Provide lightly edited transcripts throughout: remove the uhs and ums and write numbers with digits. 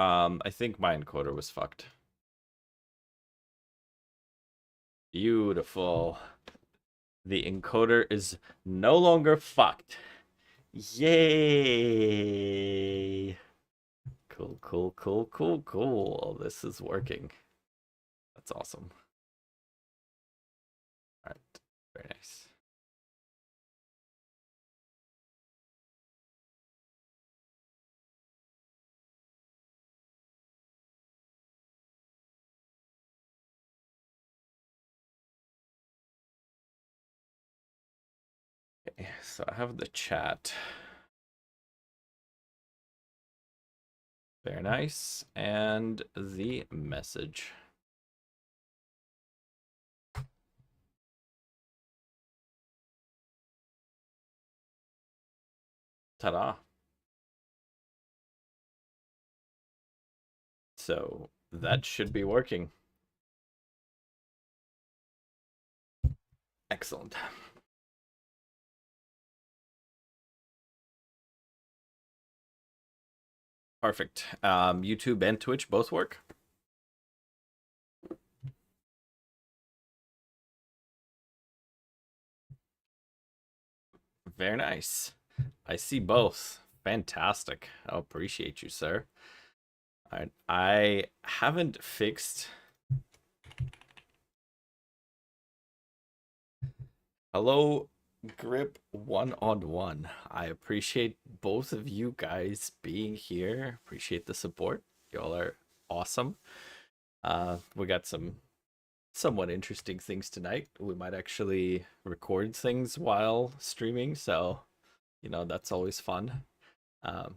I think my encoder was fucked. Beautiful. The encoder is no longer fucked. Yay! Cool, cool, cool, cool, cool. This is working. That's awesome. All right, very nice. Okay, so I have the chat. Very nice. And the message. Ta-da. So that should be working. Excellent. Perfect. YouTube and Twitch both work? Very nice. I see both. Fantastic. I appreciate you, sir. I haven't fixed. Hello, Grip 1-on-1. I appreciate both of you guys being here. Appreciate the support. Y'all are awesome. We got some somewhat interesting things tonight. We might actually record things while streaming, so that's always fun. Um,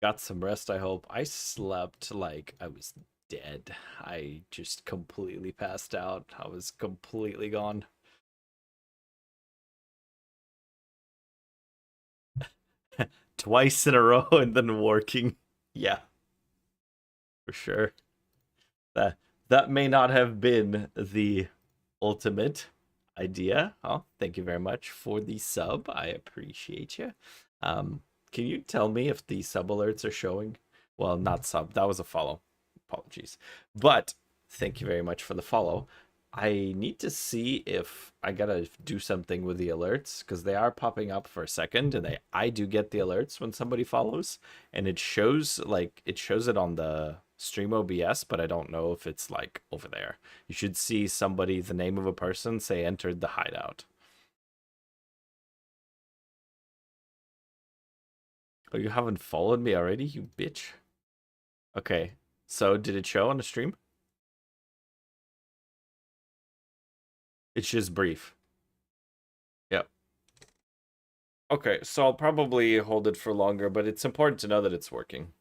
got some rest, I hope. I slept like I was dead. I just completely passed out. I was completely gone. Twice in a row and then working. Yeah, for sure. That may not have been the ultimate idea. Oh, thank you very much for the sub. I appreciate you. Can you tell me if the sub alerts are showing? Well, not sub. That was a follow. Apologies. But thank you very much for the follow. I need to see if I gotta do something with the alerts because they are popping up for a second, and I do get the alerts when somebody follows, and it shows it on the stream OBS, but I don't know if it's like over there. You should see somebody, the name of a person, say entered the hideout. Oh, you haven't followed me already, you bitch. Okay, so did it show on the stream? It's just brief. Yep. Okay, so I'll probably hold it for longer, but it's important to know that it's working.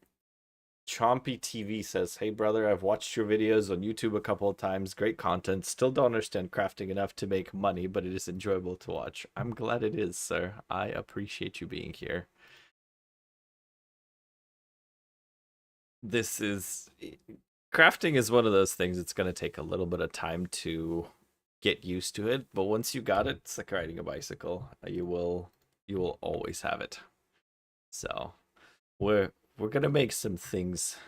Chompy TV says, "Hey brother, I've watched your videos on YouTube a couple of times. Great content. Still don't understand crafting enough to make money, but it is enjoyable to watch." I'm glad it is, sir. I appreciate you being here. This is crafting is one of those things. It's going to take a little bit of time to get used to it, but once you got it, it's like riding a bicycle. You will always have it. So we're gonna make some things.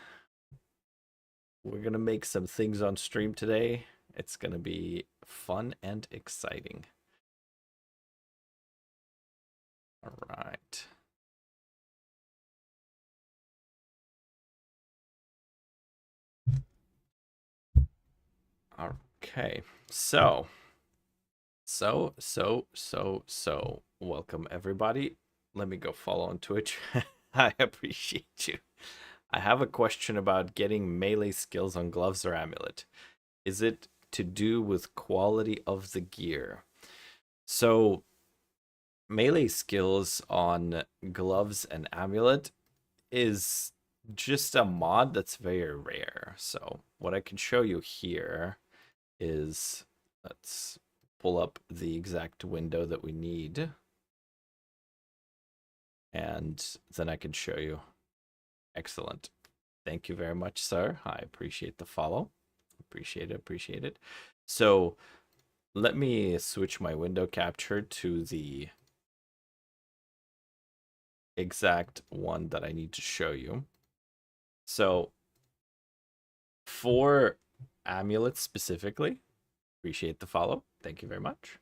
We're gonna make some things on stream today. It's gonna be fun and exciting. All right. Okay. So, welcome everybody. Let me go follow on Twitch. I appreciate you. I have a question about getting melee skills on gloves or amulet. Is it to do with quality of the gear? So, melee skills on gloves and amulet is just a mod that's very rare. So, what I can show you here is, let's pull up the exact window that we need, and then I can show you. Excellent. Thank you very much, sir. I appreciate the follow. Appreciate it. So let me switch my window capture to the exact one that I need to show you. So for amulets specifically, appreciate the follow. Thank you very much.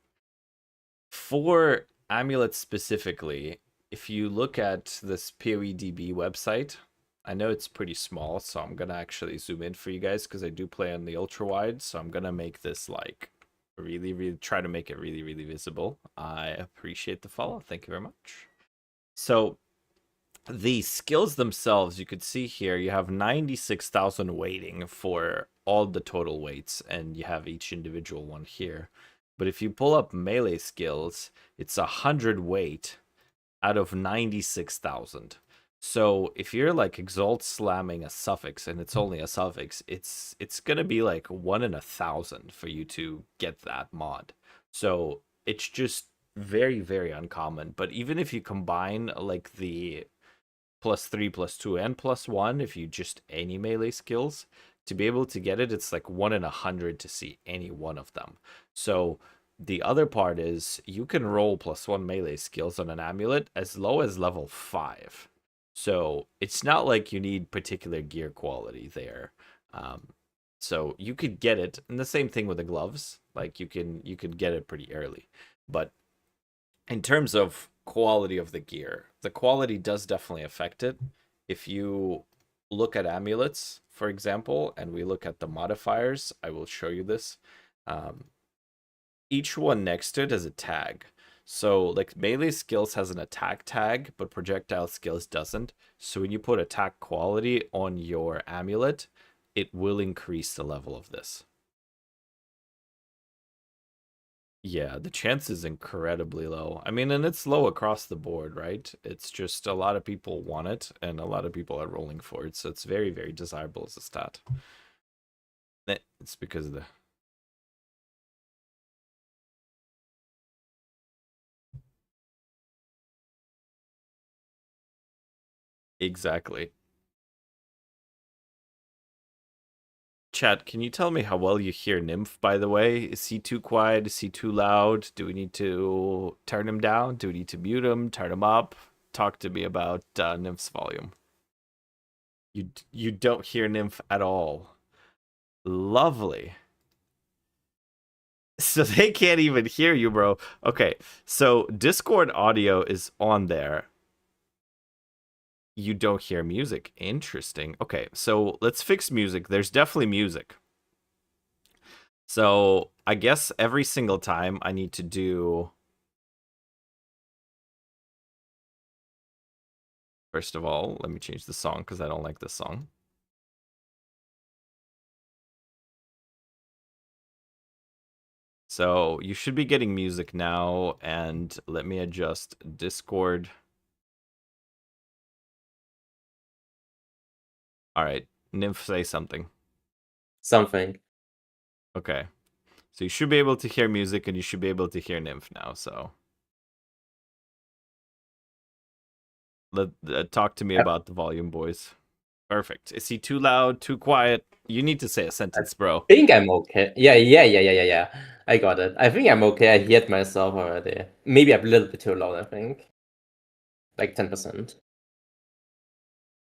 For amulets specifically, if you look at this PoEDB website, I know it's pretty small, so I'm gonna actually zoom in for you guys because I do play on the ultra wide, so I'm gonna make this like really, really try to make it really, really visible. I appreciate the follow. Thank you very much. So the skills themselves, you could see here, you have 96,000 weighting for all the total weights, and you have each individual one here. But if you pull up melee skills, it's 100 weight out of 96,000. So if you're like exalt slamming a suffix and it's only a suffix, it's gonna be like 1 in 1,000 for you to get that mod. So it's just very, very uncommon. But even if you combine like the +3, +2, and +1, if you just any melee skills, to be able to get it, it's like 1 in 100 to see any one of them. So the other part is you can roll +1 melee skills on an amulet as low as level 5. So it's not like you need particular gear quality there. So you could get it, and the same thing with the gloves. Like you could get it pretty early, but in terms of quality of the gear, the quality does definitely affect it. If you look at amulets, for example, and we look at the modifiers, I will show you this. Each one next to it is a tag. So like melee skills has an attack tag, but projectile skills doesn't. So when you put attack quality on your amulet, it will increase the level of this. Yeah, the chance is incredibly low. I mean, and it's low across the board, right? It's just a lot of people want it, and a lot of people are rolling for it, so it's very, very desirable as a stat. It's because of the... Exactly. Chat, can you tell me how well you hear Nymph, by the way? Is he too quiet? Is he too loud? Do we need to turn him down? Do we need to mute him? Turn him up? Talk to me about Nymph's volume. You don't hear Nymph at all. Lovely. So they can't even hear you, bro. Okay, so Discord audio is on there. You don't hear music. Interesting. Okay, so let's fix music. There's definitely music. So I guess every single time I need to do... First of all, let me change the song because I don't like this song. So you should be getting music now, and let me adjust Discord. All right, Nymph, say something. Something. Okay. So you should be able to hear music, and you should be able to hear Nymph now, so... Talk to me about the volume, boys. Perfect. Is he too loud, too quiet? You need to say a sentence, bro. I think I'm okay. Yeah. I got it. I think I'm okay. I heard myself already. Maybe I'm a little bit too loud, I think. Like 10%.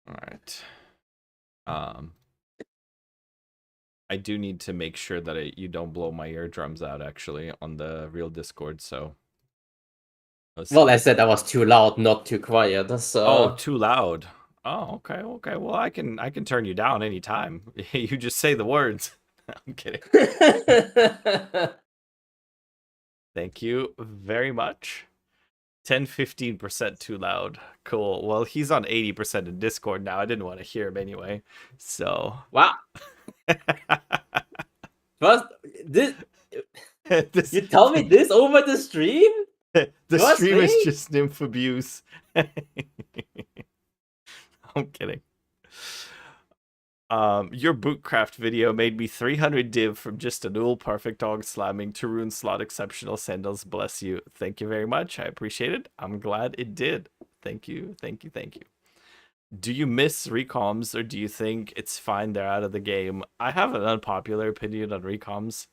All right. I do need to make sure that you don't blow my eardrums out, actually, on the real Discord, so... Well, I said I was too loud, not too quiet, so... Oh, too loud. Oh, okay. Well, I can turn you down anytime. You just say the words. I'm kidding. Thank you very much. 10-15% too loud. Cool. Well, he's on 80% in Discord now. I didn't want to hear him anyway. So... Wow. First, you tell me this over the stream? The stream is just nymph abuse. I'm kidding. Your Bootcraft video made me 300 div from just a null perfect dog slamming to rune slot exceptional sandals. Bless you. Thank you very much. I appreciate it. I'm glad it did. Thank you. Do you miss recoms, or do you think it's fine they're out of the game? I have an unpopular opinion on recoms.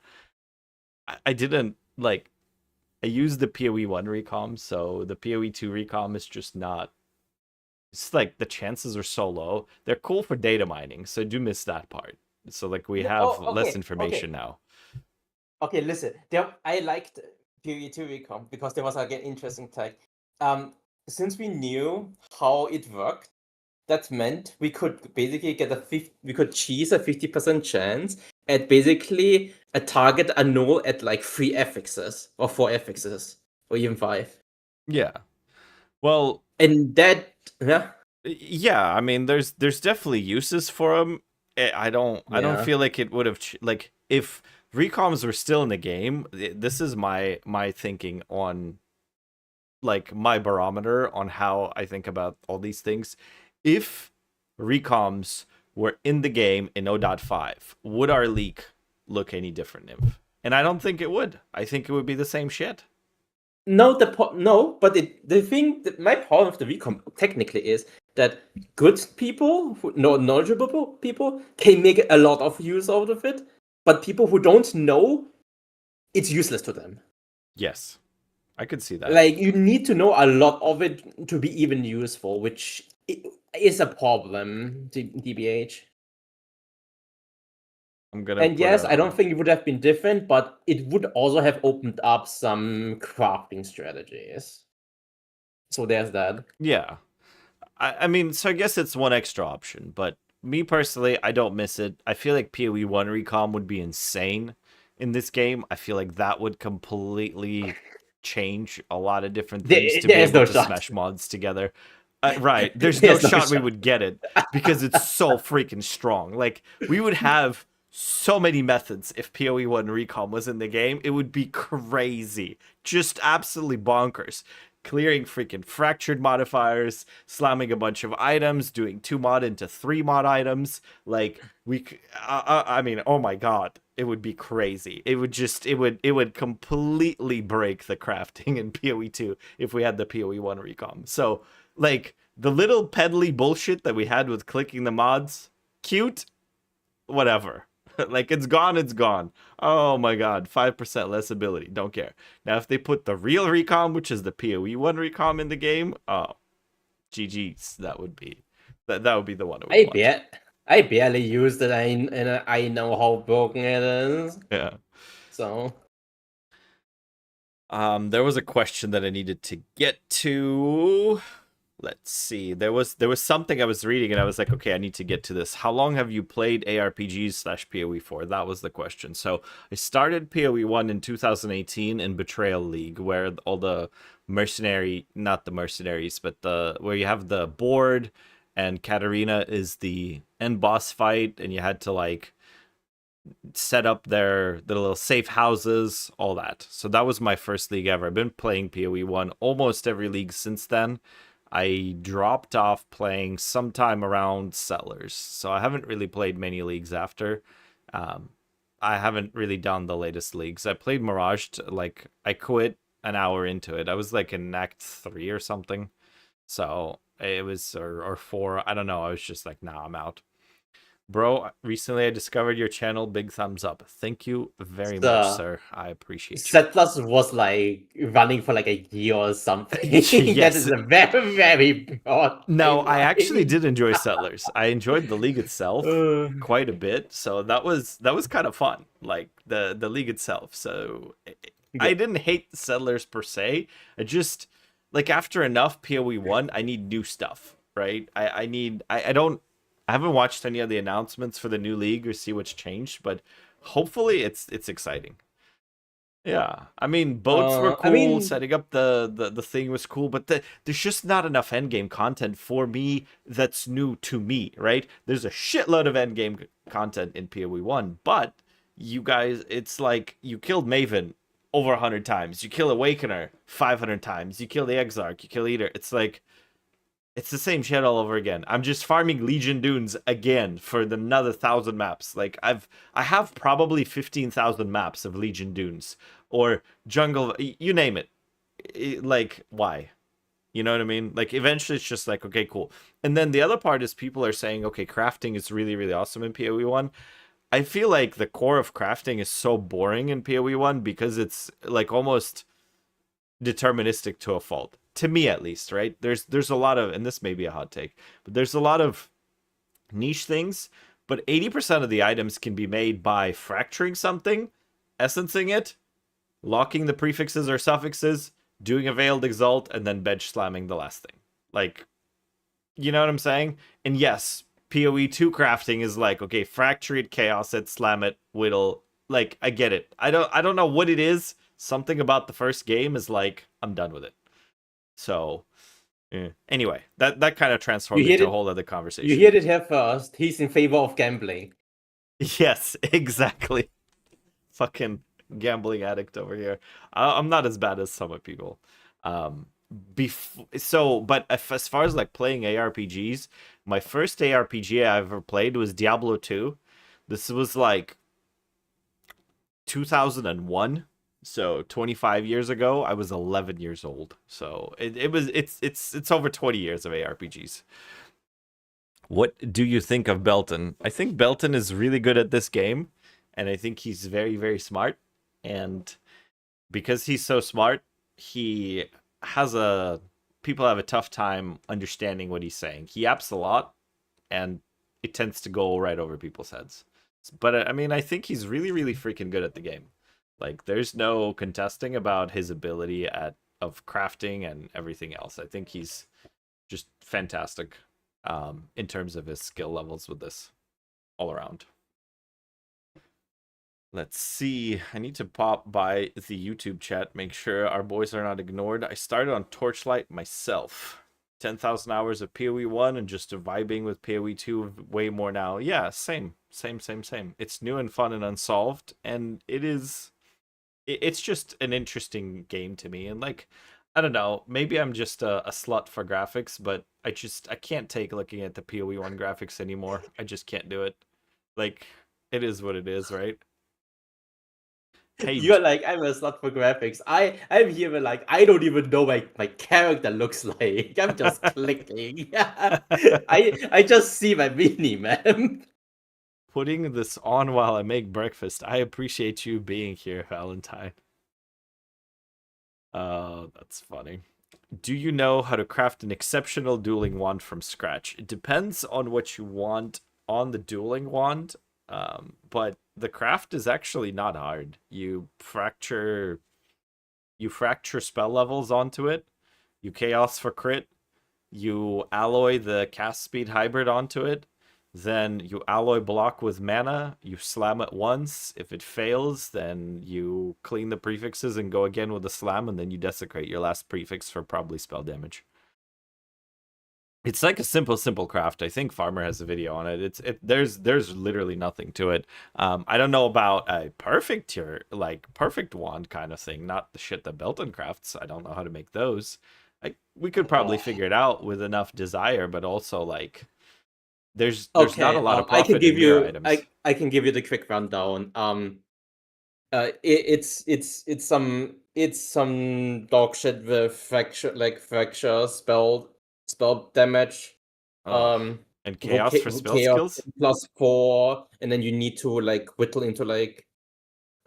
I didn't, like... I used the PoE 1 recom, so the PoE 2 recom is just not It's like the chances are so low. They're cool for data mining, so I do miss that part. So like we have Oh, less okay, information okay, now. okay. Listen, I liked PoE2 Recon because there was like an interesting tag. Since we knew how it worked, that meant we could basically we could cheese a 50% chance at basically a target a null at like 3 affixes or 4 affixes or even 5. Yeah. Well, And that, yeah, yeah, I mean there's definitely uses for them. I don't yeah. feel like it would have like if recoms were still in the game. This is my thinking on like my barometer on how I think about all these things. If recoms were in the game in 0.5, would our leak look any different, Nymph? And I don't think it would. I think it would be the same shit. No, no, but the thing that my problem of the recom technically is that good people, knowledgeable people, can make a lot of use out of it, but people who don't know, it's useless to them. Yes, I could see that. Like you need to know a lot of it to be even useful, which is a problem. DBH. I'm gonna And put yes, I a don't think it would have been different, but it would also have opened up some crafting strategies. So there's that. yeah. I mean, so I guess it's one extra option, but me personally, I don't miss it. I feel like PoE 1 recom would be insane in this game. I feel like that would completely change a lot of different things to be There's able no to shot. smash mods together. Right. There's no There's no shot we shot. would get it because it's so freaking strong. Like, we would have so many methods if PoE 1 recom was in the game. It would be crazy. Just absolutely bonkers. Clearing freaking fractured modifiers, slamming a bunch of items, doing 2 mod into 3 mod items. Like, I mean, oh my god, it would be crazy. It would completely break the crafting in PoE 2 if we had the PoE 1 recom. So, like, the little peddly bullshit that we had with clicking the mods, cute, whatever. Like, it's gone, it's gone. Oh my god, 5% less ability, don't care. Now, if they put the real recom, which is the PoE 1 recom in the game, oh, GG's, that would be the one I would want. I barely used it, and I know how broken it is. Yeah. So There was a question that I needed to get to. Let's see. There was something I was reading and I was like, okay, I need to get to this. How long have you played ARPGs / PoE for? That was the question. So I started PoE 1 in 2018 in Betrayal League, where all the not the mercenaries, but the where you have the board and Katarina is the end boss fight, and you had to like set up the little safe houses, all that. So that was my first league ever. I've been playing PoE 1 almost every league since then. I dropped off playing sometime around Settlers, so I haven't really played many leagues after. Um, I haven't really done the latest leagues. I played Mirage, like, I quit an hour into it. I was like in Act 3 or something. So it was, or 4, I don't know. I was just like, nah, I'm out. Bro, recently I discovered your channel. Big thumbs up. Thank you very much, the sir. I appreciate you. Settlers was like running for like a year or something. That Yes. is a very, very broad No, I actually timeline. did enjoy Settlers. I enjoyed the league itself Uh, quite a bit, so that was kind of fun. Like the league itself. So I yeah. didn't hate the Settlers per se. I just like after enough PoE 1, I need new stuff, right? I need I don't I haven't watched any of the announcements for the new league or see what's changed, but hopefully it's exciting. Yeah, I mean boats were I cool. mean, Setting up the thing was cool, but there's just not enough endgame content for me that's new to me, right? There's a shitload of endgame content in PoE 1, but you guys, it's like you killed Maven over 100 times, you kill Awakener 500 times, you kill the Exarch, you kill Eater. It's like it's the same shit all over again. I'm just farming Legion Dunes again for another 1,000 maps. Like I have probably 15,000 maps of Legion Dunes or Jungle, you name it. Like why? You know what I mean? Like eventually it's just like okay, cool. And then the other part is people are saying okay, crafting is really really awesome in PoE 1. I feel like the core of crafting is so boring in PoE 1 because it's like almost deterministic to a fault. to me at least, right? There's a lot of, and this may be a hot take, but there's a lot of niche things, but 80% of the items can be made by fracturing something, essencing it, locking the prefixes or suffixes, doing a veiled exalt, and then bench slamming the last thing. Like, you know what I'm saying? And yes, PoE 2 crafting is like, okay, fracture it, chaos it, slam it, whittle. Like, I get it. I don't know what it is. Something about the first game is like, I'm done with it. So, anyway, that kind of transformed into a whole other conversation. You heard it here first. He's in favor of gambling. Yes, exactly. Fucking gambling addict over here. I'm not as bad as some people. But as far as like playing ARPGs, my first ARPG I ever played was Diablo 2. This was like 2001. So 25 years ago, I was 11 years old. So it's over 20 years of ARPGs. What do you think of Belton? I think Belton is really good at this game, and I think he's very, very smart. And because he's so smart, he has a people have a tough time understanding what he's saying. He yaps a lot, and it tends to go right over people's heads. But I mean, I think he's really, really freaking good at the game. Like, there's no contesting about his ability of crafting and everything else. I think he's just fantastic in terms of his skill levels with this all around. Let's see. I need to pop by the YouTube chat, make sure our boys are not ignored. I started on Torchlight myself. 10,000 hours of PoE 1 and just vibing with PoE 2 way more now. Yeah, same. It's new and fun and unsolved, and it's just an interesting game to me. And like, I don't know, maybe I'm just a slut for graphics, but I can't take looking at the PoE 1 graphics anymore. I just can't do it. Like, it is what it is, right? Hey, you're like, I'm a slut for graphics. I'm here like, I don't even know my character looks like. I'm just clicking. I just see my mini, man. Putting this on while I make breakfast. I appreciate you being here, Valentine. That's funny. Do you know how to craft an exceptional dueling wand from scratch? It depends on what you want on the dueling wand, but the craft is actually not hard. You fracture spell levels onto it, you chaos for crit, you alloy the cast speed hybrid onto it, then you alloy block with mana, you slam it once. If it fails, then you clean the prefixes and go again with a slam, and then you desecrate your last prefix for probably spell damage. It's like a simple craft. I think Farmer has a video on it. There's literally nothing to it. I don't know about a perfect tier, like perfect wand kind of thing, not the shit that Belton crafts. I don't know how to make those. We could probably figure it out with enough desire, but also like there's not a lot of profit in mirror items. I can give you the quick rundown. It's some dog shit with fracture spell damage. And chaos for spell chaos skills +4, and then you need to like whittle into like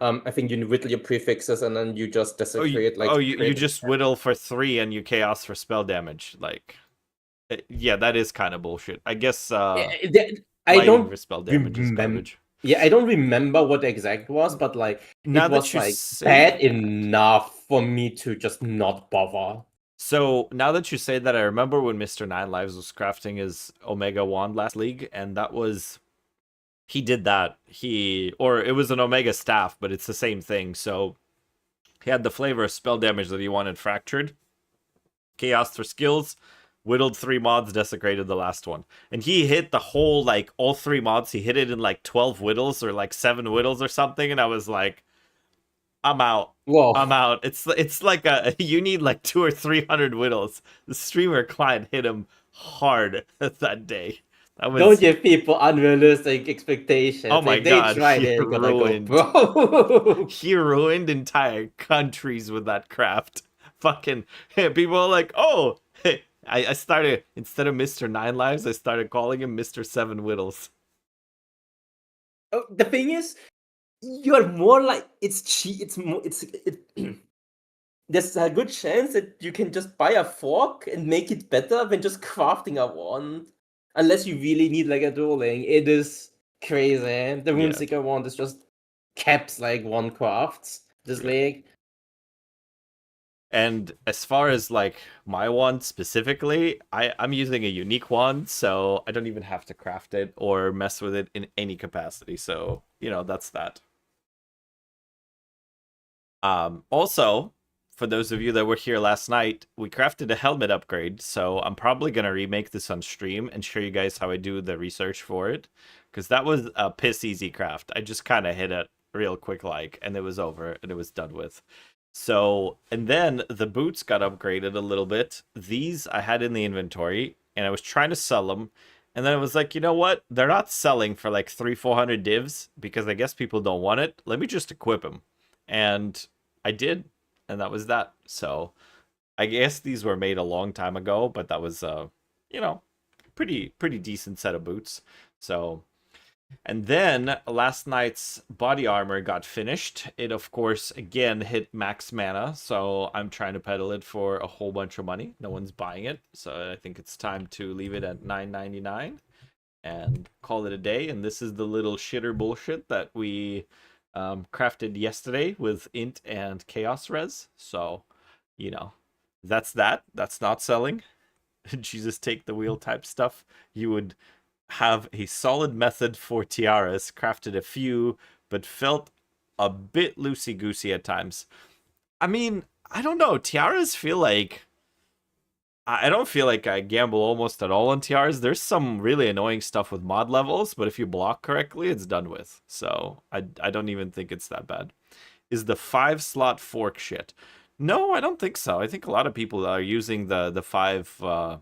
I think you whittle your prefixes and then you just desecrate you just whittle for 3 and you chaos for spell damage. Like, yeah, that is kind of bullshit. I guess I don't for spell damage is garbage. Yeah, I don't remember what the exact was, but like now it was like bad enough for me to just not bother. So now that you say that, I remember when Mr. Nine Lives was crafting his Omega Wand last league, and he did that. Or it was an Omega Staff, but it's the same thing. So he had the flavor of spell damage that he wanted fractured. Chaos for skills, whittled 3 mods, desecrated the last one. And he hit the whole, like, all 3 mods. He hit it in like 12 whittles or like 7 whittles or something, and I was like, I'm out. Whoa. I'm out. It's like you need like 200 or 300 whittles. The streamer client hit him hard that day. Don't give people unrealistic expectations. Oh my god, they try, they're gonna go, bro. He ruined entire countries with that craft. Fucking people are like, oh, I started, instead of Mr. Nine Lives, I started calling him Mr. Seven Whittles. Oh, the thing is, you're more like it's there's a good chance that you can just buy a fork and make it better than just crafting a wand. Unless you really need like a dueling. It is crazy. The Yeah. Runeseeker wand is just caps like one crafts. Just Yeah. like And as far as like my wand specifically, I'm using a unique wand, so I don't even have to craft it or mess with it in any capacity. So, that's that. Also, for those of you that were here last night, we crafted a helmet upgrade, so I'm probably gonna remake this on stream and show you guys how I do the research for it, because that was a piss easy craft. I just kind of hit it real quick, and it was over and it was done with. So, and then the boots got upgraded a little bit. These I had in the inventory, and I was trying to sell them, and then I was like, you know what? They're not selling for like 300-400 divs because I guess people don't want it. Let me just equip them, and I did, and that was that. So I guess these were made a long time ago, but that was you know, pretty decent set of boots. So, and then last night's body armor got finished. It of course again hit max mana, so I'm trying to peddle it for a whole bunch of money. No one's buying it, so I think it's time to leave it at $9.99 and call it a day. And this is the little shitter bullshit that we crafted yesterday with int and chaos res. So, that's that. That's not selling. Jesus, take the wheel type stuff. You would have a solid method for tiaras, crafted a few, but felt a bit loosey goosey at times. I mean, I don't know. Tiaras feel like I don't feel like I gamble almost at all on TRs. There's some really annoying stuff with mod levels, but if you block correctly, it's done with. So I don't even think it's that bad. Is the 5-slot fork shit? No, I don't think so. I think a lot of people are using the 5-slot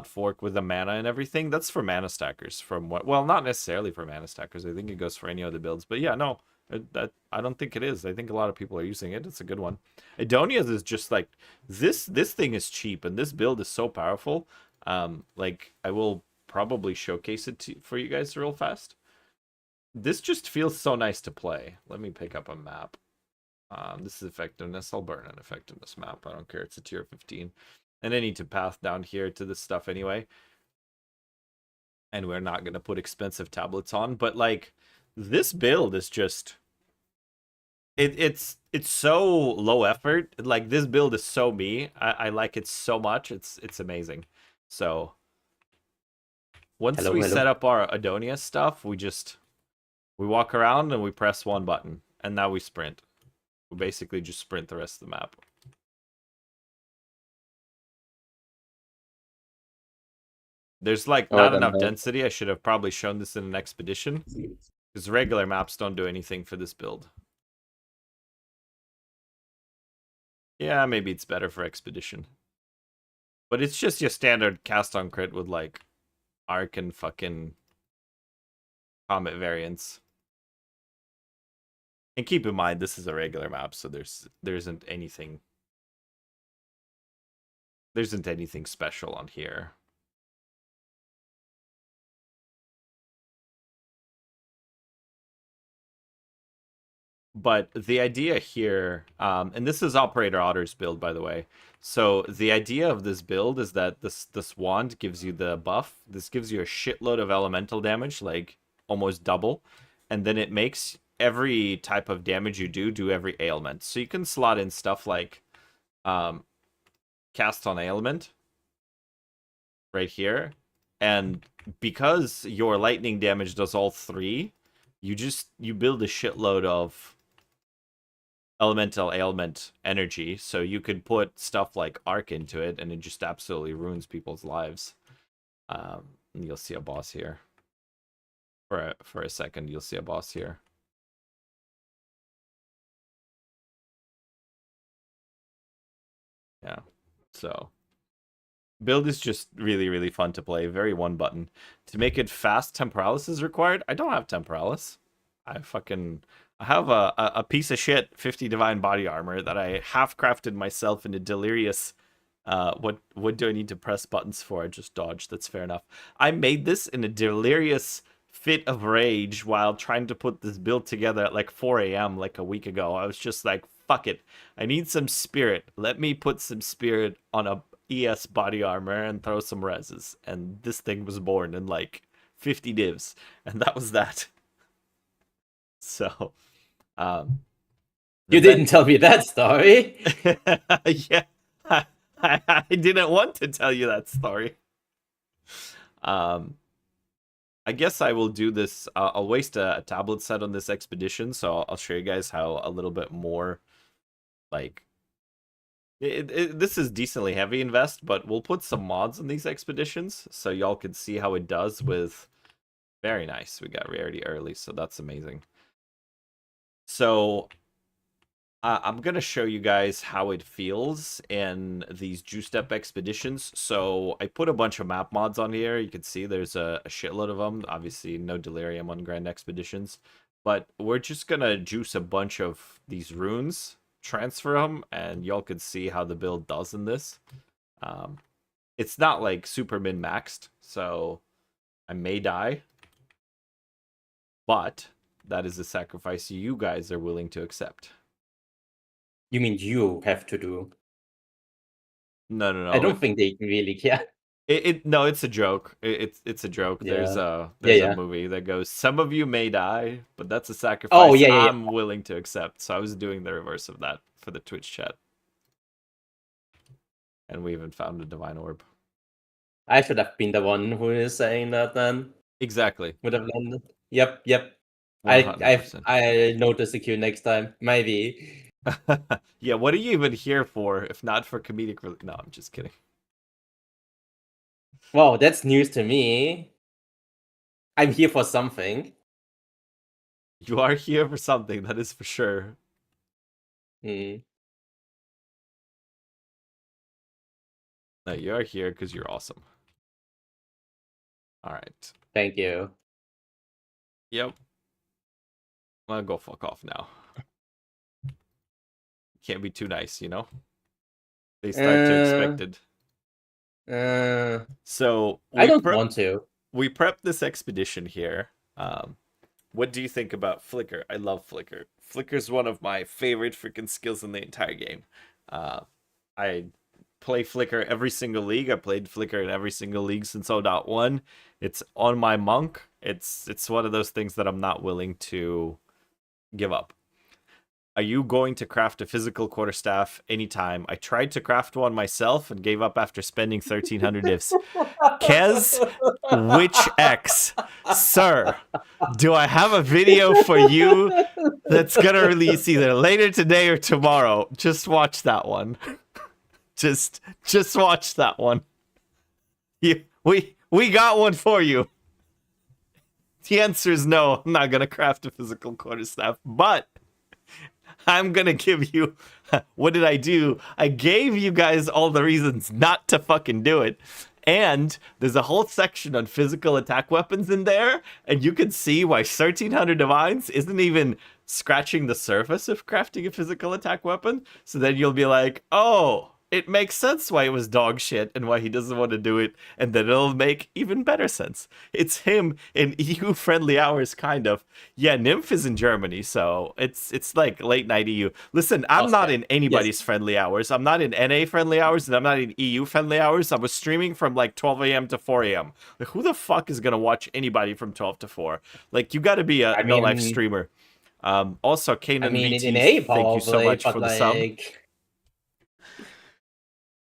fork with the mana and everything. That's for mana stackers. From what? Well, not necessarily for mana stackers. I think it goes for any other builds. But yeah, no, I don't think it is. I think a lot of people are using it. It's a good one. Idonia's is just like this. This thing is cheap, and this build is so powerful. Like I will probably showcase it for you guys real fast. This just feels so nice to play. Let me pick up a map. This is effectiveness. I'll burn an effectiveness map. I don't care. It's a tier 15. And I need to path down here to this stuff anyway. And we're not going to put expensive tablets on. But, like, this build is just... It's so low effort. Like, this build is so me. I like it so much. It's amazing. So, once we set up our Adonia stuff, we walk around and we press one button. And now we sprint. We basically just sprint the rest of the map. There's like not enough density. I should have probably shown this in an expedition, because regular maps don't do anything for this build. Yeah, maybe it's better for expedition. But it's just your standard cast on crit with like arc and fucking comet variants. And keep in mind, this is a regular map, so there isn't anything special on here. But the idea here, and this is Operator Otter's build, by the way. So the idea of this build is that this wand gives you the buff. This gives you a shitload of elemental damage, like almost double. And then it makes every type of damage you do every ailment. So you can slot in stuff like cast on ailment right here. And because your lightning damage does all three, you build a shitload of elemental ailment energy, so you could put stuff like arc into it and it just absolutely ruins people's lives. And you'll see a boss here for a second. You'll see a boss here. Yeah, so build is just really fun to play. Very one button. To make it fast, Temporalis is required. I don't have Temporalis. I have a piece of shit 50 divine body armor that I half crafted myself in a delirious what do I need to press buttons for? I just dodged. That's fair enough. I made this in a delirious fit of rage while trying to put this build together at like 4 a.m. like a week ago. I was just like, fuck it. I need some spirit. Let me put some spirit on a ES body armor and throw some reses. And this thing was born in like 50 divs. And that was that. So, the You didn't tell me that story. yeah. I didn't want to tell you that story. I guess I will do this. I'll waste a tablet set on this expedition, so I'll show you guys how a little bit more, like, this is decently heavy invest, but we'll put some mods on these expeditions so y'all can see how it does with. Very nice. We got rarity early, so that's amazing. So I'm going to show you guys how it feels in these juiced up expeditions. So I put a bunch of map mods on here. You can see there's a shitload of them. Obviously, no delirium on Grand Expeditions. But we're just going to juice a bunch of these runes, transfer them, and y'all can see how the build does in this. It's not like super min-maxed, so I may die. But that is a sacrifice you guys are willing to accept. You mean you have to do? No. I don't think they really care. No, it's a joke. It's a joke. Yeah. There's a Yeah. movie that goes, some of you may die, but that's a sacrifice Oh, yeah. I'm willing to accept. So I was doing the reverse of that for the Twitch chat. And we even found a divine orb. I should have been the one who is saying that then. Exactly. Would have landed. Yep. 100%. I notice the queue next time. Maybe. Yeah, what are you even here for if not for comedic relief? No, I'm just kidding. Wow, that's news to me. I'm here for something. You are here for something, that is for sure. Hmm. No, you are here because you're awesome. All right. Thank you. Yep. I'll go fuck off now. Can't be too nice, you know? They start to expect it. So I don't want to. We prepped this expedition here. What do you think about Flicker? I love Flicker. Flicker's one of my favorite freaking skills in the entire game. I play Flicker every single league. I played Flicker in every single league since 0.1. It's on my monk. It's one of those things that I'm not willing to give up. Are you going to craft a physical quarterstaff anytime? I tried to craft one myself and gave up after spending 1,300 ifs. Kez, which X? Sir, do I have a video for you that's going to release either later today or tomorrow? Just watch that one. Just watch that one. We got one for you. The answer is no. I'm not going to craft a physical quarterstaff, but I'm going to give you... What did I do? I gave you guys all the reasons not to fucking do it. And there's a whole section on physical attack weapons in there, and you can see why 1,300 divines isn't even scratching the surface of crafting a physical attack weapon. So then you'll be like, oh, it makes sense why it was dog shit and why he doesn't want to do it, and then it'll make even better sense. It's him in EU-friendly hours, kind of. Yeah, Nymph is in Germany, so it's like late night EU. Listen, I'm not in anybody's friendly hours. I'm not in NA friendly hours, and I'm not in EU friendly hours. I was streaming from like 12 a.m. to 4 a.m. Like, who the fuck is gonna watch anybody from 12 to 4? Like, you gotta be a no-life streamer. Also, Kanan VT, in A, thank you so much for the sub.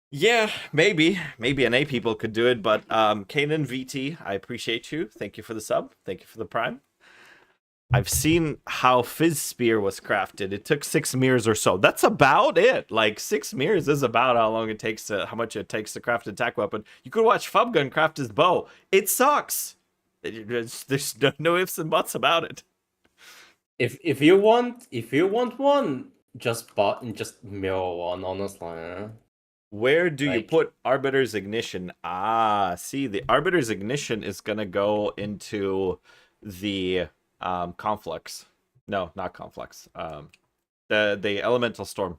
Yeah, maybe NA people could do it, but Kanan VT, I appreciate you. Thank you for the sub. Thank you for the prime. I've seen how Fizz Spear was crafted. It took 6 mirrors or so. That's about it. Like 6 mirrors is about how long it takes to, how much it takes to craft an attack weapon. You could watch Fubgun craft his bow. It sucks. There's no ifs and buts about it. If you want one, just mirror one, honestly. Where do you put Arbiter's Ignition? See, the Arbiter's Ignition is gonna go into the Conflux. No, not Conflux. The Elemental Storm.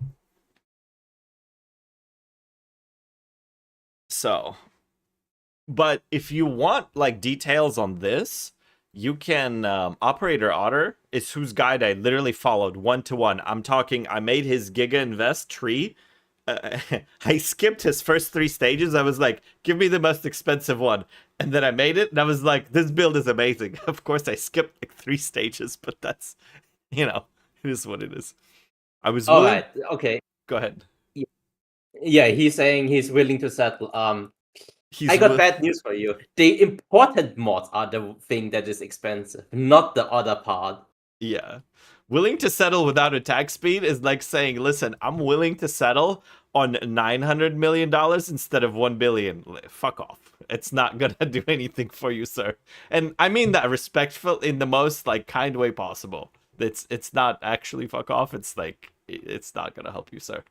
So, but if you want like details on this, you can Operator Otter is whose guide I literally followed 1-to-1. I'm talking. I made his Giga Invest tree. I skipped his first 3 stages. I was like, give me the most expensive one. And then I made it, and I was like, this build is amazing. Of course, I skipped like 3 stages, but that's, it is what it is. I was All willing. right. Okay. Go ahead. Yeah, he's saying he's willing to settle. I He's got bad news for you. The important mods are the thing that is expensive, not the other part. Yeah. Willing to settle without attack speed is like saying, listen, I'm willing to settle on $900 million instead of 1 billion. Fuck off. It's not going to do anything for you, sir. And I mean that respectful in the most like kind way possible. It's not actually fuck off. It's like, it's not going to help you, sir.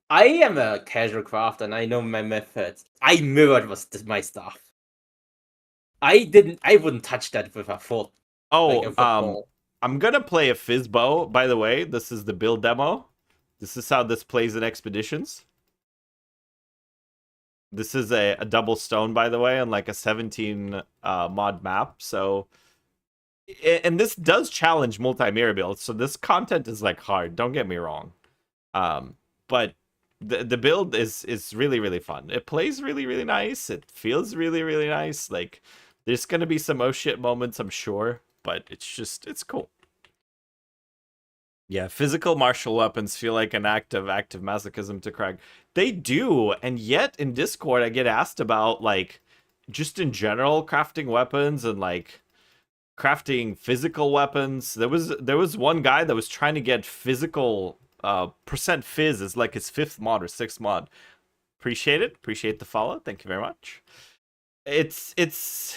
I am a casual crafter and I know my methods. I mirrored my stuff. I wouldn't touch that with a foot. Like a football. I'm gonna play a Fizzbow, by the way. This is the build demo. This is how this plays in Expeditions. This is a double stone, by the way, on like a 17 mod map. So, and this does challenge multi-mirror builds. So this content is like hard. Don't get me wrong. But the build is really, really fun. It plays really, really nice. It feels really, really nice. Like, there's gonna be some oh shit moments, I'm sure, but it's cool. Yeah, physical martial weapons feel like an act of active masochism to Craig. They do, and yet in Discord I get asked about like just in general crafting weapons and like crafting physical weapons. There was one guy that was trying to get physical percent fizz as like his 5th mod or 6th mod. Appreciate it. Appreciate the follow. Thank you very much. It's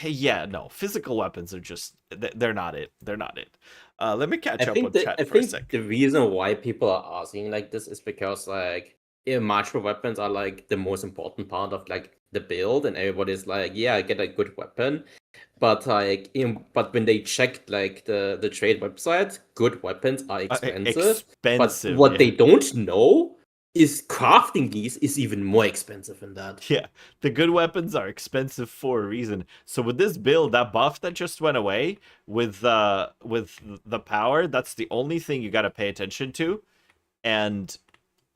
yeah, no, physical weapons are just they're not it. They're not it. Let me catch up on chat for a sec. The reason why people are asking like this is because like martial weapons are like the most important part of like the build, and everybody's like, yeah, I get a good weapon. But like, but when they checked like the trade website, good weapons are expensive. But what they don't know is crafting these is even more expensive than that. Yeah, the good weapons are expensive for a reason. So with this build, that buff that just went away with the power, that's the only thing you got to pay attention to. And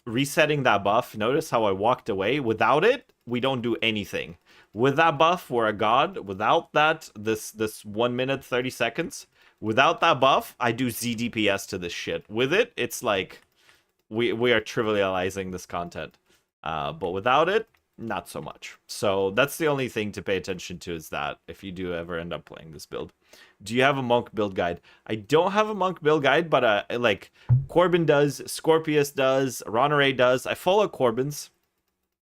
resetting that buff, notice how I walked away. Without it, we don't do anything. With that buff, we're a god. Without that, this 1 minute 30 seconds. Without that buff, I do ZDPS to this shit. With it, it's like we are trivializing this content. But without it, not so much. So that's the only thing to pay attention to, is that if you do ever end up playing this build. Do you have a monk build guide? I don't have a monk build guide, but like Corbin does, Scorpius does, Ronare does. I follow Corbin's.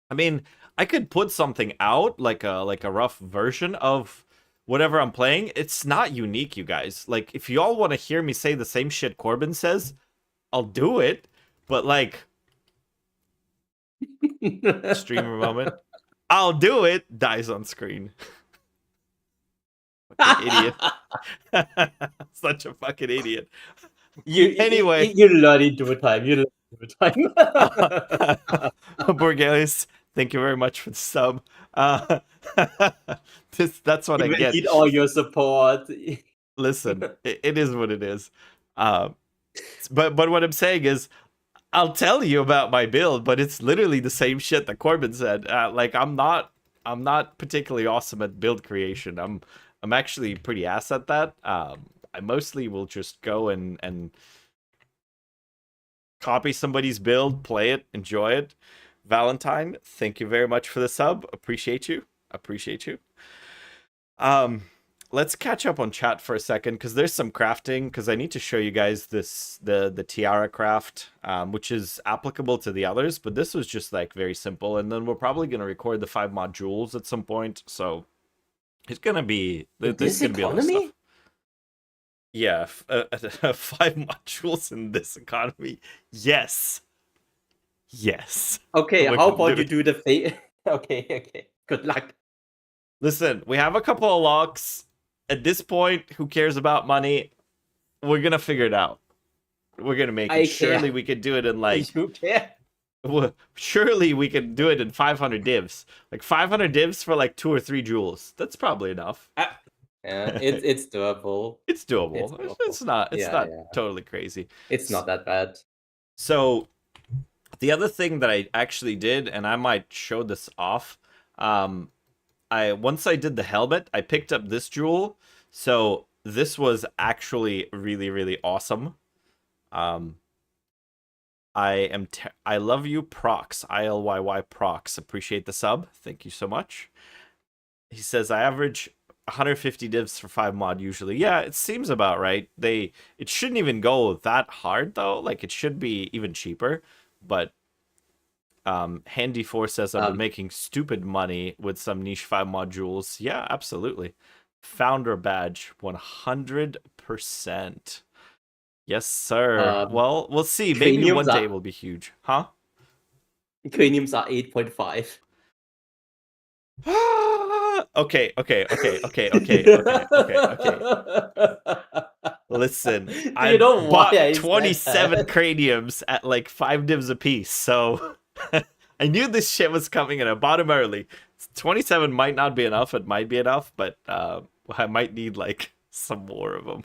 I mean, I could put something out, like a rough version of whatever I'm playing. It's not unique, you guys. Like, if y'all want to hear me say the same shit Corbin says, I'll do it. But like, streamer moment, I'll do it, dies on screen. Fucking idiot. Such a fucking idiot. Anyway, you learn in due time. You learn in due time. Borgelis, thank you very much for the sub. That's what I get. Need all your support. Listen, it is what it is. But what I'm saying is, I'll tell you about my build, but it's literally the same shit that Corbin said. Like, I'm not particularly awesome at build creation. I'm actually pretty ass at that. I mostly will just go and copy somebody's build, play it, enjoy it. Valentine, thank you very much for the sub. Appreciate you. Let's catch up on chat for a second, because there's some crafting, because I need to show you guys the tiara craft, which is applicable to the others, but this was just like very simple. And then we're probably going to record the 5 modules at some point, so it's going to be this gonna be a lot of economy. stuff. Yeah, 5 modules in this economy. Yes. Okay, We how can about do you it. do the Okay. Good luck. Listen, we have a couple of locks. At this point, who cares about money? We're gonna figure it out. We're gonna make I it. Surely care. we could do it in like. You care. Surely we could do it in 500 divs. Like 500 divs for like 2 or 3 jewels. That's probably enough. Yeah, it's doable. It's It's doable. doable. It's Yeah, not yeah. totally crazy. It's not that bad. So the other thing that I actually did, and I might show this off, I once I did the helmet, I picked up this jewel. So this was actually really, really awesome. Um, I love you, Prox. ILYY Prox. Appreciate the sub. Thank you so much. He says I average 150 divs for 5 mod usually. Yeah, it seems about right. It shouldn't even go that hard though. Like it should be even cheaper, but Handy 4 says I've been making stupid money with some niche 5 modules. Yeah, absolutely. Founder badge 100%. Yes, sir. Well, we'll see. Maybe one day will be huge. Huh? Craniums are 8.5. Okay. Listen, Do you I know why bought I said 27 that? craniums at like 5 divs a piece, so I knew this shit was coming and I bought them early. 27 might not be enough, it might be enough, but I might need like some more of them.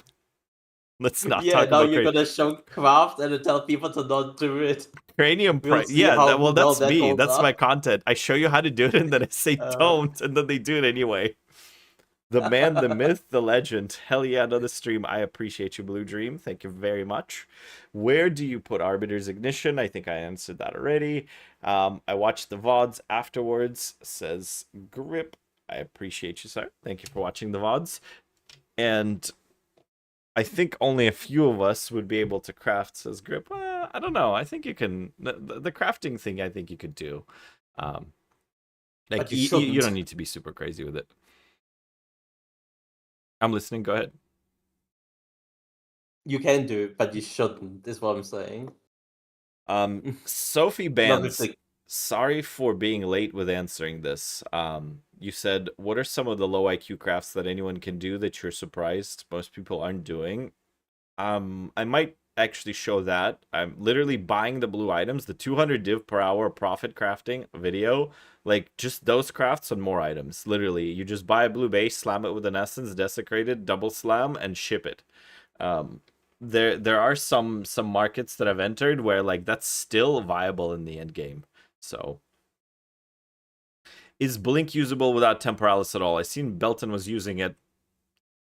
Let's not Yeah, talk now about you're gonna show craft and tell people to not do it. cranium We'll price. see Yeah, how well, well that's that me. holds That's my up. content. I show you how to do it, and then I say don't, and then they do it anyway. The man, the myth, the legend. Hell yeah, another stream. I appreciate you, Blue Dream. Thank you very much. Where do you put Arbiter's Ignition? I think I answered that already. I watched the VODs afterwards, says Grip. I appreciate you, sir. Thank you for watching the VODs. And I think only a few of us would be able to craft, says Grip. I don't know. I think you can. The crafting thing, I think you could do. Like, But you you don't shouldn't. need to be super crazy with it. I'm listening. Go ahead. You can do it, but you shouldn't, is what I'm saying. Sophie Not with Bands, the sorry for being late with answering this. You said, what are some of the low IQ crafts that anyone can do that you're surprised most people aren't doing? I might actually show that. I'm literally buying the blue items, the 200 div per hour profit crafting video, like just those crafts and more items. Literally, you just buy a blue base, slam it with an essence, desecrate it, double slam, and ship it. There are some markets that I've entered where like that's still viable in the end game. So is Blink usable without Temporalis at all? I seen Belton was using it.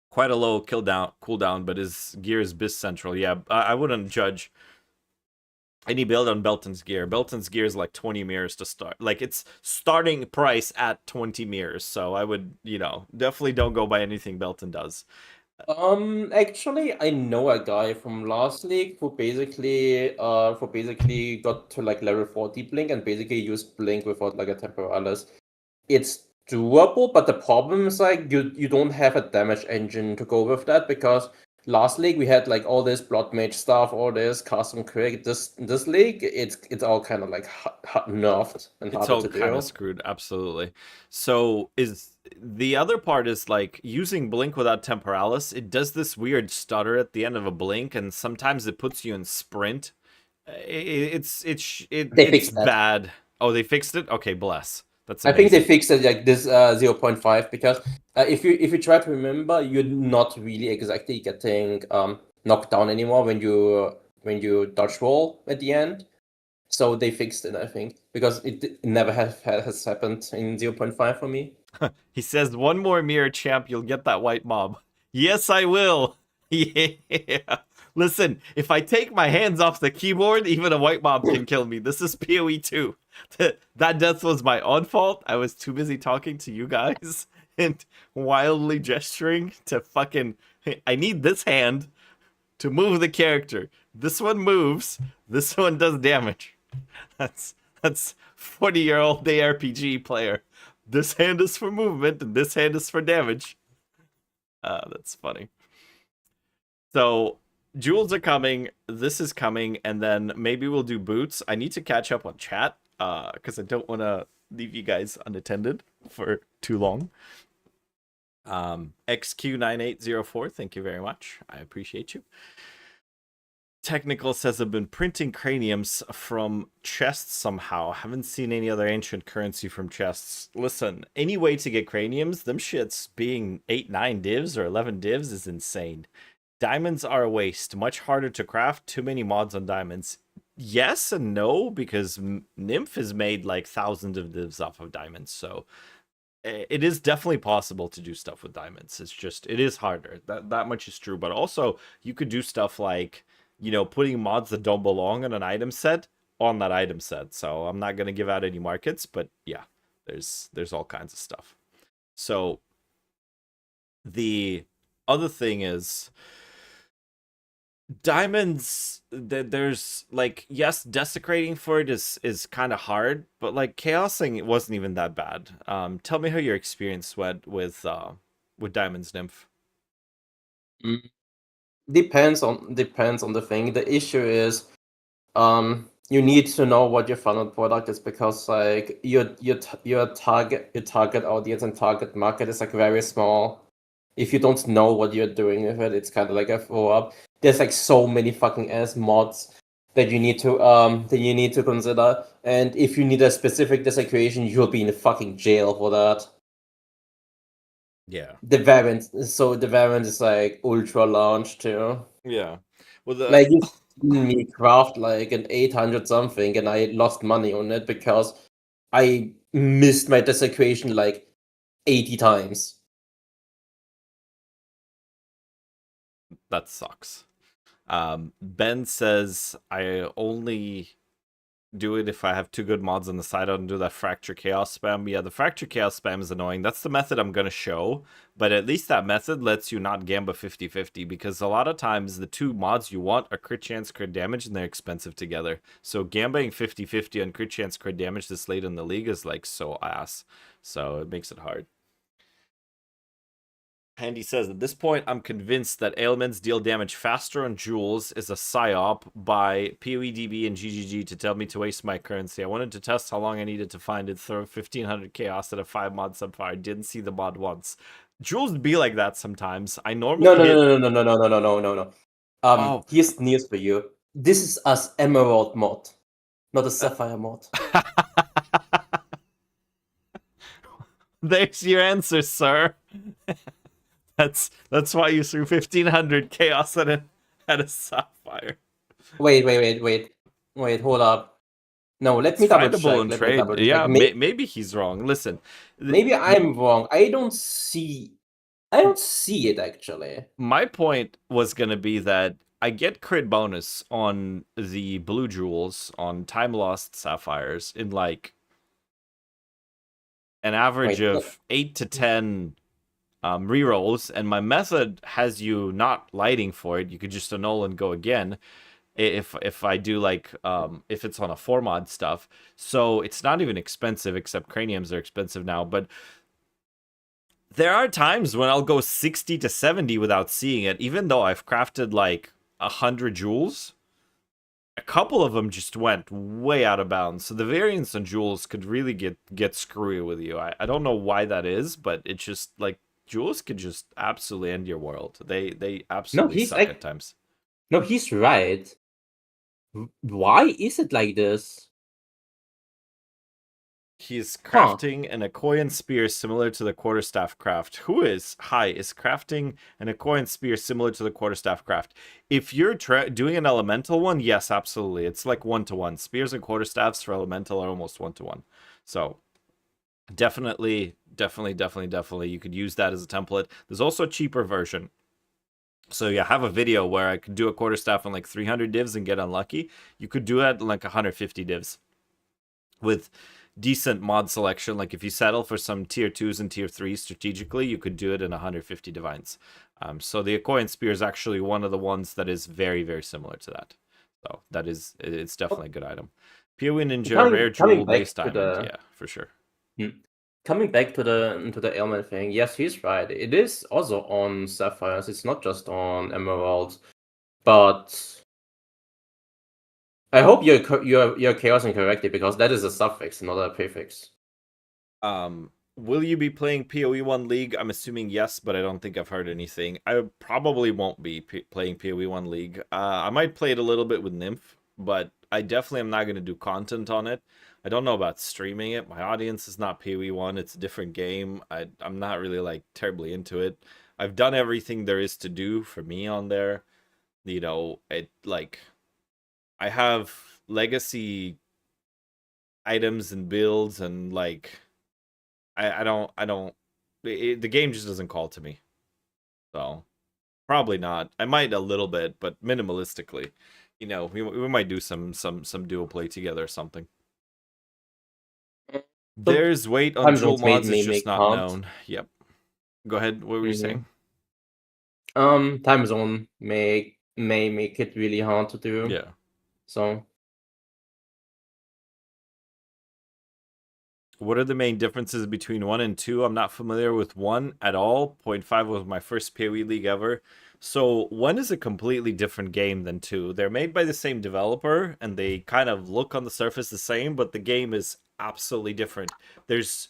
Quite a low cooldown, but his gear is bis central. Yeah, I wouldn't judge any build on Belton's gear. Belton's gear is like 20 mirrors to start. Like it's starting price at 20 mirrors. So I would, definitely don't go by anything Belton does. Actually, I know a guy from last league who basically got to like level 40 blink and basically used blink without like a temporalis. It's doable, but the problem is like you don't have a damage engine to go with that because last league we had like all this blood mage stuff, all this custom crit. This league it's all kind of like nerfed and It's harder all to kind of do. screwed, absolutely. So is the other part is like using blink without temporalis. It does this weird stutter at the end of a blink, and sometimes it puts you in sprint. They It's fixed that. bad. Oh, they fixed it. Okay, bless. That's I think they amazing. fixed it like this 0.5 because if you try to remember, you're not really exactly getting knocked down anymore when you dodge roll at the end. So they fixed it, I think, because it never has happened in 0.5 for me. He says, one more mirror champ, you'll get that white mob. Yes, I will. Yeah. Listen, if I take my hands off the keyboard, even a white mob can kill me. This is PoE 2. That death was my own fault. I was too busy talking to you guys and wildly gesturing to fucking... I need this hand to move the character. This one moves. This one does damage. That's 40-year-old ARPG player. This hand is for movement and this hand is for damage. That's funny. So jewels are coming. This is coming, and then maybe we'll do boots. I need to catch up on chat because I don't want to leave you guys unattended for too long. XQ9804, thank you very much. I appreciate you. Technical says I've been printing craniums from chests somehow. Haven't seen any other ancient currency from chests. Listen, any way to get craniums, them shits being 8, 9 divs or 11 divs is insane. Diamonds are a waste. Much harder to craft. Too many mods on diamonds. Yes and no, because Nymph has made like thousands of divs off of diamonds, so it is definitely possible to do stuff with diamonds. It's just it is harder. That much is true. But also you could do stuff like, putting mods that don't belong on an item set on that item set. So I'm not gonna give out any markets, but yeah, there's all kinds of stuff. So the other thing is diamonds, there's like, yes, desecrating for it is kind of hard, but like chaosing, it wasn't even that bad. Tell me how your experience went with diamonds, Nymph. Mm. Depends on the thing. The issue is, you need to know what your final product is, because like your target audience and target market is like very small. If you don't know what you're doing with it, it's kind of like a throw up. There's like so many fucking ass mods that you need to consider, and if you need a specific desecration, you'll be in a fucking jail for that. Yeah. The variant is like ultra large too. Yeah. Well, Like you've seen me craft like an 800 something, and I lost money on it because I missed my desecration like 80 times. that sucks. Ben says I only do it if I have 2 good mods on the side. I don't do that fracture chaos spam. Yeah, the fracture chaos spam is annoying. That's the method I'm gonna show, but at least that method lets you not gamba 50-50, because a lot of times the 2 mods you want are crit chance, crit damage, and they're expensive together. So gambaing 50-50 on crit chance, crit damage this late in the league is like so ass. So it makes it hard. Handy says, at this point, I'm convinced that ailments deal damage faster on jewels is a psyop by PoEDB and GGG to tell me to waste my currency. I wanted to test how long I needed to find it, throw 1500 chaos at a 5 mod subfire. Didn't see the mod once. Jewels be like that sometimes. I No, normally no, hit. no, no, no, no, no, no, no, no, no. Oh. Here's news for you. This is as Emerald mod, not a Sapphire mod. There's your answer, sir. That's why you threw 1500 chaos at a sapphire. Wait, hold up. No, let It's me double findable check. in Let me trade. double check. Yeah, maybe he's wrong. Listen, Maybe I'm wrong. I don't see it actually. my point was going to be that I get crit bonus on the blue jewels on time lost sapphires in like an average of 8 to 10 rerolls, and my method has you not lighting for it. You could just annul and go again if I do like if it's on a 4 mod stuff. So it's not even expensive, except craniums are expensive now, but there are times when I'll go 60 to 70 without seeing it, even though I've crafted like 100 jewels. A couple of them just went way out of bounds. So the variance on jewels could really get screwy with you. I don't know why that is, but it's just like jewels could just absolutely end your world. They absolutely suck at times. No, he's right. Why is it like this? He's crafting an Akoyan spear similar to the quarterstaff craft. Is crafting an Akoyan spear similar to the quarterstaff craft. If you're doing an elemental one, yes, absolutely. It's like 1-to-1. Spears and quarterstaffs for elemental are almost 1-to-1. So definitely, you could use that as a template. There's also a cheaper version. So yeah, I have a video where I could do a quarterstaff on like 300 divs and get unlucky. You could do it like 150 divs with decent mod selection. Like if you settle for some tier 2s and tier 3s strategically, you could do it in 150 divines. So the Akoyan spear is actually one of the ones that is very, very similar to that. So it's definitely a good item. PoE Ninja, rare jewel based diamond. Yeah, for sure. Coming back to the ailment thing, yes, he's right. It is also on sapphires. It's not just on emeralds. But I hope you're chaosing correctly, because that is a suffix, not a prefix. Will you be playing PoE1 League? I'm assuming yes, but I don't think I've heard anything. I probably won't be playing PoE1 League. I might play it a little bit with Nymph, but I definitely am not going to do content on it. I don't know about streaming it. My audience is not PoE1. It's a different game. I'm not really like terribly into it. I've done everything there is to do for me on there. You know, it like I have legacy items and builds and like I don't the game just doesn't call to me. So probably not. I might a little bit, but minimalistically. You know, we might do some dual play together or something. So There's weight on time dual zones made mods is me just make not hard. known. Yep. Go ahead. What were you saying? Time zone may make it really hard to do. Yeah. So What are the main differences between 1 and 2? I'm not familiar with 1 at all. Point 0.5 was my first PoE League ever. So 1 is a completely different game than 2. They're made by the same developer, and they kind of look on the surface the same, but the game is absolutely different. There's,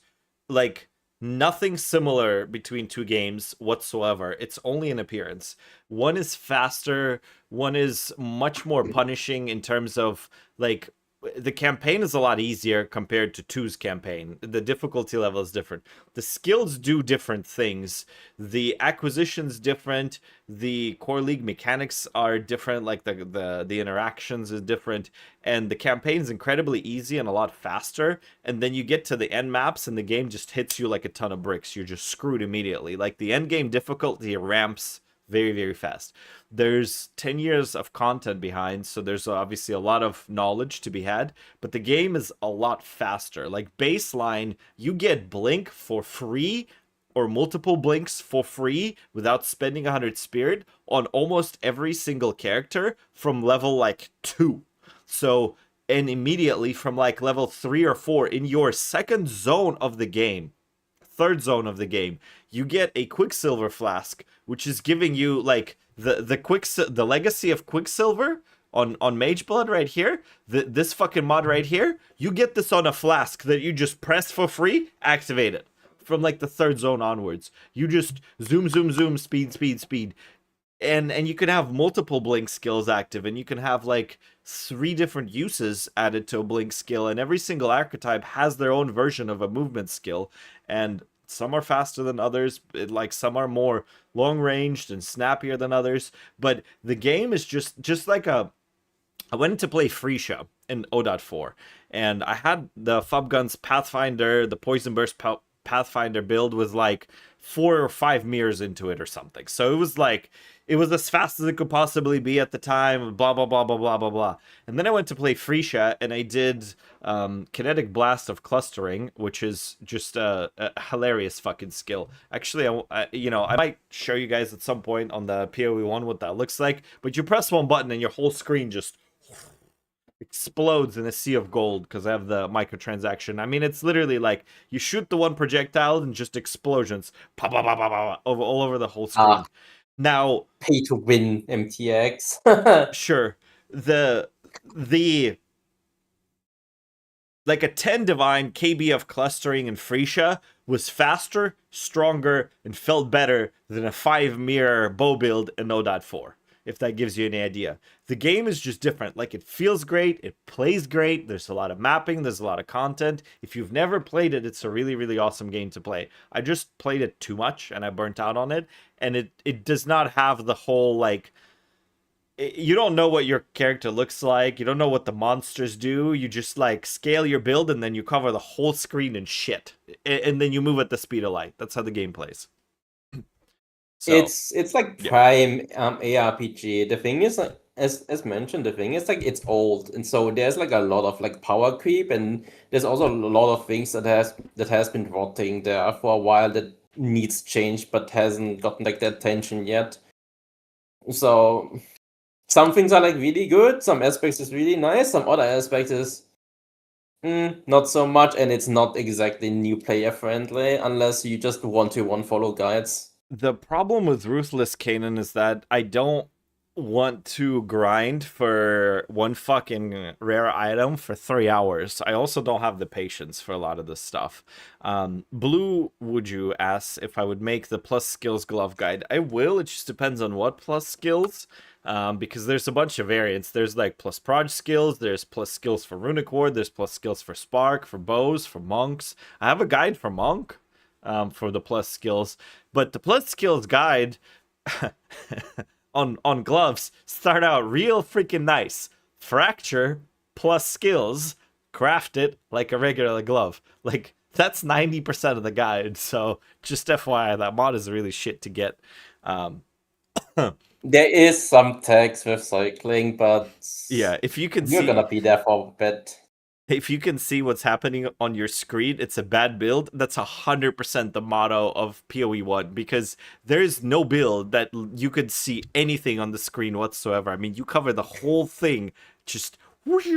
like, nothing similar between two games whatsoever. It's only an appearance. 1 is faster. 1 is much more punishing in terms of, like, the campaign is a lot easier compared to 2's campaign. The difficulty level is different. The skills do different things. The acquisition's different. The core league mechanics are different. Like the interactions is different. And the campaign's incredibly easy and a lot faster. And then you get to the end maps and the game just hits you like a ton of bricks. You're just screwed immediately. Like the end game difficulty ramps very, very fast. There's 10 years of content behind, so there's obviously a lot of knowledge to be had, but the game is a lot faster. Like baseline, you get Blink for free or multiple blinks for free without spending 100 spirit on almost every single character from level like 2. So, and immediately from like level 3 or 4 in your second zone of the game, third zone of the game, you get a Quicksilver flask, which is giving you like the legacy of Quicksilver on Mage Blood right here. This fucking mod right here, you get this on a flask that you just press for free, activate it. From like the third zone onwards, you just zoom, zoom, zoom, speed, speed, speed, and you can have multiple blink skills active, and you can have like 3 different uses added to a blink skill, and every single archetype has their own version of a movement skill, and some are faster than others, like some are more long ranged and snappier than others, but the game is just like a I went to play Freesia in 0.4, and I had the Fubgun's Pathfinder, the Poison Burst Pathfinder build with like 4 or 5 mirrors into it or something. So it was like, it was as fast as it could possibly be at the time, blah, blah, blah, blah, blah, blah, blah. And then I went to play Freesia, and I did Kinetic Blast of Clustering, which is just a hilarious fucking skill. Actually, I might show you guys at some point on the PoE1 what that looks like, but you press one button and your whole screen just explodes in a sea of gold because I have the microtransaction. I mean, it's literally like you shoot the one projectile and just explosions pop, pop, pop, pop, pop, all over the whole screen. Now, pay to win MTX. sure, the like a 10 divine KB of clustering and Freesia was faster, stronger, and felt better than a 5 mirror bow build in 0.4. If that gives you any idea. The game is just different. Like, it feels great, it plays great, there's a lot of mapping, there's a lot of content. If you've never played it, it's a really, really awesome game to play. I just played it too much and I burnt out on it, and it does not have the whole, like, you don't know what your character looks like, you don't know what the monsters do, you just, like, scale your build and then you cover the whole screen in shit. And then you move at the speed of light. That's how the game plays. So, it's like prime ARPG. The thing is, like, as mentioned, the thing is like it's old, and so there's like a lot of like power creep, and there's also a lot of things that has been rotting there for a while that needs change but hasn't gotten like the attention yet. So some things are like really good, some aspects is really nice, some other aspects is not so much, and it's not exactly new player friendly unless you just want to follow guides. The problem with Ruthless Kanan is that I don't want to grind for one fucking rare item for 3 hours. I also don't have the patience for a lot of this stuff. Blue Would you ask if I would make the plus skills glove guide. I will. It just depends on what plus skills. Because there's a bunch of variants. There's like plus proj skills, there's plus skills for runic ward, there's plus skills for spark, for bows, for monks. I have a guide for monk, for the plus skills, but the plus skills guide on gloves start out real freaking nice. Fracture plus skills, craft it like a regular glove. Like that's 90% of the guide. So just FYI, that mod is really shit to get. There is some text with cycling, but Yeah, if you can you're see, gonna be there for a bit. if you can see what's happening on your screen, it's a bad build. That's 100% the motto of PoE1, because there is no build that you could see anything on the screen whatsoever. I mean, you cover the whole thing, just whoosh.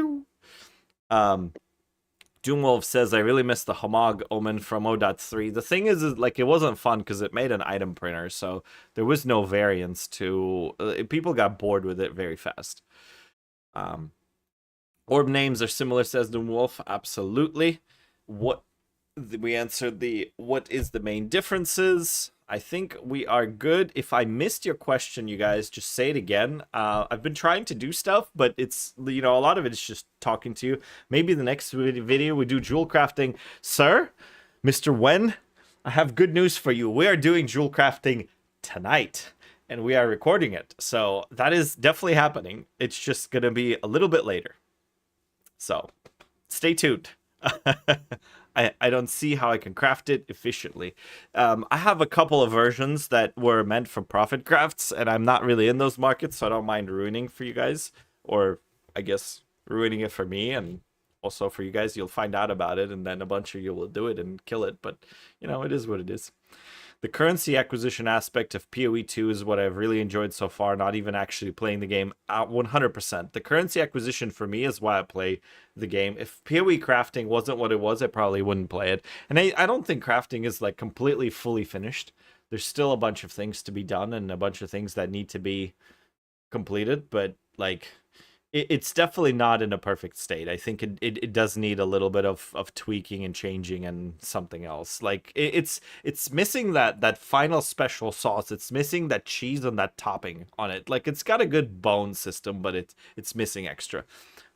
Doomwolf says, I really miss the Homog Omen from 0.3. The thing is like, it wasn't fun because it made an item printer, so there was no variance to... people got bored with it very fast. Orb names are similar, says Doomwolf. Absolutely. We answered what is the main differences? I think we are good. If I missed your question, you guys, just say it again. I've been trying to do stuff, but it's, a lot of it is just talking to you. Maybe the next video we do jewel crafting. Sir, Mr. Wen, I have good news for you. We are doing jewel crafting tonight, and we are recording it. So that is definitely happening. It's just going to be a little bit later. So stay tuned. I don't see how I can craft it efficiently. I have a couple of versions that were meant for profit crafts, and I'm not really in those markets, so I don't mind ruining for you guys, or I guess ruining it for me, and also for you guys. You'll find out about it, and then a bunch of you will do it and kill it, but it is what it is. The currency acquisition aspect of PoE 2 is what I've really enjoyed so far, not even actually playing the game 100%. The currency acquisition for me is why I play the game. If PoE crafting wasn't what it was, I probably wouldn't play it. And I don't think crafting is like completely fully finished. There's still a bunch of things to be done and a bunch of things that need to be completed, but like... it's definitely not in a perfect state. I think it does need a little bit of tweaking and changing and something else. Like it's missing that final special sauce. It's missing that cheese and that topping on it. Like it's got a good bone system, but it's missing extra.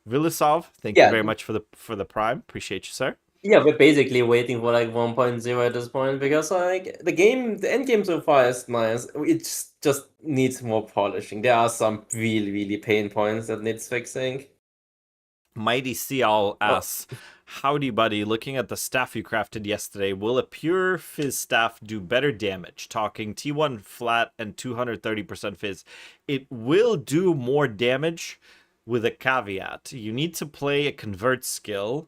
Vilisov, thank you very much for the prime. Appreciate you, sir. Yeah, we're basically waiting for like 1.0 at this point, because like the end game so far is nice. It just needs more polishing. There are some really pain points that needs fixing. Mighty Seal asks, howdy buddy, looking at the staff you crafted yesterday, will a pure fizz staff do better damage? Talking T1 flat and 230% fizz. It will do more damage with a caveat. You need to play a convert skill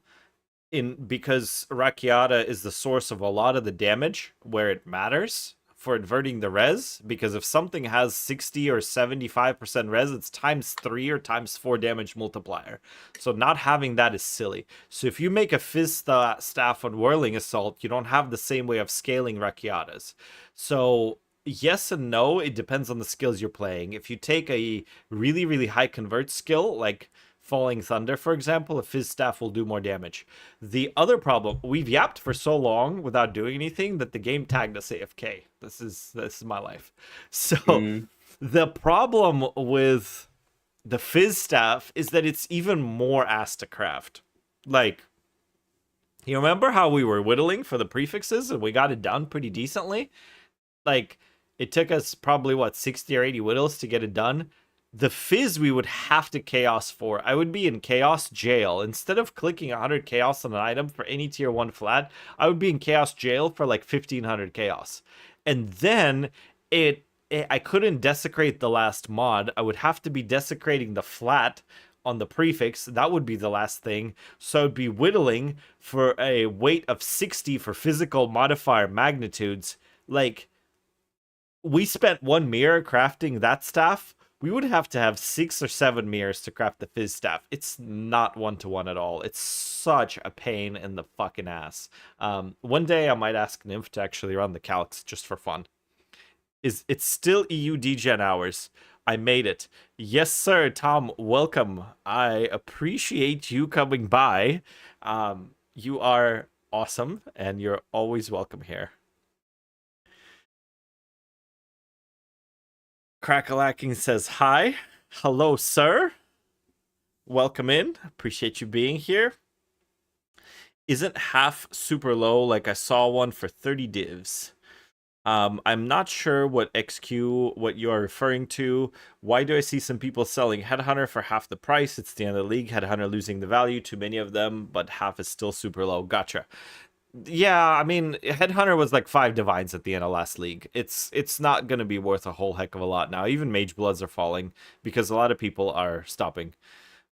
because Rakiata is the source of a lot of the damage where it matters for inverting the res, because if something has 60 or 75% res, it's ×3 or ×4 damage multiplier. So not having that is silly. So if you make a fizz staff on Whirling Assault, you don't have the same way of scaling Rakiatas. So yes and no, it depends on the skills you're playing. If you take a really high convert skill, like Falling Thunder, for example, a fizz staff will do more damage. The other problem, we've yapped for so long without doing anything that the game tagged us AFK. This is my life. So the problem with the fizz staff is that it's even more ass to craft. Like, you remember how we were whittling for the prefixes and we got it done pretty decently? Like, it took us probably, 60 or 80 whittles to get it done? The fizz we would have to chaos for. I would be in chaos jail. Instead of clicking 100 chaos on an item for any tier 1 flat, I would be in chaos jail for like 1500 chaos. And then I couldn't desecrate the last mod. I would have to be desecrating the flat on the prefix. That would be the last thing. So I'd be whittling for a weight of 60 for physical modifier magnitudes. Like, we spent 1 mirror crafting that staff. We would have to have 6 or 7 mirrors to craft the fizz staff. It's not 1-to-1 at all. It's such a pain in the fucking ass. One day I might ask Nymph to actually run the calcs just for fun. It's still EU degen hours. I made it. Yes, sir, Tom. Welcome. I appreciate you coming by. You are awesome, and you're always welcome here. Crackalacking says hi. Hello, sir. Welcome in. Appreciate you being here. Isn't half super low? Like I saw one for 30 divs. I'm not sure what XQ, what you are referring to. Why do I see some people selling Headhunter for half the price? It's the end of the league. Headhunter losing the value. Too many of them, but half is still super low. Gotcha. Yeah, I mean, Headhunter was like 5 divines at the end of last league. It's not going to be worth a whole heck of a lot now. Even Mage Bloods are falling because a lot of people are stopping.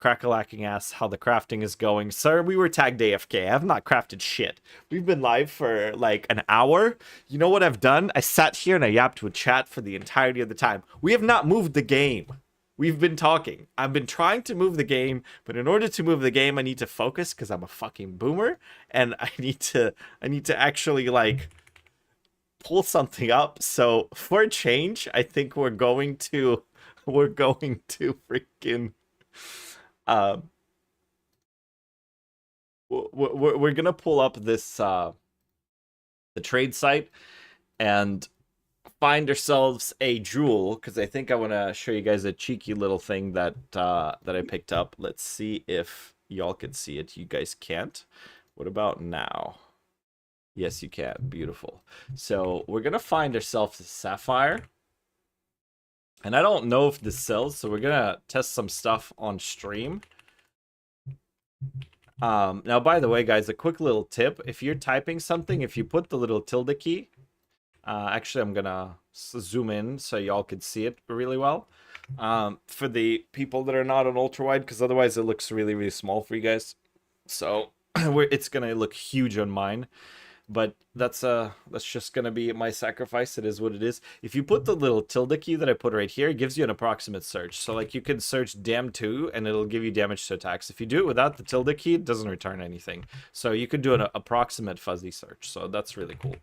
Crackalacking asks how the crafting is going. Sir, we were tagged AFK. I have not crafted shit. We've been live for like an hour. You know what I've done? I sat here and I yapped with chat for the entirety of the time. We have not moved the game. We've been talking. I've been trying to move the game, but in order to move the game, I need to focus because I'm a fucking boomer, and I need to actually like pull something up. So for a change, I think we're going to freaking we're gonna pull up this the trade site and find ourselves a jewel, because I think I want to show you guys a cheeky little thing that that I picked up. Let's see if y'all can see it. You guys can't. What about now? Yes, you can. Beautiful. So we're gonna find ourselves a sapphire, and I don't know if this sells, so we're gonna test some stuff on stream. Now, by the way, guys, a quick little tip. If you're typing something, if you put the little tilde key, actually, I'm gonna zoom in so y'all can see it really well. For the people that are not on ultra wide, because otherwise it looks really, really small for you guys. So it's gonna look huge on mine. But that's just gonna be my sacrifice. It is what it is. If you put the little tilde key that I put right here, it gives you an approximate search. So like you can search dam 2 and it'll give you damage to attacks. If you do it without the tilde key, it doesn't return anything. So you could do an approximate fuzzy search. So that's really cool.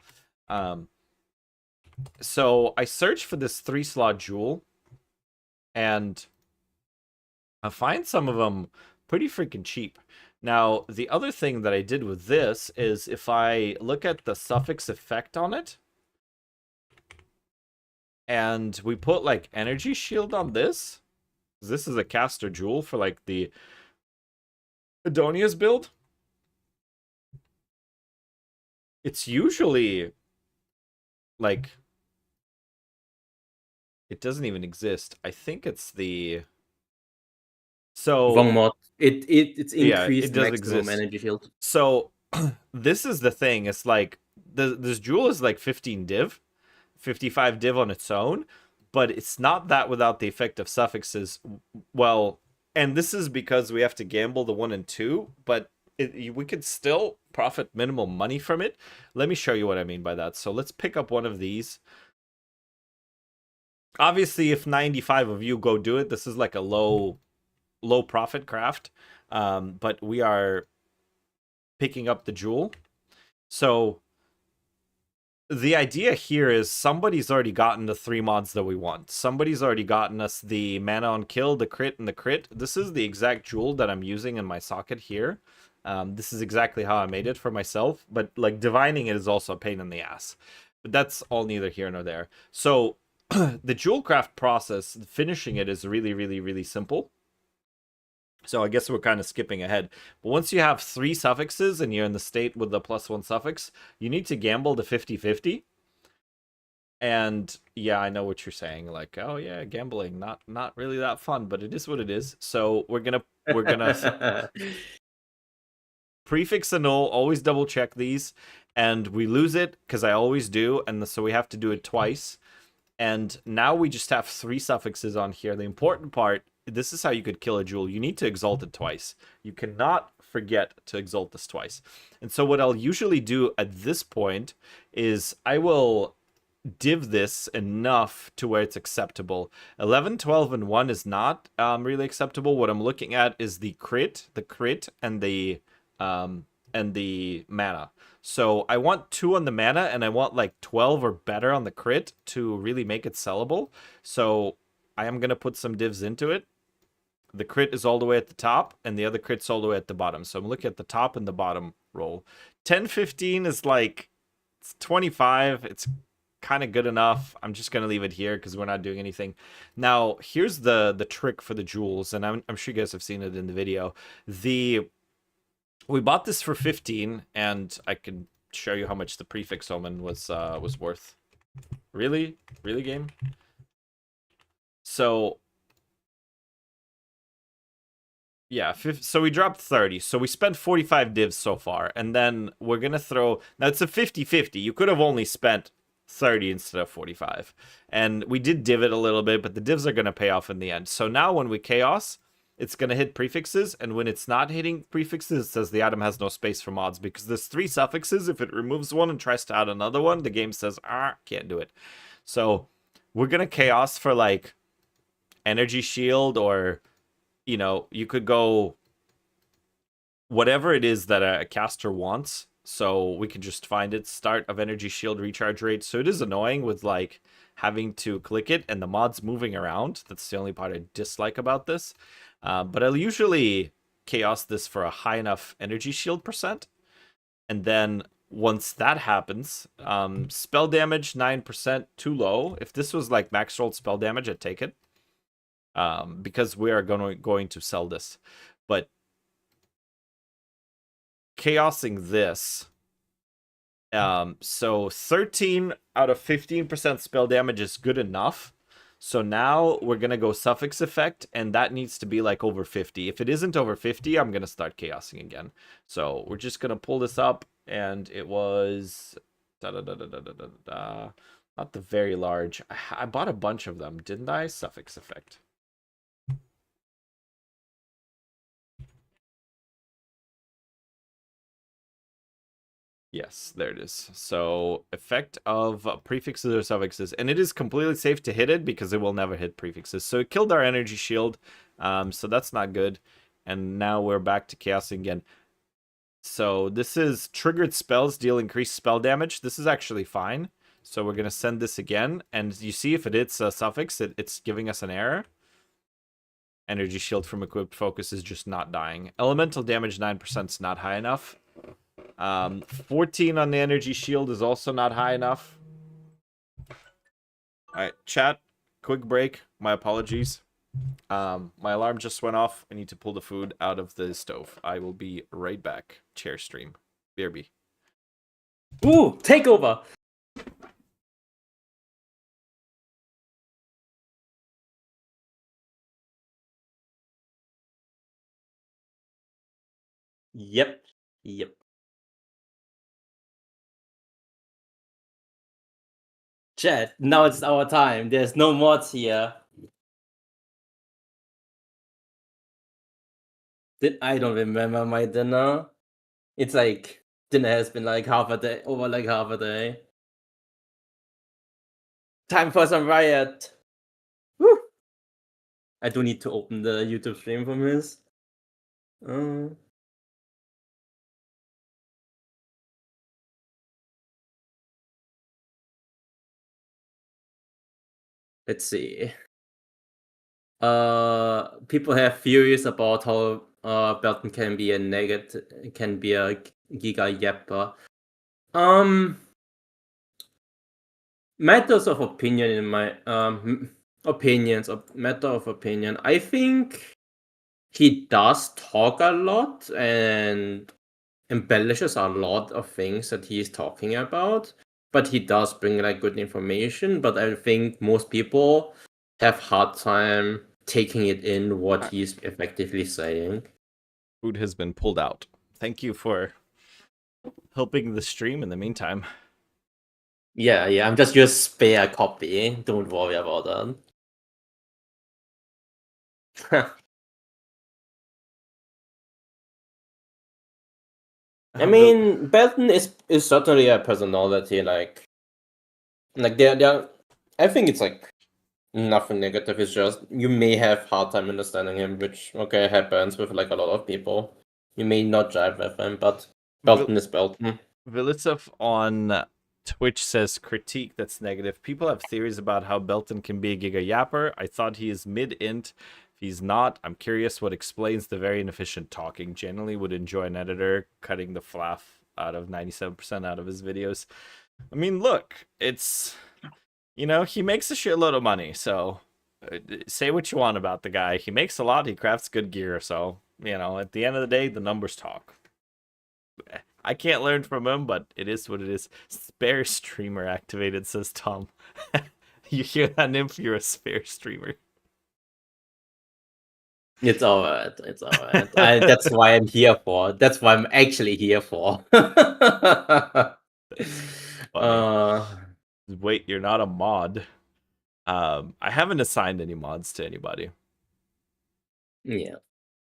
So I searched for this 3-slot jewel, and I find some of them pretty freaking cheap. Now, the other thing that I did with this is if I look at the suffix effect on it, and we put like energy shield on this is a caster jewel for like the Adonia's build. It's usually like, it doesn't even exist. I think it's the Wrong mod. It's yeah, increased it does maximum exist. energy shield. So this is the thing. It's like this jewel is like 15 div, 55 div on its own, but it's not that without the effect of suffixes. Well, and this is because we have to gamble the 1 and 2, but we could still profit minimal money from it. Let me show you what I mean by that. So let's pick up one of these. Obviously, if 95 of you go do it, this is like a low profit craft, but we are picking up the jewel. So the idea here is somebody's already gotten the 3 mods that we want. Somebody's already gotten us the mana on kill, the crit, and the crit. This is the exact jewel that I'm using in my socket here. This is exactly how I made it for myself, but like divining it is also a pain in the ass. But that's all neither here nor there. So the jewel craft process, finishing it, is really, really, really simple. So I guess we're kind of skipping ahead. But once you have 3 suffixes and you're in the state with the +1 suffix, you need to gamble the 50-50. And yeah, I know what you're saying. Like, oh yeah, gambling, not really that fun, but it is what it is. So we're gonna prefix a null, always double check these, and we lose it because I always do, and so we have to do it twice. And now we just have 3 suffixes on here. The important part, this is how you could kill a jewel. You need to exalt it twice. You cannot forget to exalt this twice. And so what I'll usually do at this point is I will div this enough to where it's acceptable. 11, 12, and 1 is not really acceptable. What I'm looking at is the crit, and the mana. So I want 2 on the mana, and I want like 12 or better on the crit to really make it sellable. So I am going to put some divs into it. The crit is all the way at the top, and the other crit's all the way at the bottom. So I'm looking at the top and the bottom roll. 10-15 is like, it's 25. It's kind of good enough. I'm just going to leave it here because we're not doing anything. Now, here's the trick for the jewels, and I'm sure you guys have seen it in the video. We bought this for 15, and I can show you how much the prefix omen was worth. Really? Really, game? So, yeah, so we dropped 30. So we spent 45 divs so far, and then we're going to throw... Now, it's a 50-50. You could have only spent 30 instead of 45. And we did div it a little bit, but the divs are going to pay off in the end. So now when we chaos, it's going to hit prefixes, and when it's not hitting prefixes, it says the item has no space for mods, because there's 3 suffixes. If it removes one and tries to add another one, the game says, can't do it. So we're going to chaos for, like, energy shield, or, you know, you could go whatever it is that a caster wants. So we can just find it, start of energy shield recharge rate. So it is annoying with, like, having to click it and the mods moving around. That's the only part I dislike about this. But I'll usually chaos this for a high enough energy shield percent. And then once that happens, spell damage 9% too low. If this was like max rolled spell damage, I'd take it. Because we are going to sell this. But chaosing this, so 13 out of 15% spell damage is good enough. So now we're going to go suffix effect, and that needs to be like over 50. If it isn't over 50, I'm going to start chaosing again. So we're just going to pull this up, and it was... Not the very large. I bought a bunch of them, didn't I? Suffix effect. Yes, there it is. So, effect of prefixes or suffixes. And it is completely safe to hit it because it will never hit prefixes. So it killed our energy shield. So that's not good. And now we're back to chaosing again. So this is triggered spells deal increased spell damage. This is actually fine. So we're going to send this again. And you see if it hits a suffix, it's giving us an error. Energy shield from equipped focus is just not dying. Elemental damage 9% is not high enough. 14 on the energy shield is also not high enough. Alright, chat, quick break. My apologies. My alarm just went off. I need to pull the food out of the stove. I will be right back. Chair stream. BRB. Ooh, takeover! Yep. Chat, now it's our time. There's no mods here. I don't remember my dinner. It's like dinner has been like half a day, over like half a day. Time for some riot. Woo! I do need to open the YouTube stream from this. Let's see. People have theories about how Belton can be a negative, can be a giga yapper. Matters of opinion in my matter of opinion. I think he does talk a lot and embellishes a lot of things that he's talking about, but he does bring like good information. But I think most people have hard time taking it in what he's effectively saying. Food has been pulled out. Thank you for helping the stream in the meantime. Yeah, I'm just your spare copy. Don't worry about that. I mean, Belton is certainly a personality. Like they're. I think it's like nothing negative. It's just you may have hard time understanding him, which happens with like a lot of people. You may not jive with him, but Belton is Belton. Vilitsov on Twitch says critique that's negative. People have theories about how Belton can be a giga yapper. I thought he is mid-int. If he's not, I'm curious what explains the very inefficient talking. Generally would enjoy an editor cutting the flaff out of 97% out of his videos. I mean, look, it's, he makes a shitload of money, so say what you want about the guy. He makes a lot, he crafts good gear, so, at the end of the day, the numbers talk. I can't learn from him, but it is what it is. Spare streamer activated, says Tom. You hear that, Nymph? You're a spare streamer. It's alright. It's alright. That's why I'm here for. That's why I'm actually here for. Funny. Wait, you're not a mod. I haven't assigned any mods to anybody. Yeah.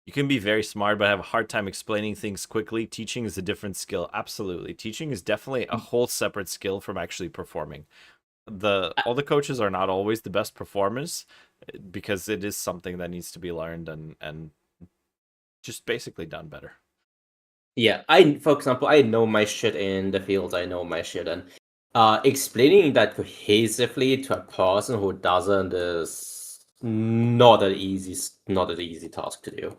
You can be very smart, but have a hard time explaining things quickly. Teaching is a different skill. Absolutely. Teaching is definitely a whole separate skill from actually performing. All the coaches are not always the best performers because it is something that needs to be learned and just basically done better. Yeah, for example, I know my shit in the field. I know my shit, and explaining that cohesively to a person who doesn't is not an easy task to do.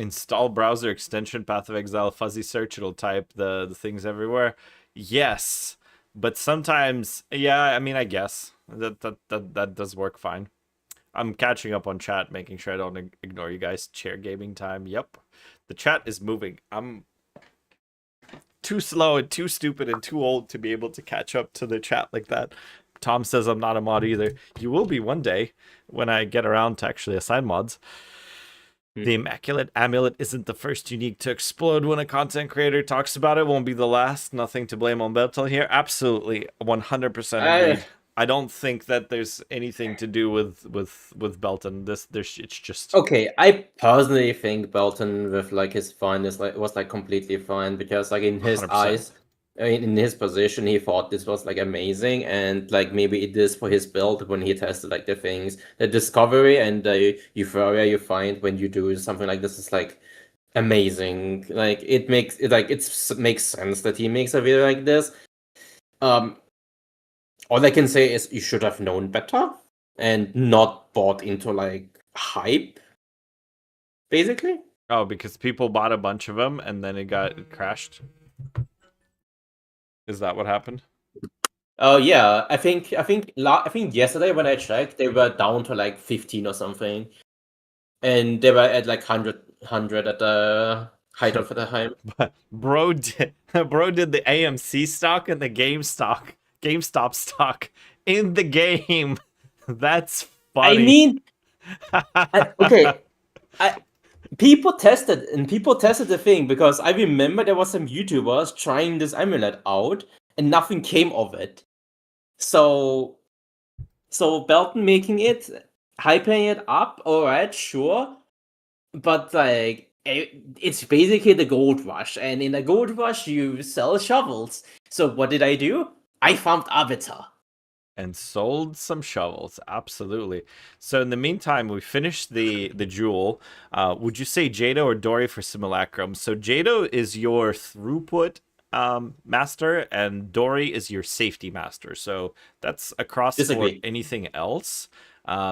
Install browser extension Path of Exile fuzzy search. It'll type the things everywhere. Yes, but sometimes, yeah. I mean, I guess that does work fine. I'm catching up on chat, making sure I don't ignore you guys. Chair gaming time. Yep, the chat is moving. I'm too slow and too stupid and too old to be able to catch up to the chat like that. Tom says I'm not a mod either. You will be one day when I get around to actually assign mods. The Immaculate Amulet isn't the first unique to explode when a content creator talks about it. Won't be the last. Nothing to blame on Beltel here. Absolutely, 100% agreed. I don't think that there's anything to do with Belton. It's just okay. I personally think Belton with like his fine was completely fine because like in his 100%. eyes, in his position, he thought this was like amazing, and like maybe it is for his build when he tested like the things, the discovery and the euphoria you find when you do something like this is like amazing. Like it makes sense that he makes a video like this. All I can say is you should have known better and not bought into like hype, basically. Oh, because people bought a bunch of them and then it crashed. Is that what happened? Oh yeah, I think yesterday when I checked, they were down to like 15 or something, and they were at like 100 at the height of the hype. But bro did the AMC stock and the GameStop stock in the game. That's funny. I mean, okay, people tested the thing because I remember there was some YouTubers trying this amulet out and nothing came of it. So Belton making it, hyping it up, alright, sure. But like it's basically the gold rush, and in the gold rush you sell shovels. So what did I do? I farmed Arbiter. And sold some shovels, absolutely. So in the meantime, we finished the jewel. Would you say Jado or Dory for Simulacrum? So Jado is your throughput master, and Dory is your safety master. So that's across for anything else.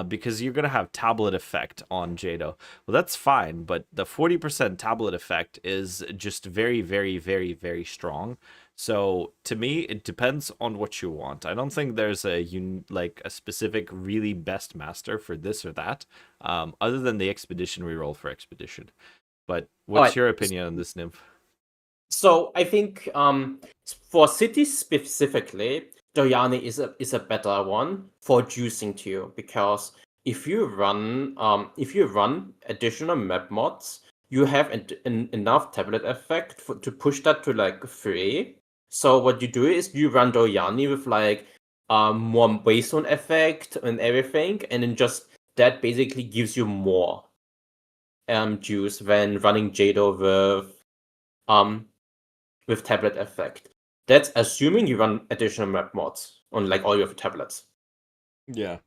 Because you're gonna have tablet effect on Jado. Well, that's fine, but the 40% tablet effect is just very, very, very, very strong. So to me, it depends on what you want. I don't think there's a specific really best master for this or that, other than the expedition reroll for expedition. But what's your opinion on this, Nymph? So I think for cities specifically, Doyani is a better one for juicing to you, because if you run additional map mods, you have enough tablet effect to push that to like 3. So what you do is you run Doyani with like more waystone effect and everything, and then just that basically gives you more juice than running Jado with tablet effect. That's assuming you run additional map mods on like all your tablets. Yeah.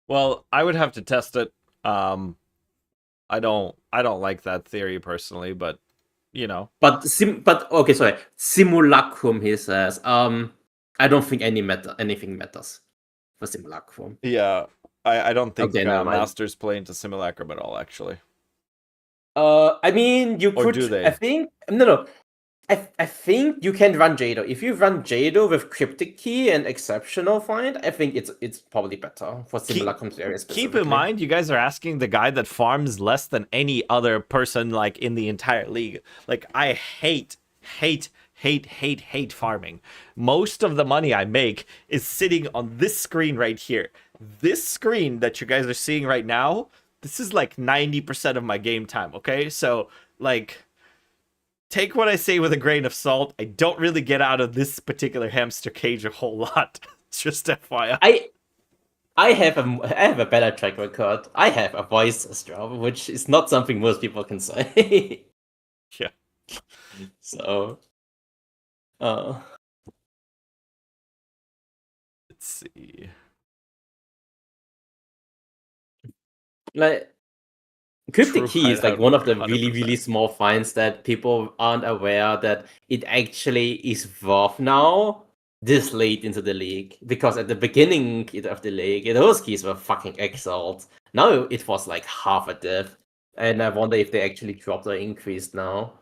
Well, I would have to test it. I don't like that theory personally, but you know. But okay, sorry. Simulacrum, he says. I don't think anything matters for Simulacrum. Yeah, I don't think Okay, never mind. Masters play into Simulacrum at all, actually. I mean, you Or could. do they? I think no. I think you can run Jado. If you run Jado with Cryptic Key and Exceptional Find, I think it's probably better for Simulacrum's area Keep specifically. in mind, you guys are asking the guy that farms less than any other person like in the entire league. Like, I hate farming. Most of the money I make is sitting on this screen right here. This screen that you guys are seeing right now, this is like 90% of my game time, okay? So, like, take what I say with a grain of salt. I don't really get out of this particular hamster cage a whole lot. Just FYI. I have a better track record. I have a voice job, which is not something most people can say. Yeah. So, Let's see. like True Cryptic Key is like hideout one order, of the really, 100%. really small finds that people aren't aware that it actually is worth now this late into the league. Because at the beginning of the league, those keys were fucking exiled. Now it was like half a div. And I wonder if they actually dropped or increased now.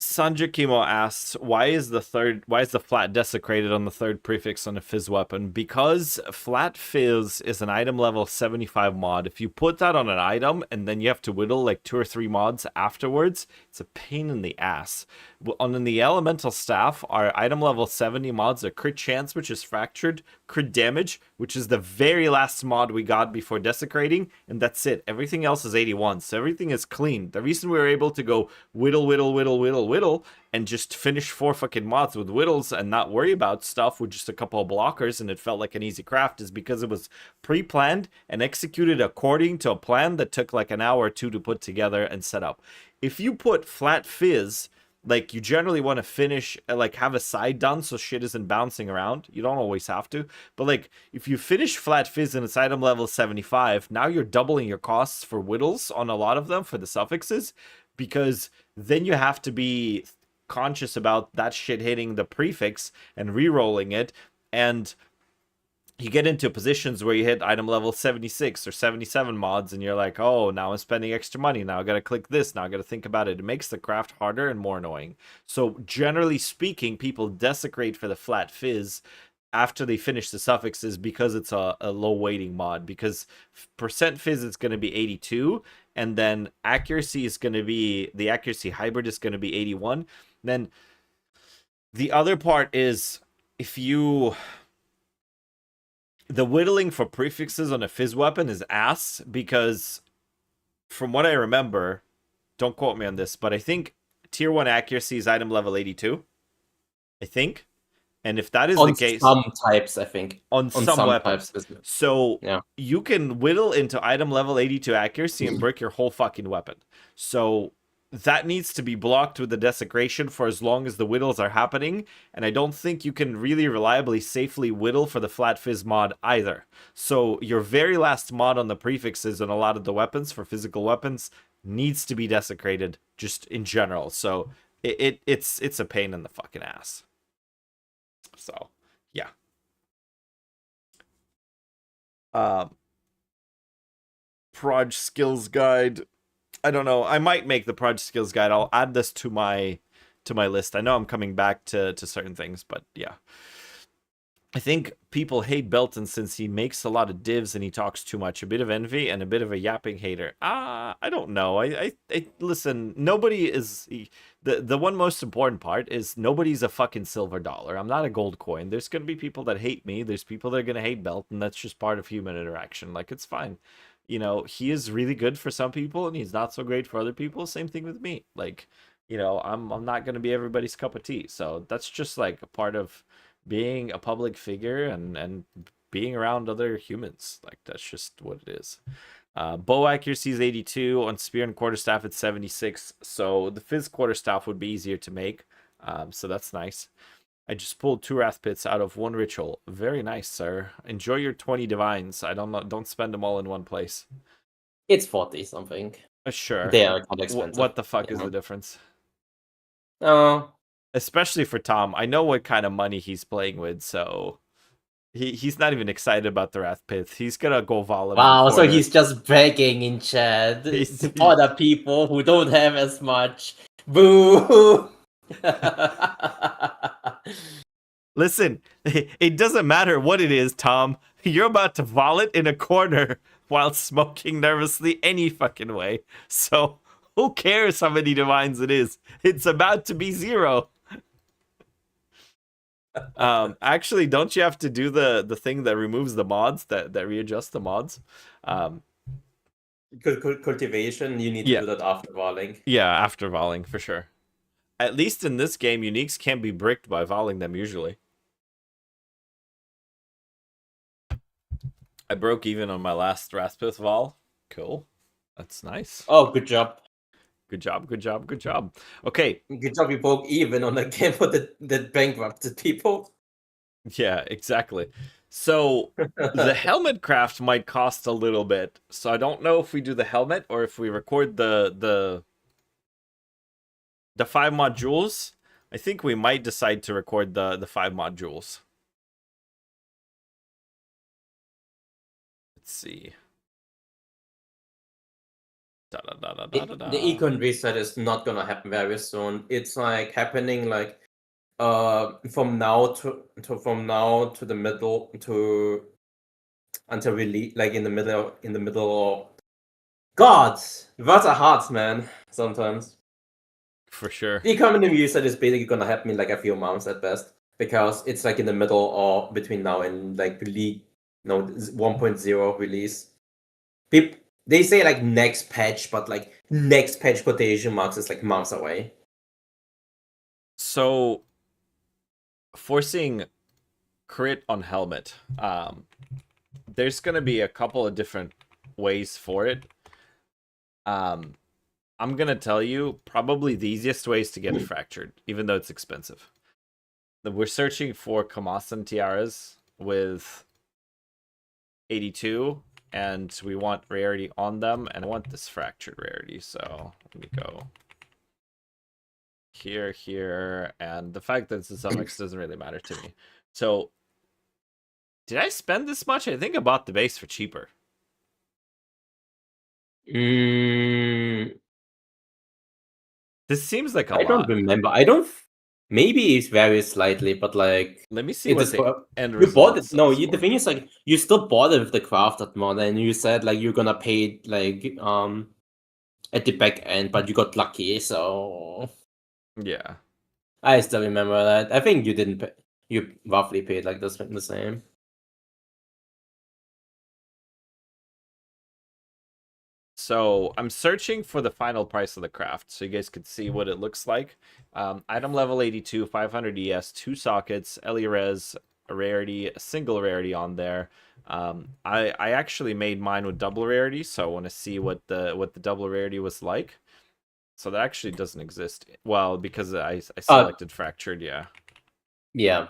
Sanjay Kimo asks, why is the flat desecrated on the third prefix on a fizz weapon? Because flat fizz is an item level 75 mod. If you put that on an item and then you have to whittle like 2 or 3 mods afterwards, it's a pain in the ass. On the elemental staff, our item level 70 mods are crit chance, which is fractured, crit damage, which is the very last mod we got before desecrating, and that's it. Everything else is 81, so everything is clean. The reason we were able to go whittle, and just finish 4 fucking mods with whittles and not worry about stuff with just a couple of blockers and it felt like an easy craft is because it was pre-planned and executed according to a plan that took like an hour or 2 to put together and set up. If you put flat fizz, like, you generally want to finish, like, have a side done so shit isn't bouncing around. You don't always have to. But, like, if you finish flat fizz and it's item level 75, now you're doubling your costs for whittles on a lot of them for the suffixes, because then you have to be conscious about that shit hitting the prefix and re-rolling it. And you get into positions where you hit item level 76 or 77 mods and you're like, oh, now I'm spending extra money. Now I gotta click this. Now I gotta think about it. It makes the craft harder and more annoying. So generally speaking, people desecrate for the flat fizz after they finish the suffixes because it's a low weighting mod. Because percent fizz is going to be 82, and then accuracy is going to be, the accuracy hybrid is going to be 81. Then the other part is, if you... the whittling for prefixes on a fizz weapon is ass, because from what I remember, don't quote me on this, but I think tier 1 accuracy is item level 82. I think. And if that is the case... on some types, I think. On some weapons. Types. So yeah, you can whittle into item level 82 accuracy and break your whole fucking weapon. So that needs to be blocked with the desecration for as long as the whittles are happening, and I don't think you can really reliably safely whittle for the flat fizz mod either. So your very last mod on the prefixes on a lot of the weapons for physical weapons needs to be desecrated just in general. So it's a pain in the fucking ass. So yeah. Proj skills guide. I don't know. I might make the Proj skills guide. I'll add this to my list. I know I'm coming back to certain things, but yeah. I think people hate Belton since he makes a lot of divs and he talks too much. A bit of envy and a bit of a yapping hater. I don't know. I listen, nobody is... The one most important part is nobody's a fucking silver dollar. I'm not a gold coin. There's going to be people that hate me. There's people that are going to hate Belton. That's just part of human interaction. Like, it's fine. You know, he is really good for some people and he's not so great for other people. Same thing with me. Like, you know, I'm not going to be everybody's cup of tea. So that's just like a part of being a public figure and being around other humans. Like, that's just what it is. Bow accuracy is 82. On spear and quarterstaff it's 76. So the fizz quarterstaff would be easier to make. So that's nice. I just pulled 2 wrath pits out of 1 ritual. Very nice, sir. Enjoy your 20 divines. I don't spend them all in one place. It's 40 something. Sure. They are kind of expensive. What the fuck is the difference? Oh, Especially for Tom. I know what kind of money he's playing with, so he's not even excited about the Wrath Pith. He's gonna go vol him in the wow. So corner. he's just begging in chat He's, for the people who don't have as much. Boo! listen, it doesn't matter what it is, Tom. You're about to vol it in a corner while smoking nervously any fucking way. So who cares how many divines it is? It's about to be 0. Actually, don't you have to do the thing that removes the mods, that readjusts the mods? Cultivation, you need to Yeah. do that after volleying. Yeah, after volleying for sure. At least in this game, uniques can be bricked by volleying them usually. I broke even on my last Raspith vol. Cool. That's nice. Oh, good job. Good job, good job, good job. Okay. Good job you broke even on a game that bankrupted people. Yeah, exactly. So the helmet craft might cost a little bit. So I don't know if we do the helmet or if we record the 5 modules. I think we might decide to record the 5 modules. Let's see. Da, da, da, da, da, da, da. The econ reset is not gonna happen very soon. It's like happening like from now to the middle to until release, like in the middle. God, words are hard, man. Sometimes For sure. the economy reset is basically gonna happen in like a few months at best, because it's like in the middle or between now and like release, no 1.0 release. People, they say like next patch, but like next patch quotation marks is like months away. So forcing crit on helmet. There's gonna be a couple of different ways for it. I'm gonna tell you probably the easiest way is to get it fractured, even though it's expensive. We're searching for Kamasan tiaras with 82, and we want rarity on them, and I want this fractured rarity, so let me go here, and the fact that it's a summix doesn't really matter to me. So did I spend this much? I think I bought the base for cheaper. Mm, This seems like a I don't lot. remember. I don't. Maybe it's very slightly, but like Let me see it what is. the end You bought result it. No, sells the for. thing is like you still bought it with the crafted mod, and you said like you're gonna pay like at the back end, but you got lucky. So Yeah. I still remember that. I think you didn't pay. You roughly paid like the same. So I'm searching for the final price of the craft so you guys could see what it looks like. Item level 82, 500 ES, 2 sockets, Res, a rarity, a single rarity on there. I actually made mine with double rarity, so I want to see what the double rarity was like. So that actually doesn't exist. Well, because I selected fractured, yeah. Yeah.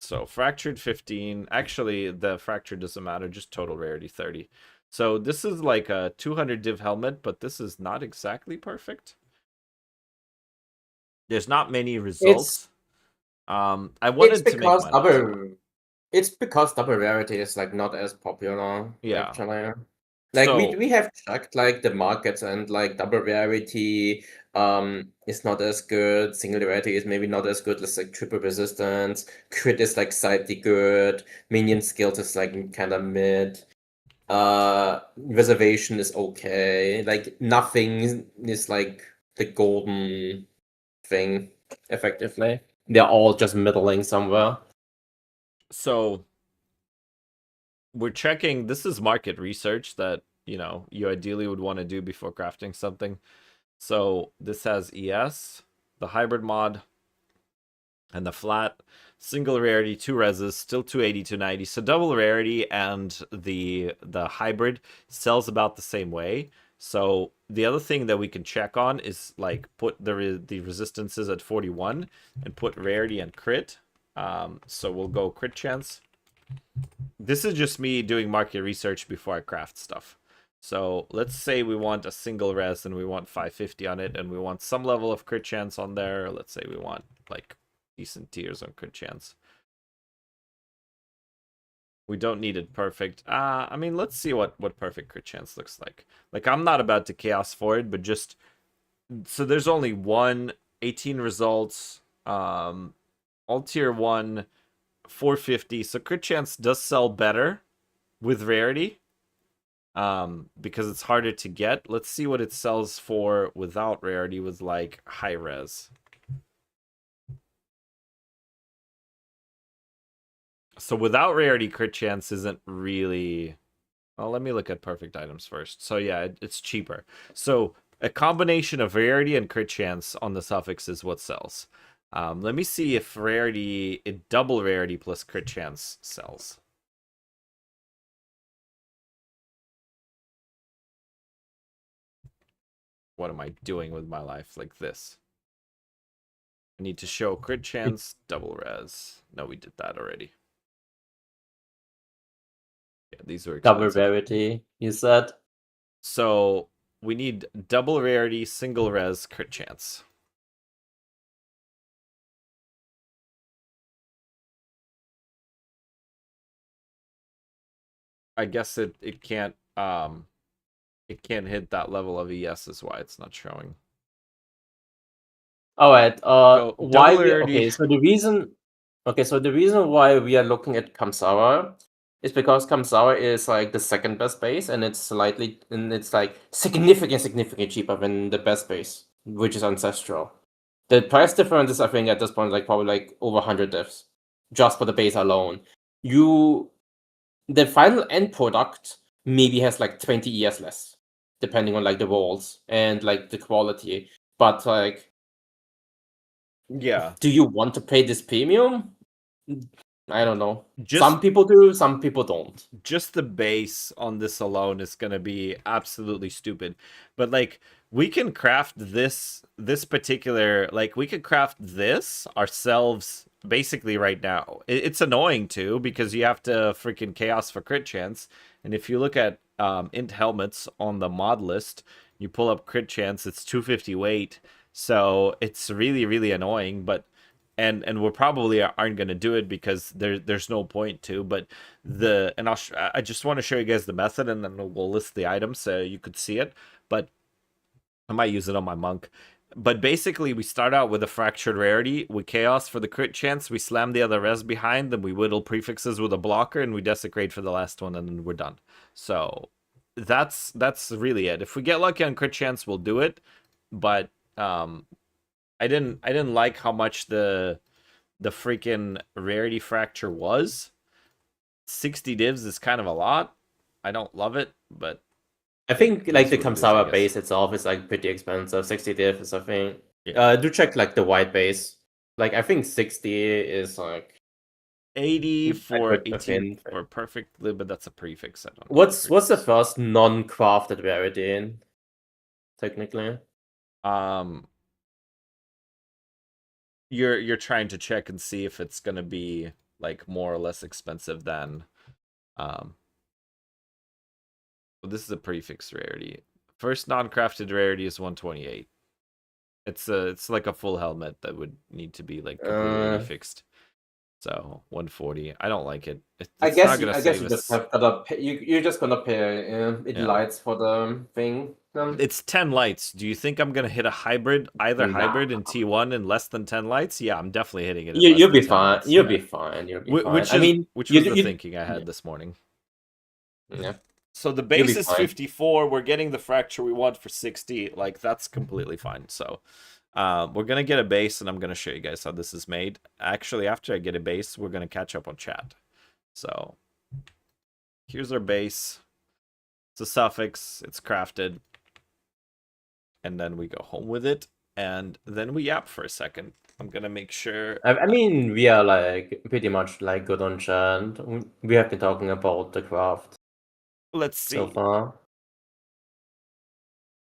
So fractured 15. Actually, the fractured doesn't matter, just total rarity 30. So this is like a 200 div helmet, but this is not exactly perfect. There's not many results. I wanted to make mine optimal. It's because double rarity is like not as popular. Yeah. Actually. Like So we have checked like the markets, and like double rarity is not as good. Single rarity is maybe not as good as like triple resistance. Crit is like slightly good. Minion skills is like kind of mid. Reservation is okay. Like nothing is like the golden thing effectively. They're all just middling somewhere. so we're checking. This is market research that you ideally would want to do before crafting something. So this has ES, the hybrid mod, and the flat. Single rarity, 2 reses, still 280, 290. So double rarity and the hybrid sells about the same way. So the other thing that we can check on is like put the resistances at 41 and put rarity and crit. So we'll go crit chance. This is just me doing market research before I craft stuff. So let's say we want a single res and we want 550 on it, and we want some level of crit chance on there. Let's say we want like decent tiers on crit chance. We don't need it perfect. I mean, let's see what perfect crit chance looks like. Like, I'm not about to chaos for it, but just so there's only 18 results. All tier 1, 450. So crit chance does sell better with rarity. Because it's harder to get. Let's see what it sells for without rarity with like high res. So without rarity, crit chance isn't really. Well, let me look at perfect items first. So yeah, it's cheaper. So a combination of rarity and crit chance on the suffix is what sells. Let me see if rarity, double rarity plus crit chance sells. What am I doing with my life like this? I need to show crit chance, double res. No, we did that already. Yeah, these were Double expensive. rarity, you said? So we need double rarity, single res, crit chance. I guess it can't hit that level of ES is why it's not showing. All right. So Why double we rarity. okay? So the reason why we are looking at Kamsara is because Kamsara is like the second best base, and it's like significantly cheaper than the best base, which is Ancestral. The price difference is, I think, at this point, like probably like over 100 diffs just for the base alone. The final end product maybe has like 20 ES less, depending on like the rolls and like the quality. But like, Yeah. do you want to pay this premium? I don't know. Just Some people do, some people don't. just the base on this alone is going to be absolutely stupid. But like, we can craft this particular, like, we could craft this ourselves basically right now. It's annoying too because you have to freaking chaos for crit chance. And if you look at int helmets on the mod list, you pull up crit chance, it's 250 weight. So it's really, really annoying. But and we probably aren't going to do it because there's no point to. But I just want to show you guys the method, and then we'll list the items so you could see it. But I might use it on my monk. But basically, we start out with a fractured rarity, we chaos for the crit chance, we slam the other res behind, then we whittle prefixes with a blocker, and we desecrate for the last one, and then we're done. So that's really it. If we get lucky on crit chance, we'll do it. But I didn't like how much the freaking rarity fracture was. 60 divs is kind of a lot. I don't love it, but I think like the what it is, I Kamsara guess. base itself is like pretty expensive. 60 diff is, I think. Yeah. Do check like the white base. Like, I think 60 is like 80 for 18 within. for perfect, but that's a prefix. I don't. What's the first non-crafted rarity technically? You're trying to check and see if it's gonna be like more or less expensive than well, this is a prefix rarity. First non-crafted rarity is 128. It's like a full helmet that would need to be like completely fixed. So 140. I don't like it. It's I guess not gonna you save just us. have gotta pay, you're just gonna pay lights for the thing. It's 10 lights. Do you think I'm gonna hit a hybrid, either hybrid in T1 in less than 10 lights? Yeah, I'm definitely hitting it in less You'll than be 10 fine. lights. You'll Yeah. be fine. You'll be Which fine. is I mean, which was the thinking I had this morning. Yeah. So the base is 54. We're getting the fracture we want for 60. Like, that's completely fine. So we're going to get a base, and I'm going to show you guys how this is made. Actually, after I get a base, we're going to catch up on chat. So here's our base. It's a suffix. It's crafted. And then we go home with it. And then we yap for a second. I'm going to make sure. I mean, we are like pretty much like good on chat. We have been talking about the craft. Let's see. So far.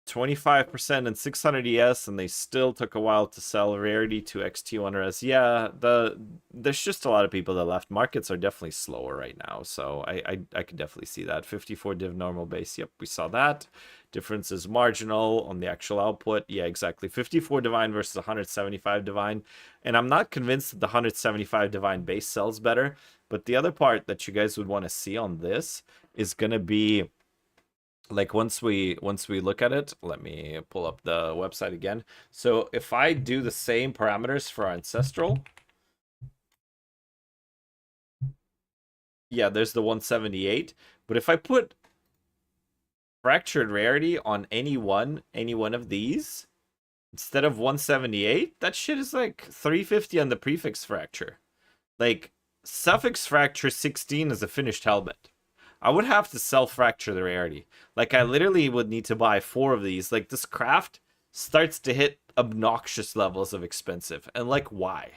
25% and 600 ES, and they still took a while to sell rarity to XT1 res. Yeah, there's just a lot of people that left. Markets are definitely slower right now, so I could definitely see that. 54 div normal base. Yep, we saw that. Difference is marginal on the actual output. Yeah, exactly. 54 divine versus 175 divine, and I'm not convinced that the 175 divine base sells better. But the other part that you guys would want to see on this is gonna be, like, once we look at it, let me pull up the website again. So if I do the same parameters for ancestral, yeah, there's the 178. But if I put fractured rarity on any one of these instead of 178, that shit is like 350 on the prefix fracture. Like, suffix fracture 16 is a finished helmet. I would have to self-fracture the rarity. Like, I literally would need to buy 4 of these. Like, this craft starts to hit obnoxious levels of expensive. And, like, why?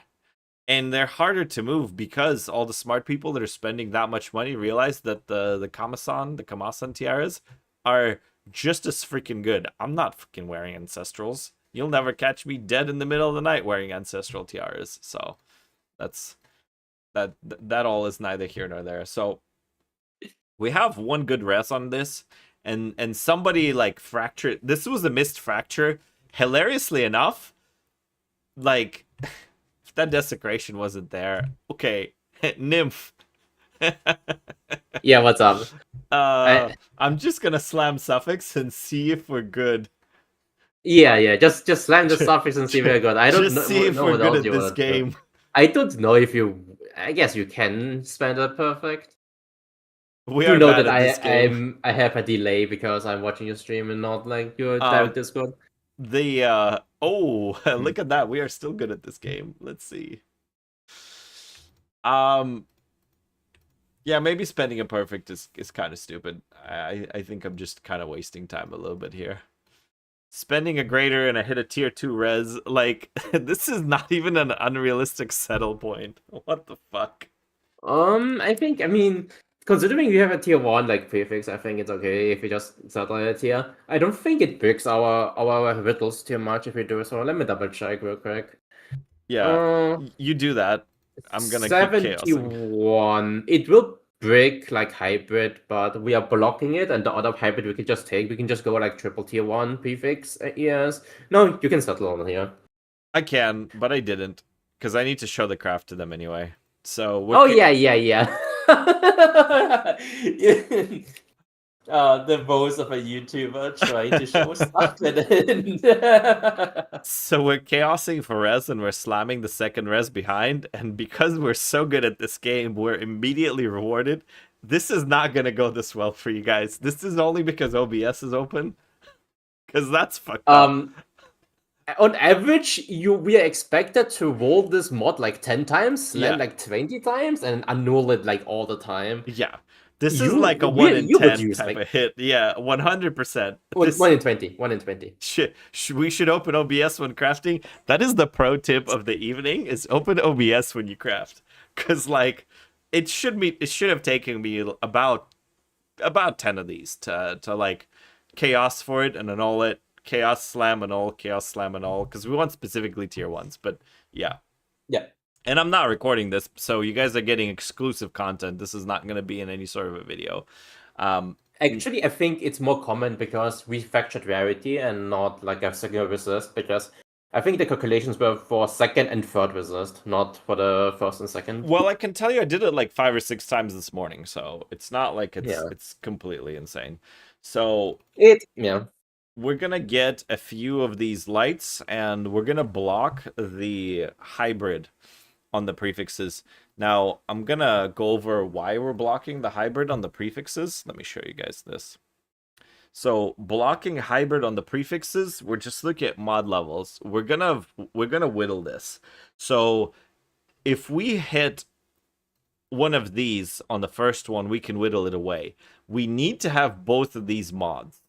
And they're harder to move because all the smart people that are spending that much money realize that the Kamasan tiaras are just as freaking good. I'm not freaking wearing ancestrals. You'll never catch me dead in the middle of the night wearing ancestral tiaras. So that all is neither here nor there. So we have one good res on this, and somebody like fractured. This was a missed fracture. Hilariously enough, like, if that desecration wasn't there, okay, nymph. Yeah, what's up? I'm just gonna slam suffix and see if we're good. Yeah. Just slam the suffix and see if we're good. I don't Just know, see if know we're what good else at you this wanna do. game. I don't know if you. I guess you can spend it perfect. We Do are know bad that at this game. I have a delay because I'm watching your stream and not like your Um, direct Discord. Oh, look at that. We are still good at this game. Let's see. Yeah, maybe spending a perfect is kind of stupid. I think I'm just kind of wasting time a little bit here. Spending a greater and I hit a tier 2 res, like, this is not even an unrealistic settle point. What the fuck? I mean, considering we have a tier 1 like prefix, I think it's okay if we just settle a tier. I don't think it breaks our riddles too much if we do so. Let me double check real quick. Yeah, you do that. I'm gonna keep chaosing. 71. It will break like hybrid, but we are blocking it, and the other hybrid we can just take. We can just go like triple tier 1 prefix. Yes. No, you can settle on here. I can, but I didn't, because I need to show the craft to them anyway. So Oh yeah. The voice of a YouTuber trying to show stuff with it. So we're chaosing for res and we're slamming the second res behind, and because we're so good at this game, we're immediately rewarded. This is not gonna go this well for you guys. This is only because OBS is open, because that's fucked up. On average, we are expected to roll this mod like 10 times, Yeah. land like 20 times, and annul it like all the time. Yeah. This is like a 1 in 10 type of hit. Yeah, 100%. 1 in 20. 1 in 20. We should open OBS when crafting. That is the pro tip of the evening, is open OBS when you craft. Because, like, it should have taken me about 10 of these to like chaos for it and annul it. Chaos slam annul, chaos slam annul. Because we want specifically tier 1s. But yeah. Yeah. And I'm not recording this, so you guys are getting exclusive content. This is not going to be in any sort of a video. Actually, I think it's more common because we factored rarity and not like a single resist, because I think the calculations were for second and third resist, not for the first and second. Well, I can tell you I did it like 5 or 6 times this morning, so it's not like it's completely insane. So we're gonna get a few of these lights, and we're gonna block the hybrid on the prefixes. Now, I'm gonna go over why we're blocking the hybrid on the prefixes. Let me show you guys this. So, blocking hybrid on the prefixes, we're just looking at mod levels. We're gonna whittle this. So, if we hit one of these on the first one, we can whittle it away. We need to have both of these mods,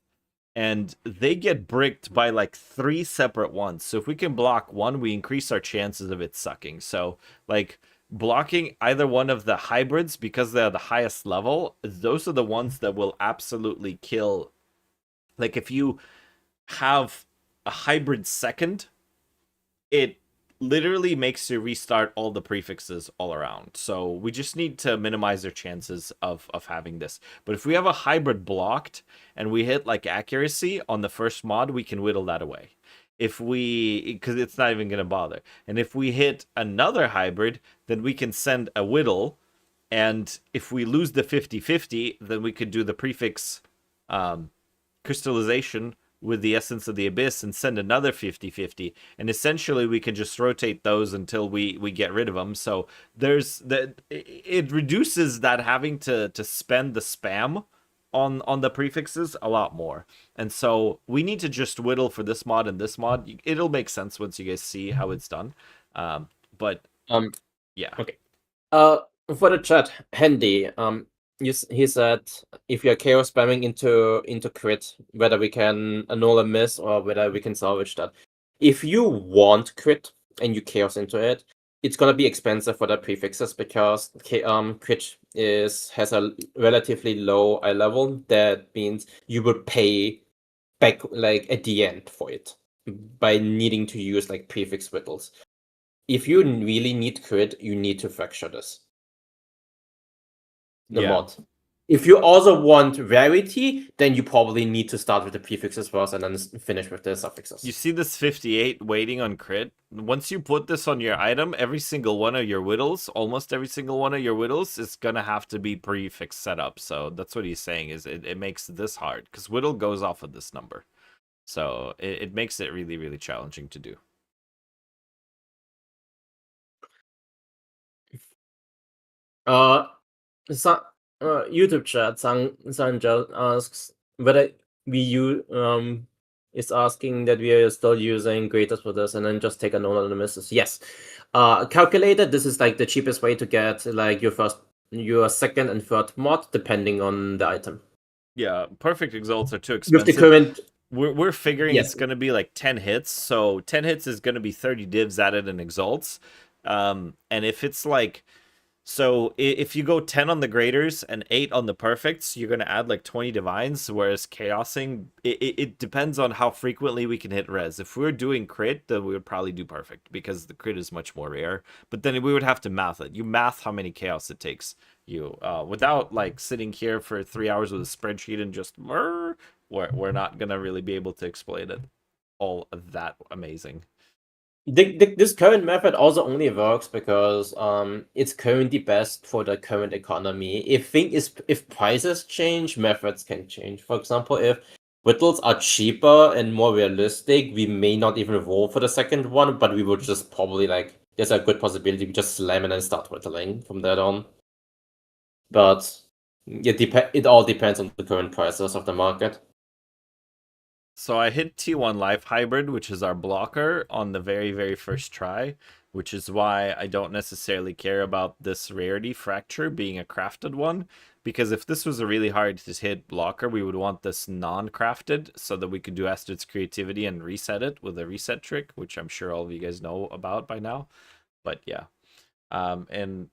and they get bricked by like 3 separate ones. So if we can block one, we increase our chances of it sucking. So, like, blocking either one of the hybrids, because they're the highest level, those are the ones that will absolutely kill. Like, if you have a hybrid second, it literally makes you restart all the prefixes all around. So we just need to minimize their chances of having this. But if we have a hybrid blocked and we hit like accuracy on the first mod, we can whittle that away. If we, because it's not even going to bother. And if we hit another hybrid, then we can send a whittle. And if we lose the 50-50, then we could do the prefix crystallization with the essence of the abyss and send another 50-50, and essentially we can just rotate those until we get rid of them. So there's that, it reduces that having to spend the spam on the prefixes a lot more. And so we need to just whittle for this mod and this mod. It'll make sense once you guys see how it's done. But yeah. Okay. For the chat, Handy, he said if you're chaos spamming into crit, whether we can annul a miss or whether we can salvage that. If you want crit and you chaos into it, it's gonna be expensive for the prefixes because crit has a relatively low eye level. That means you would pay back like at the end for it by needing to use like prefix whittles. If you really need crit, you need to fracture this. The mod. If you also want rarity, then you probably need to start with the prefixes first and then finish with the suffixes. You see this 58 waiting on crit? Once you put this on your item, every single one of your whittles, almost every single one of your whittles, is gonna have to be prefix set up. So that's what he's saying, is it makes this hard, because whittle goes off of this number. So it makes it really, really challenging to do. YouTube chat, Sanja asks whether is asking that we are still using greatest for this and then just take a known on the misses. Yes. Calculated, this is like the cheapest way to get like your second and third mod depending on the item. Yeah, perfect exalts are too expensive. With the current we're figuring Yes. it's going to be like 10 hits. So 10 hits is going to be 30 divs added in exalts. And if it's like, so if you go 10 on the graders and 8 on the perfects, you're going to add like 20 divines, whereas chaosing, it depends on how frequently we can hit res. If we're doing crit, then we would probably do perfect because the crit is much more rare. But then we would have to math it. You math how many chaos it takes you without like sitting here for 3 hours with a spreadsheet and just we're not going to really be able to explain it all that amazing. This current method also only works because it's currently best for the current economy. If prices change, methods can change. For example, if whittles are cheaper and more realistic, we may not even roll for the second one, but we would just probably like there's a good possibility we just slam and then start whittling from that on. But it all depends on the current prices of the market. So I hit T1 Life Hybrid, which is our blocker, on the very, very first try, which is why I don't necessarily care about this rarity fracture being a crafted one, because if this was a really hard to hit blocker, we would want this non-crafted so that we could do Astrid's Creativity and reset it with a reset trick, which I'm sure all of you guys know about by now. But yeah. And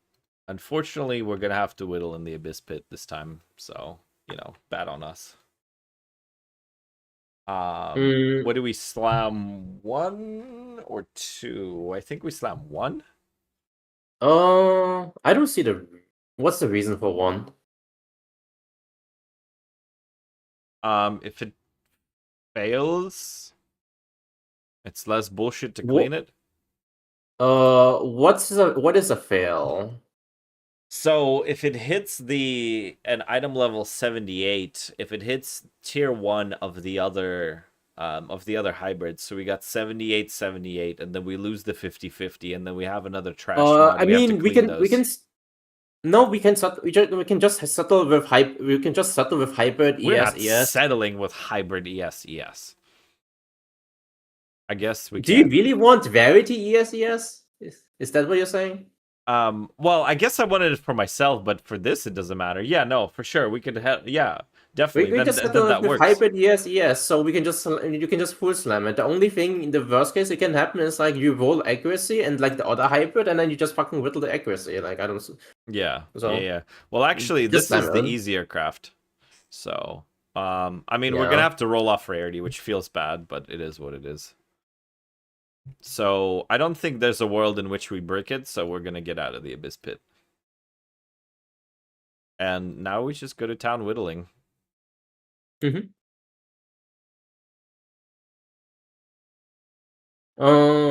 unfortunately, we're going to have to whittle in the Abyss Pit this time, so, you know, bad on us. What do we slam, 1 or 2? I think we slam 1. I don't see what's the reason for 1? If it fails, it's less bullshit to clean it. What is a fail? So if it hits an item level 78, if it hits tier 1 of the other hybrids, so we got 78, 78, and then we lose the 50-50, and then we have another trash mod. I mean, we can just settle with hybrid We're ES not ES. settling with hybrid ES. I guess we can. Do you really want Verity ES? Is that what you're saying? Well, I guess I wanted it for myself, but for this, it doesn't matter. Yeah, no, for sure. We could have, yeah, definitely. We just settle that with works. hybrid ES, so you can just full slam it. The only thing in the worst case it can happen is like you roll accuracy and like the other hybrid, and then you just fucking whittle the accuracy. Like Yeah. Yeah. Well, actually, this is the easier craft. So, I mean, we're Yeah. gonna have to roll off rarity, which feels bad, but it is what it is. So I don't think there's a world in which we brick it, so we're gonna get out of the Abyss Pit. And now we just go to town whittling.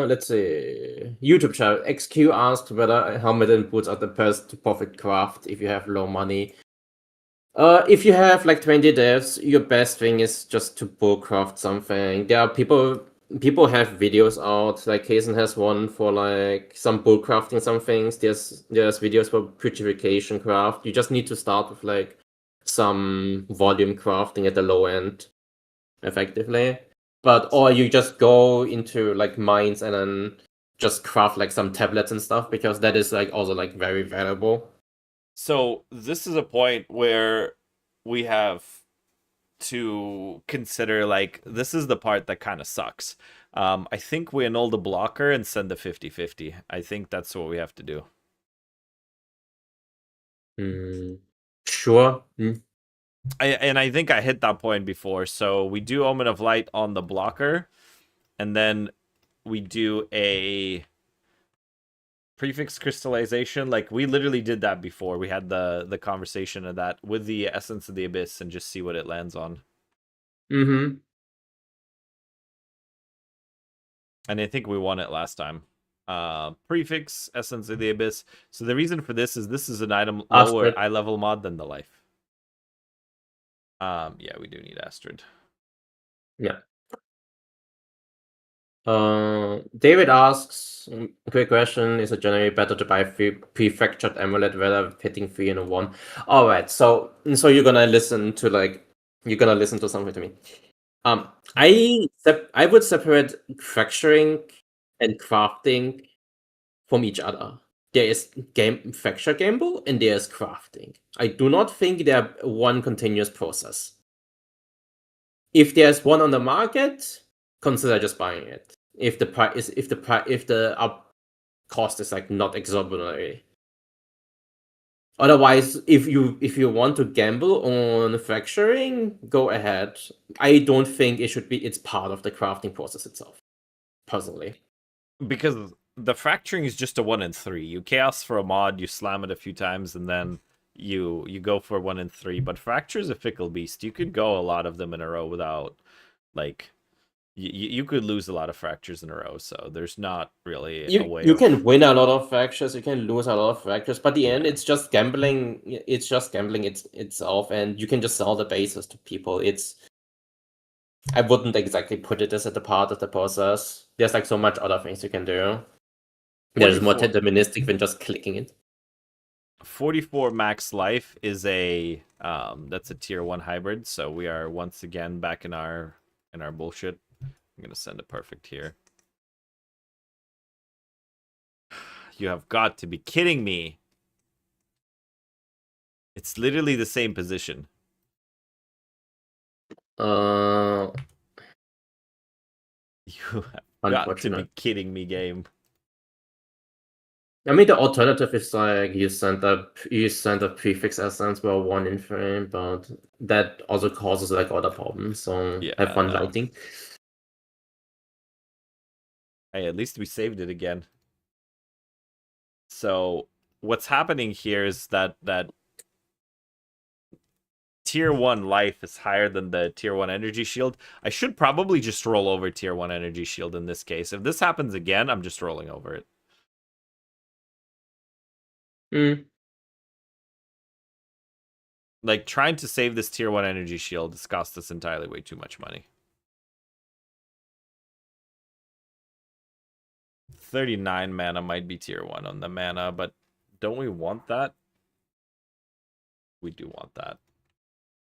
Let's see. YouTube channel XQ asked whether helmet and boots are the best to profit craft if you have low money. If you have like 20 devs, your best thing is just to bullcraft something. There are people have videos out, like Kaysen has one for like some bullcrafting some things. There's videos for purification craft. You just need to start with like some volume crafting at the low end, effectively. Or you just go into like mines and then just craft like some tablets and stuff, because that is like also like very valuable. So this is a point where we have to consider, like, this is the part that kind of sucks. I think we annul the blocker and send the 50-50. I think that's what we have to do. Sure. I think I hit that point before. So we do Omen of Light on the blocker, and then we do a prefix crystallization. Like, we literally did that before. We had the conversation of that with the Essence of the Abyss and just see what it lands on. Mm-hmm. And I think we won it last time. Prefix Essence of the Abyss. So the reason for this is an item lower Astrid. eye level mod than the life. Yeah, we do need Astrid. Yeah. David asks, quick question, is it generally better to buy prefectured amulet rather than hitting 3 in a 1? Alright, so you're gonna listen to something to me. I would separate fracturing and crafting from each other. There is fracture gamble and there is crafting. I do not think they're one continuous process. If there's one on the market, consider just buying it. If the up cost is like not exorbitantly. Otherwise, if you want to gamble on fracturing, go ahead. I don't think it's part of the crafting process itself, personally. Because the fracturing is just a 1 in 3. You chaos for a mod, you slam it a few times, and then you go for 1 in 3. But fracture is a fickle beast. You could go a lot of them in a row without, like, you could lose a lot of fractures in a row. So there's not really a way. You can win a lot of fractures, you can lose a lot of fractures, but the end, it's just gambling. It's just gambling itself, and you can just sell the bases to people. I wouldn't exactly put it as at the part of the process. There's like so much other things you can do. There's more deterministic than just clicking it. 44 max life is a that's a tier 1 hybrid, so we are once again back in our bullshit. I'm gonna send a perfect here. You have got to be kidding me. It's literally the same position. Uh, You have got to be kidding me, game. I mean, the alternative is like you send a prefix essence for 1 in frame, but that also causes like other problems. So Yeah, have fun lighting. Hey, at least we saved it again. So what's happening here is that tier 1 life is higher than the tier 1 energy shield. I should probably just roll over tier 1 energy shield in this case. If this happens again, I'm just rolling over it. Like, trying to save this tier 1 energy shield has cost us entirely way too much money. 39 mana might be tier 1 on the mana, but don't we want that? We do want that.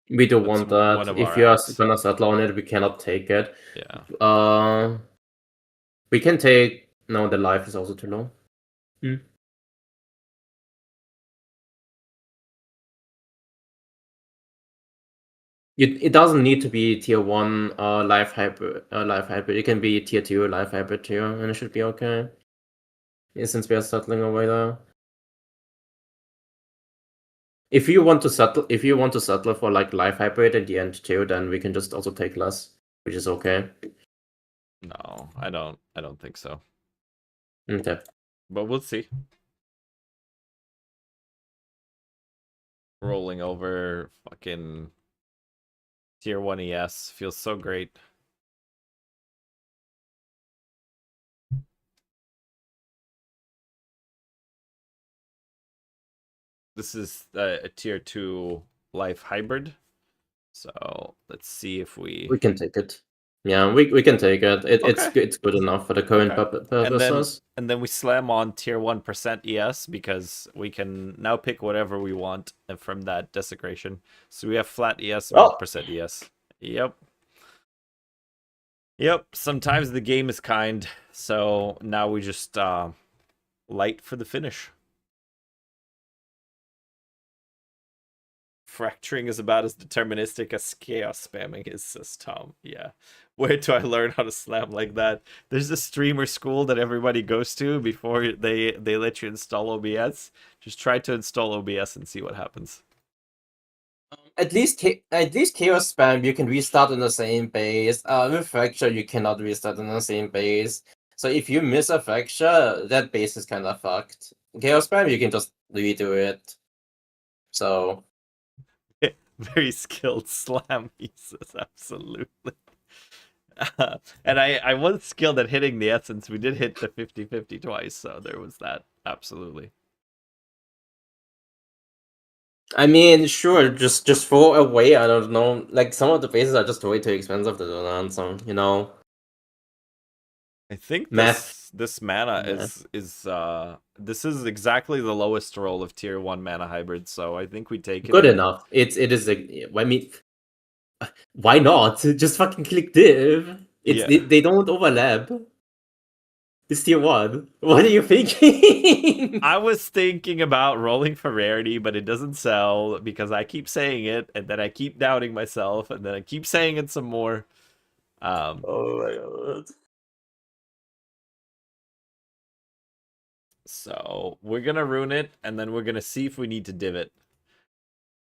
We do want that. If you are gonna settle on it, we cannot take it. Yeah. We can take... No, the life is also too low. It doesn't need to be tier 1 life hybrid. It can be tier 2 life hybrid too, and it should be okay. Since we are settling away there. If you want to settle for like life hybrid at the end too, then we can just also take less, which is okay. No, I don't think so. Okay. But we'll see. Rolling over fucking tier 1 ES feels so great. This is a tier 2 life hybrid. So let's see if we We can take it. Yeah, we can take it. It's Okay. good enough for the current purposes. and then we slam on tier 1% ES because we can now pick whatever we want from that desecration. So we have flat ES, Oh. 1% ES. Yep. Yep, sometimes the game is kind. So now we just light for the finish. Fracturing is about as deterministic as chaos spamming is, says Tom. Yeah. Where do I learn how to slam like that? There's a streamer school that everybody goes to before they let you install OBS. Just try to install OBS and see what happens. At least chaos spam you can restart in the same base. With fracture you cannot restart in the same base. So if you miss a fracture, that base is kind of fucked. Chaos spam you can just redo it. So Very skilled slam, he says, absolutely. And I was skilled at hitting the essence. We did hit the 50-50 twice, so there was that. Absolutely. I mean, sure, just throw away. I don't know. Like some of the bases are just way too expensive to do that. So I think Math. this mana Yeah. this is exactly the lowest roll of tier 1 mana hybrid, so I think we take it. Good enough. It is I mean, why not? Just fucking click div. They don't overlap. It's tier 1. What are you thinking? I was thinking about rolling for rarity, but it doesn't sell because I keep saying it, and then I keep doubting myself, and then I keep saying it some more. Oh my god. So we're gonna ruin it, and then we're gonna see if we need to div it.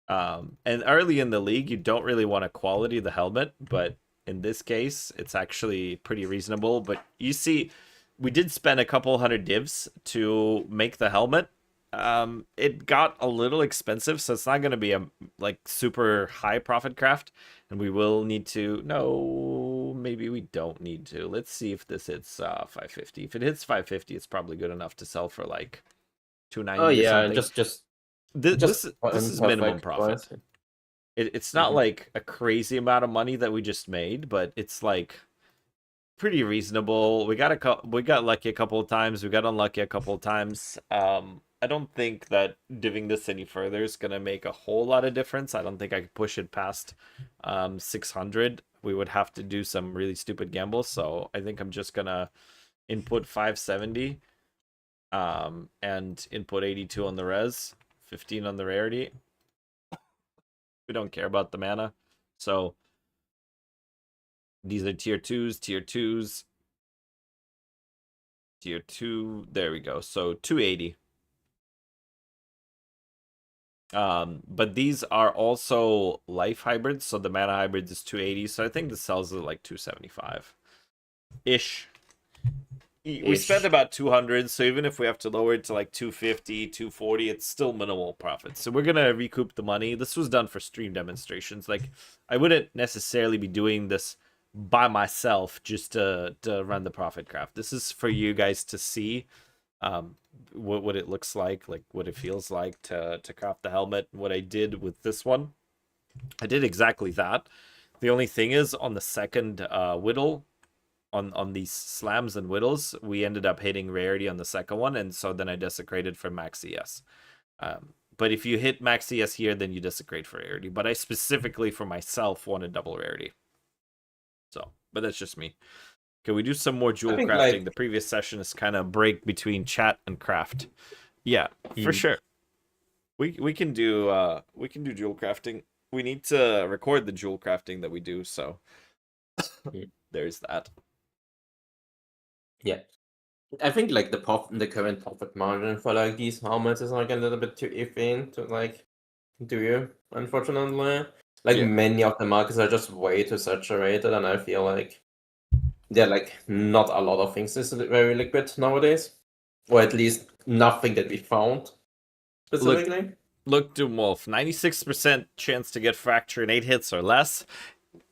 And early in the league, you don't really want to quality the helmet, but in this case, it's actually pretty reasonable. But you see, we did spend a couple hundred divs to make the helmet. It got a little expensive, so it's not going to be a like super high profit craft, and we will need to. No, maybe we don't need to. Let's see if this hits 550. If it hits 550, it's probably good enough to sell for like 290. Oh or yeah, something. just This is minimum profit. Price. It's not like a crazy amount of money that we just made, but it's like pretty reasonable. We got lucky a couple of times. We got unlucky a couple of times. I don't think that diving this any further is gonna make a whole lot of difference. I don't think I could push it past 600. We would have to do some really stupid gambles. So I think I'm just gonna input 570, and input 82 on the res, 15 on the rarity. We don't care about the mana. So these are tier 2s, tier 2s, tier 2. There we go. So 280. But these are also life hybrids, so the mana hybrids is 280. So I think this sells at like 275 ish. We spent about 200, so even if we have to lower it to like 250, 240, it's still minimal profit. So we're gonna recoup the money. This was done for stream demonstrations. Like, I wouldn't necessarily be doing this by myself just to run the profit craft. This is for you guys to see what it looks like what it feels like to craft the helmet. What I did with this one, I did exactly that. The only thing is, on the second whittle, on these slams and whittles, we ended up hitting rarity on the second one, and so then I desecrated for max ES. But if you hit max ES here, then you desecrate for rarity. But I specifically for myself wanted double rarity. So, but that's just me. Can we do some more jewel crafting? like- The previous session is kind of break between chat and craft. Yeah, for sure. We can do jewel crafting. We need to record the jewel crafting that we do, so there's that. Yeah. I think like the current profit margin for like these helmets is like a little bit too iffy to like Do you? Unfortunately, like Yeah. many of the markets are just way too saturated, and I feel like there are like not a lot of things is very liquid nowadays, or at least nothing that we found specifically. Look, Doomwolf, 96% chance to get fracture in 8 hits or less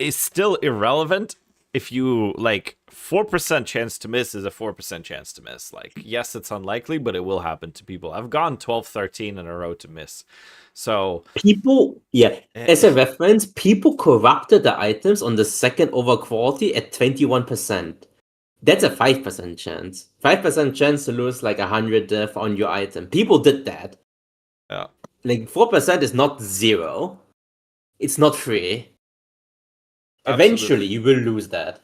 is still irrelevant. If you, like, 4% chance to miss is a 4% chance to miss. Like, yes, it's unlikely, but it will happen to people. I've gone 12, 13 in a row to miss. So, People, as a reference, people corrupted the items on the second over quality at 21%. That's a 5% chance. 5% chance to lose like 100 death on your item. People did that. yeah. Like 4% is not 0. It's not free. Absolutely. Eventually, you will lose that.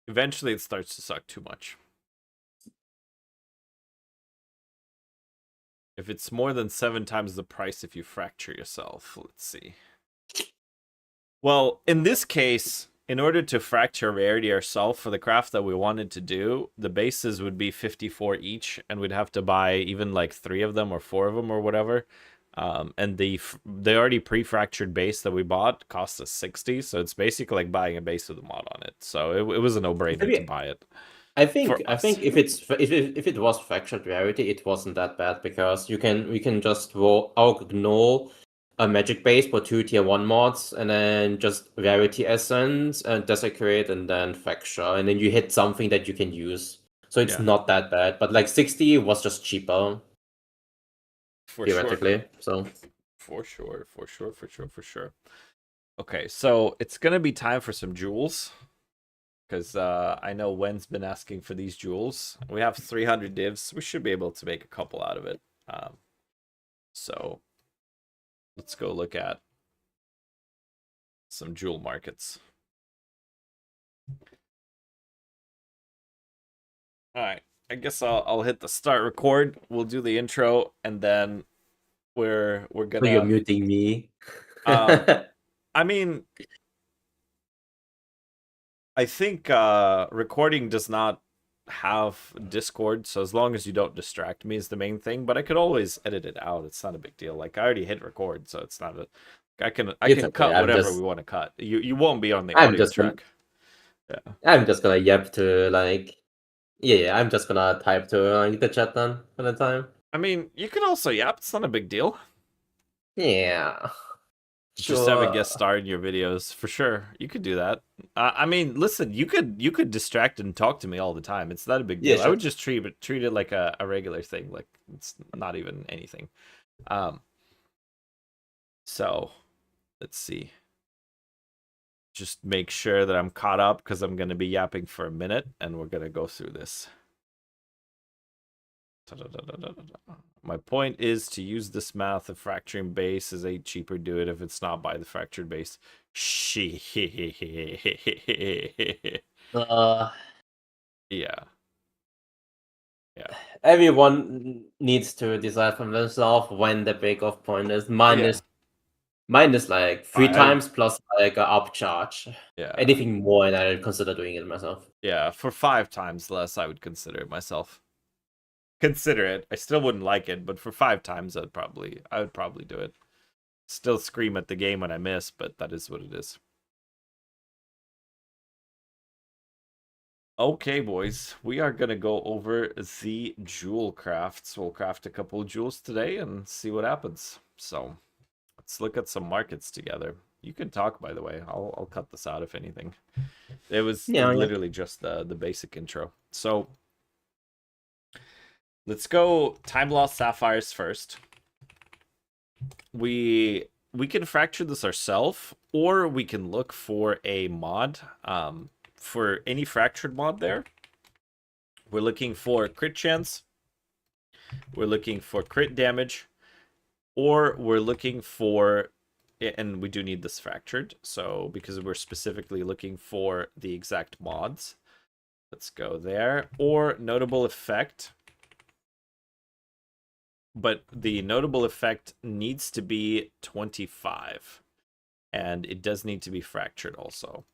Eventually, it starts to suck too much. If it's more than 7 times the price if you fracture yourself, let's see. Well, in this case, in order to fracture rarity ourselves for the craft that we wanted to do, the bases would be 54 each, and we'd have to buy even like 3 of them or 4 of them or whatever. And the already pre-fractured base that we bought cost us 60, so it's basically like buying a base with a mod on it. So it was a no-brainer to buy it. I think For us. if it was fractured rarity, it wasn't that bad because we can just roll ignore a magic base for 2 tier 1 mods and then just rarity essence and desecrate and then fracture and then you hit something that you can use. So it's Yeah. not that bad, but like 60 was just cheaper For theoretically. sure. So For sure. Okay, so it's gonna be time for some jewels. Because I know Wen's been asking for these jewels. We have 300 divs. We should be able to make a couple out of it. So let's go look at some jewel markets. All right, I guess I'll hit the start record. We'll do the intro, and then we're gonna. so you're muting me. I mean, I think recording does not have Discord, so as long as you don't distract me is the main thing. But I could always edit it out. It's not a big deal. Like I already hit record, so it's not a. I can It's okay, cut I'm whatever just- we want to cut. You won't be on the I'm audio just gonna- track. Yeah. I'm just gonna yap to like I'm just gonna type to like the chat then for the time. I mean, you can also yap. It's not a big deal. Yeah. Just have a Sure. guest star in your videos for sure. You could do that. I mean, listen, you could distract and talk to me all the time. It's not a big Yeah, deal. I sure. would just treat it like a regular thing. Like it's not even anything. So let's see. Just make sure that I'm caught up because I'm gonna be yapping for a minute, and we're gonna go through this. My point is to use this math of fracturing base is 8 cheaper. Do it if it's not by the fractured base. Yeah. Everyone needs to decide for themselves when the break-off point is. Mine is like 3 times plus like an upcharge. Yeah. Anything more, and I'll consider doing it myself. Yeah, for 5 times less, I would consider it myself. Consider it. I still wouldn't like it, but for 5 times, I would probably do it. Still scream at the game when I miss, but that is what it is. Okay, boys, we are gonna go over the jewel crafts. We'll craft a couple of jewels today and see what happens. So let's look at some markets together. You can talk, by the way. I'll cut this out if anything. It was literally just the basic intro. So let's go time lost sapphires first. We can fracture this ourselves, or we can look for a mod. For any fractured mod there, we're looking for crit chance, we're looking for crit damage, or we're looking for, and we do need this fractured, so because we're specifically looking for the exact mods. Let's go there. Or notable effect. But the notable effect needs to be 25. And it does need to be fractured also.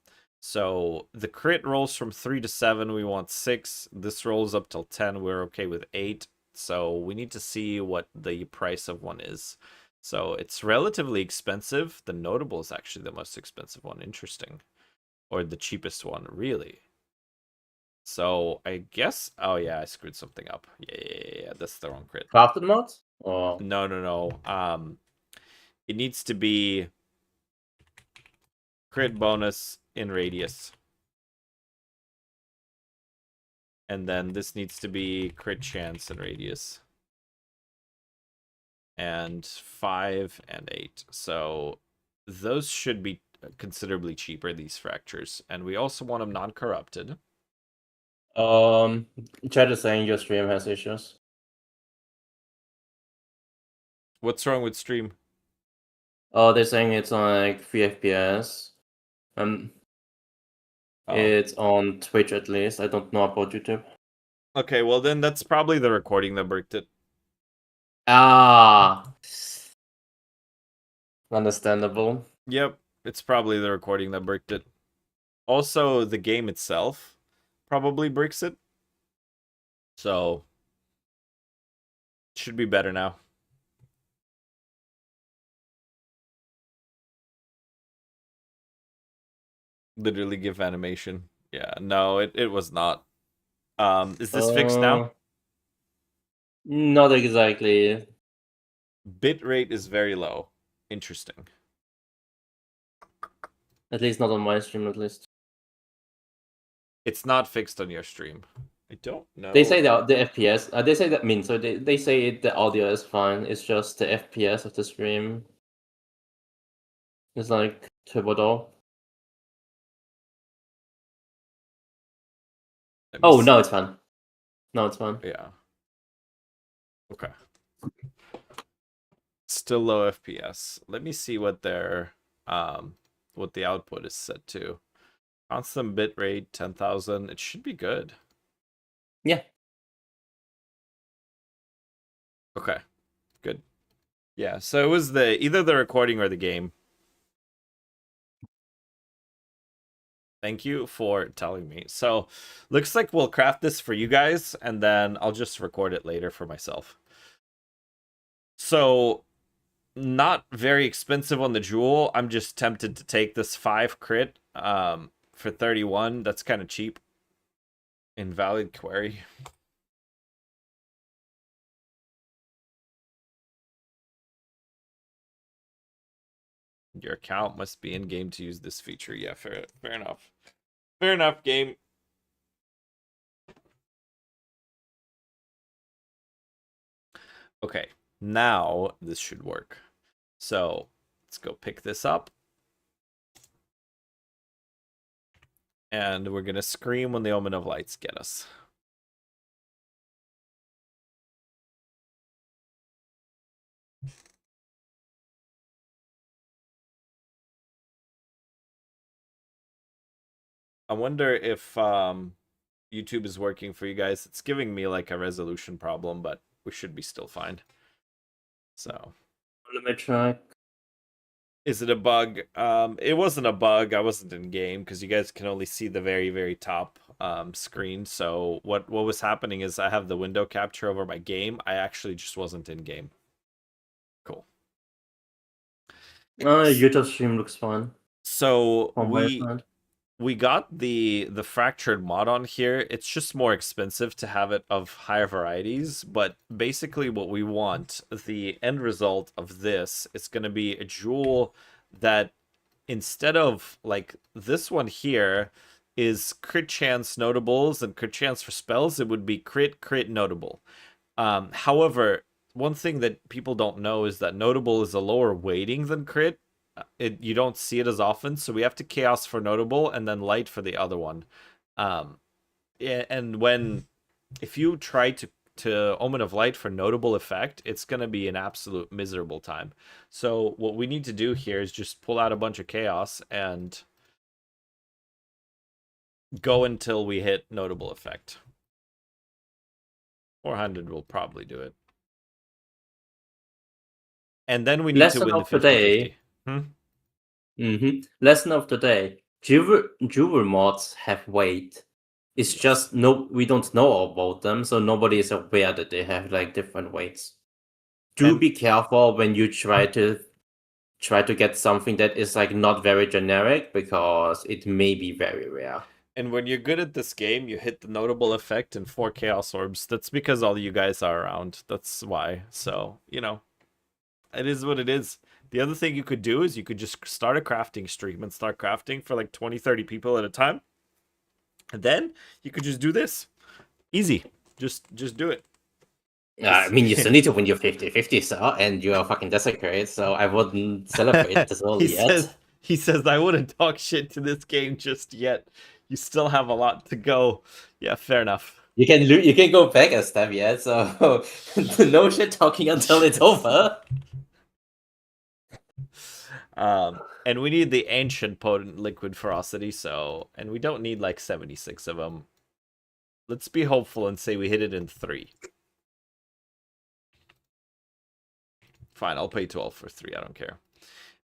So the crit rolls from 3 to 7. We want 6. This rolls up till 10. We're okay with 8. So we need to see what the price of one is. So it's relatively expensive. The notable is actually the most expensive one. Interesting. Or the cheapest one, really. So I guess, oh yeah, I screwed something up. Yeah, that's the wrong crit. Crafted mods? Or No. It needs to be crit bonus in radius. And then this needs to be crit chance in radius. And 5 and 8. So those should be considerably cheaper, these fractures. And we also want them non-corrupted. chat is saying your stream has issues. What's wrong with stream? Oh, they're saying it's on like 3 FPS. Oh. It's on Twitch at least. I don't know about YouTube. Okay, well then that's probably the recording that bricked it. Ah, understandable. Yep, it's probably the recording that bricked it. Also, the game itself probably bricks it. So, it should be better now. Literally give animation. Yeah, no, it was not. Is this fixed now? Not exactly. Bitrate is very low. Interesting. At least not on my stream, at least. It's not fixed on your stream. I don't know. They say the FPS. They say that so they say the audio is fine. It's just the FPS of the stream. It's like turbo. Oh, no, it's fine. No, it's fine. Yeah. Okay. Still low FPS. Let me see what their what the output is set to. Constant bitrate 10,000. It should be good. Yeah. Okay. Good. Yeah, so it was either the recording or the game. Thank you for telling me. So, looks like we'll craft this for you guys, and then I'll just record it later for myself. So, not very expensive on the jewel. I'm just tempted to take this 5 crit for 31. That's kind of cheap. Invalid query. Your account must be in game to use this feature. Yeah, fair enough. Fair enough, game. Okay, now this should work. So let's go pick this up. And we're going to scream when the Omen of Lights get us. I wonder if YouTube is working for you guys. It's giving me like a resolution problem, but we should be still fine. So Let me check. Is it a bug? It wasn't a bug. I wasn't in game because you guys can only see the very, very top screen. So what was happening is I have the window capture over my game. I actually just wasn't in game. Cool. YouTube stream looks fine. So On my side. we got the fractured mod on here. It's just more expensive to have it of higher varieties, but basically what we want, the end result of this, is going to be a jewel that instead of like this one here is crit chance notables and crit chance for spells, it would be crit notable. However, one thing that people don't know is that notable is a lower weighting than crit. You don't see it as often, so we have to chaos for notable and then light for the other one. And if you try to Omen of Light for notable effect, it's going to be an absolute miserable time. So what we need to do here is just pull out a bunch of chaos and go until we hit notable effect. 400 will probably do it. And then we need to win the 50-50. Lesson of the day. Jewel mods have weight. It's just we don't know about them, so nobody is aware that they have like different weights. And- be careful when you try to get something that is like not very generic, because it may be very rare. And when you're good at this game, you hit the notable effect in 4 Chaos Orbs. That's because all you guys are around. That's why. So, it is what it is. The other thing you could do is you could just start a crafting stream and start crafting for like 20, 30 people at a time. And then you could just do this. Easy. Just do it. I mean, you still need to win your 50-50, sir, and you're a fucking desecrate, so I wouldn't celebrate this early yet. He says, I wouldn't talk shit to this game just yet. You still have a lot to go. Yeah, fair enough. You can go back a step yet, so no shit talking until it's over. And we need the ancient potent liquid ferocity, and we don't need like 76 of them. Let's be hopeful and say we hit it in 3. Fine, I'll pay 12 for 3, I don't care.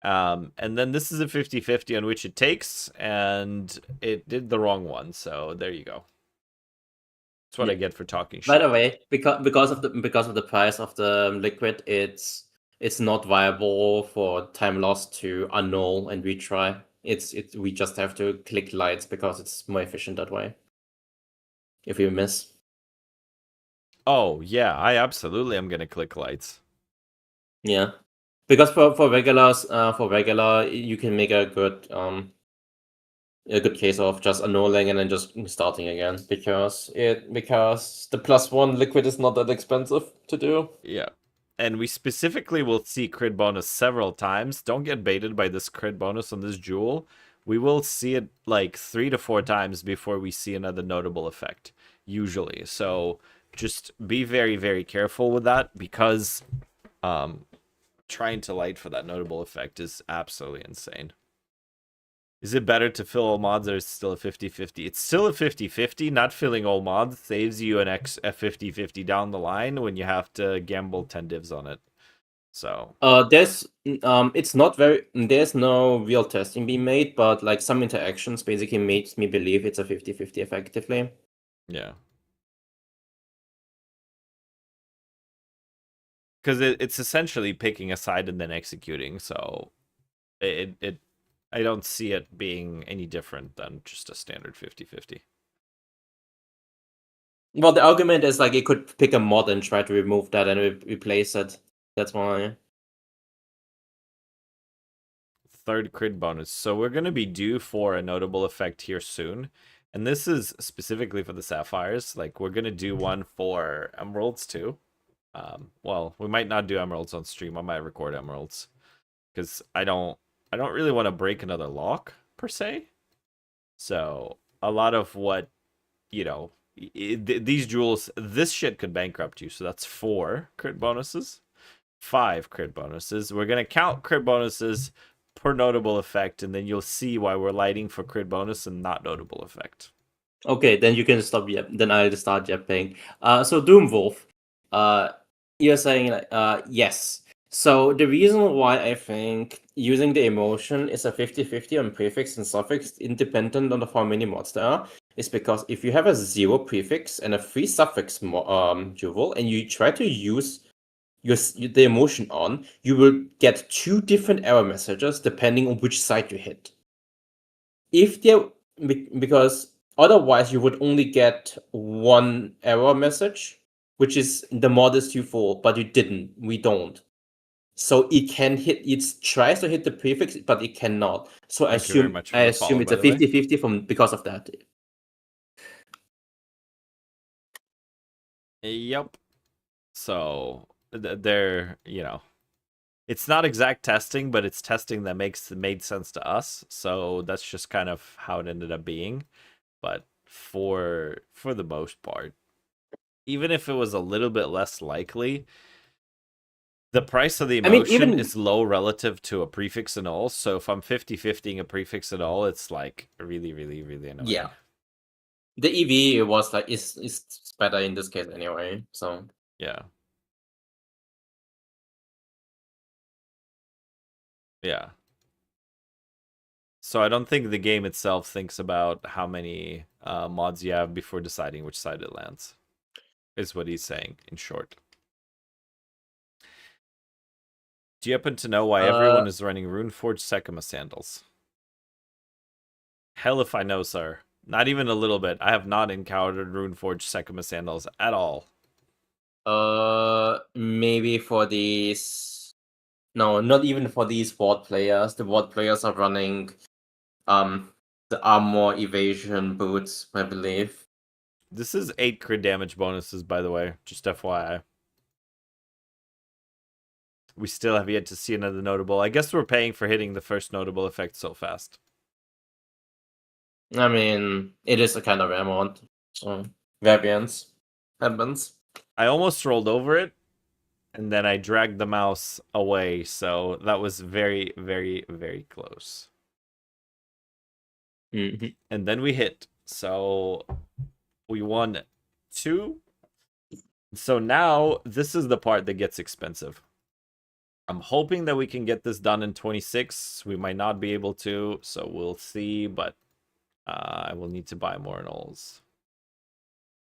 And then this is a 50-50 on which it takes, and it did the wrong one, so there you go. That's what I get for talking shit. By the way, because of the price of the liquid, it's not viable for time loss to annul and retry. We just have to click lights because it's more efficient that way. If you miss. Oh yeah, I absolutely am gonna click lights. Yeah, because for regular, you can make a good case of just annulling and then just starting again, because the +1 liquid is not that expensive to do. Yeah. And we specifically will see crit bonus several times. Don't get baited by this crit bonus on this jewel. We will see it like 3 to 4 times before we see another notable effect, usually. So just be very, very careful with that, because trying to light for that notable effect is absolutely insane. Is it better to fill all mods, or is it still a 50-50? It's still a 50-50. Not filling all mods saves you a 50-50 down the line when you have to gamble 10 divs on it. So it's not very, there's no real testing being made, but like some interactions basically makes me believe it's a 50-50 effectively. yeah. Because it's essentially picking a side and then executing, so I don't see it being any different than just a standard 50-50. Well, the argument is like it could pick a mod and try to remove that and replace it. That's why. Third crit bonus. So we're going to be due for a notable effect here soon. And this is specifically for the sapphires. Like, we're going to do one for emeralds too. Well, we might not do emeralds on stream. I might record emeralds, because I don't really want to break another lock per se. So a lot of what, these jewels, this shit could bankrupt you. So that's 4 crit bonuses, 5 crit bonuses. We're gonna count crit bonuses per notable effect, and then you'll see why we're lighting for crit bonus and not notable effect. Okay, then you can stop. Then I'll start yapping. So Doomwolf, you're saying like, yes. So the reason why I think using the emotion is a 50-50 on prefix and suffix, independent of how many mods there are, is because if you have a 0 prefix and a 3 suffix jewel, and you try to use the emotion on, you will get 2 different error messages depending on which side you hit. Because otherwise you would only get 1 error message, which is the mod is too full, but we don't. So it tries to hit the prefix, but it cannot. So I assume it's a 50-50 because of that. Yep. So they're, it's not exact testing, but it's testing that made sense to us. So that's just kind of how it ended up being. But for the most part, even if it was a little bit less likely, the price of the emotion is low relative to a prefix and all. So if I'm 50-50ing a prefix and all, it's like really, really, really annoying. Yeah. The EV was like is better in this case anyway. So yeah. Yeah. So I don't think the game itself thinks about how many mods you have before deciding which side it lands, is what he's saying in short. Do you happen to know why everyone is running Runeforge Sekima sandals? Hell if I know, sir. Not even a little bit. I have not encountered Runeforge Sekima sandals at all. Maybe for these. No, not even for these board players. The board players are running, the armor evasion boots, I believe. This is 8 crit damage bonuses, by the way. Just FYI. We still have yet to see another notable. I guess we're paying for hitting the first notable effect so fast. I mean, it is a kind of amount. So, variance happens. I almost rolled over it, and then I dragged the mouse away, so that was very, very, very close. Mm-hmm. And then we hit. So we won 2. So now this is the part that gets expensive. I'm hoping that we can get this done in 26. We might not be able to, so we'll see, but I will need to buy more nulls.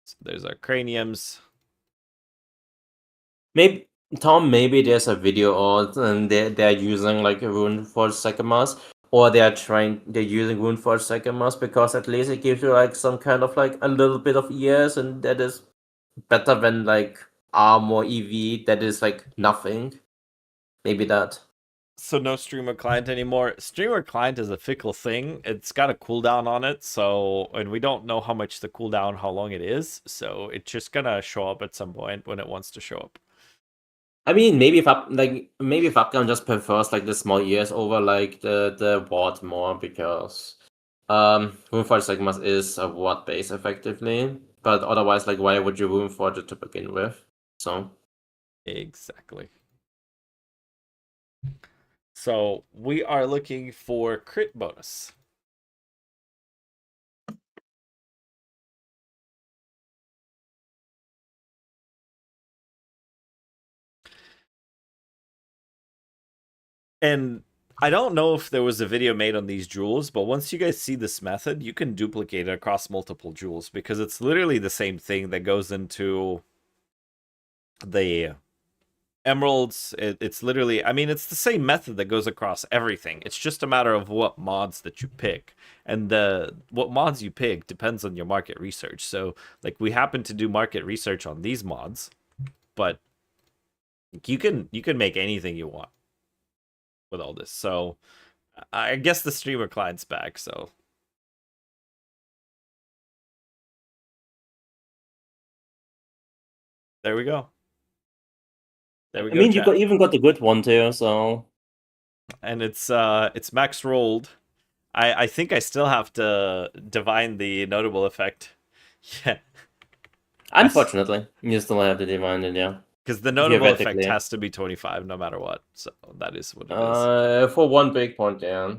So there's our craniums. Maybe Tom, maybe there's a video or and they're using like a Runeforge Sekimas, or they're using Runeforge Sekimas because at least it gives you like some kind of like a little bit of ES, and that is better than like ARM or EV that is like nothing. Maybe that. So no streamer client anymore. Streamer client is a fickle thing. It's got a cooldown on it, so and we don't know how much the cooldown, how long it is, so it's just gonna show up at some point when it wants to show up. I mean, maybe if Upcom just prefers like the small ES over like the ward more, because Runeforge Sekimas is a ward base effectively, but otherwise, like, why would you Runeforge it to begin with? So Exactly. So we are looking for crit bonus. And I don't know if there was a video made on these jewels, but once you guys see this method, you can duplicate it across multiple jewels because it's literally the same thing that goes into the emeralds. It's literally, I mean, it's the same method that goes across everything. It's just a matter of what mods that you pick, and what mods you pick depends on your market research. So like we happen to do market research on these mods, but you can make anything you want with all this. So I guess the streamer client's back, so there we go. There we I go. mean, chat. you even got the good one too. So And it's max rolled. I think I still have to divine the notable effect. Yeah. unfortunately, you still have to divine it, yeah. Because the notable effect Theoretically. has to be 25 no matter what. So that is what it is. For one big point, yeah.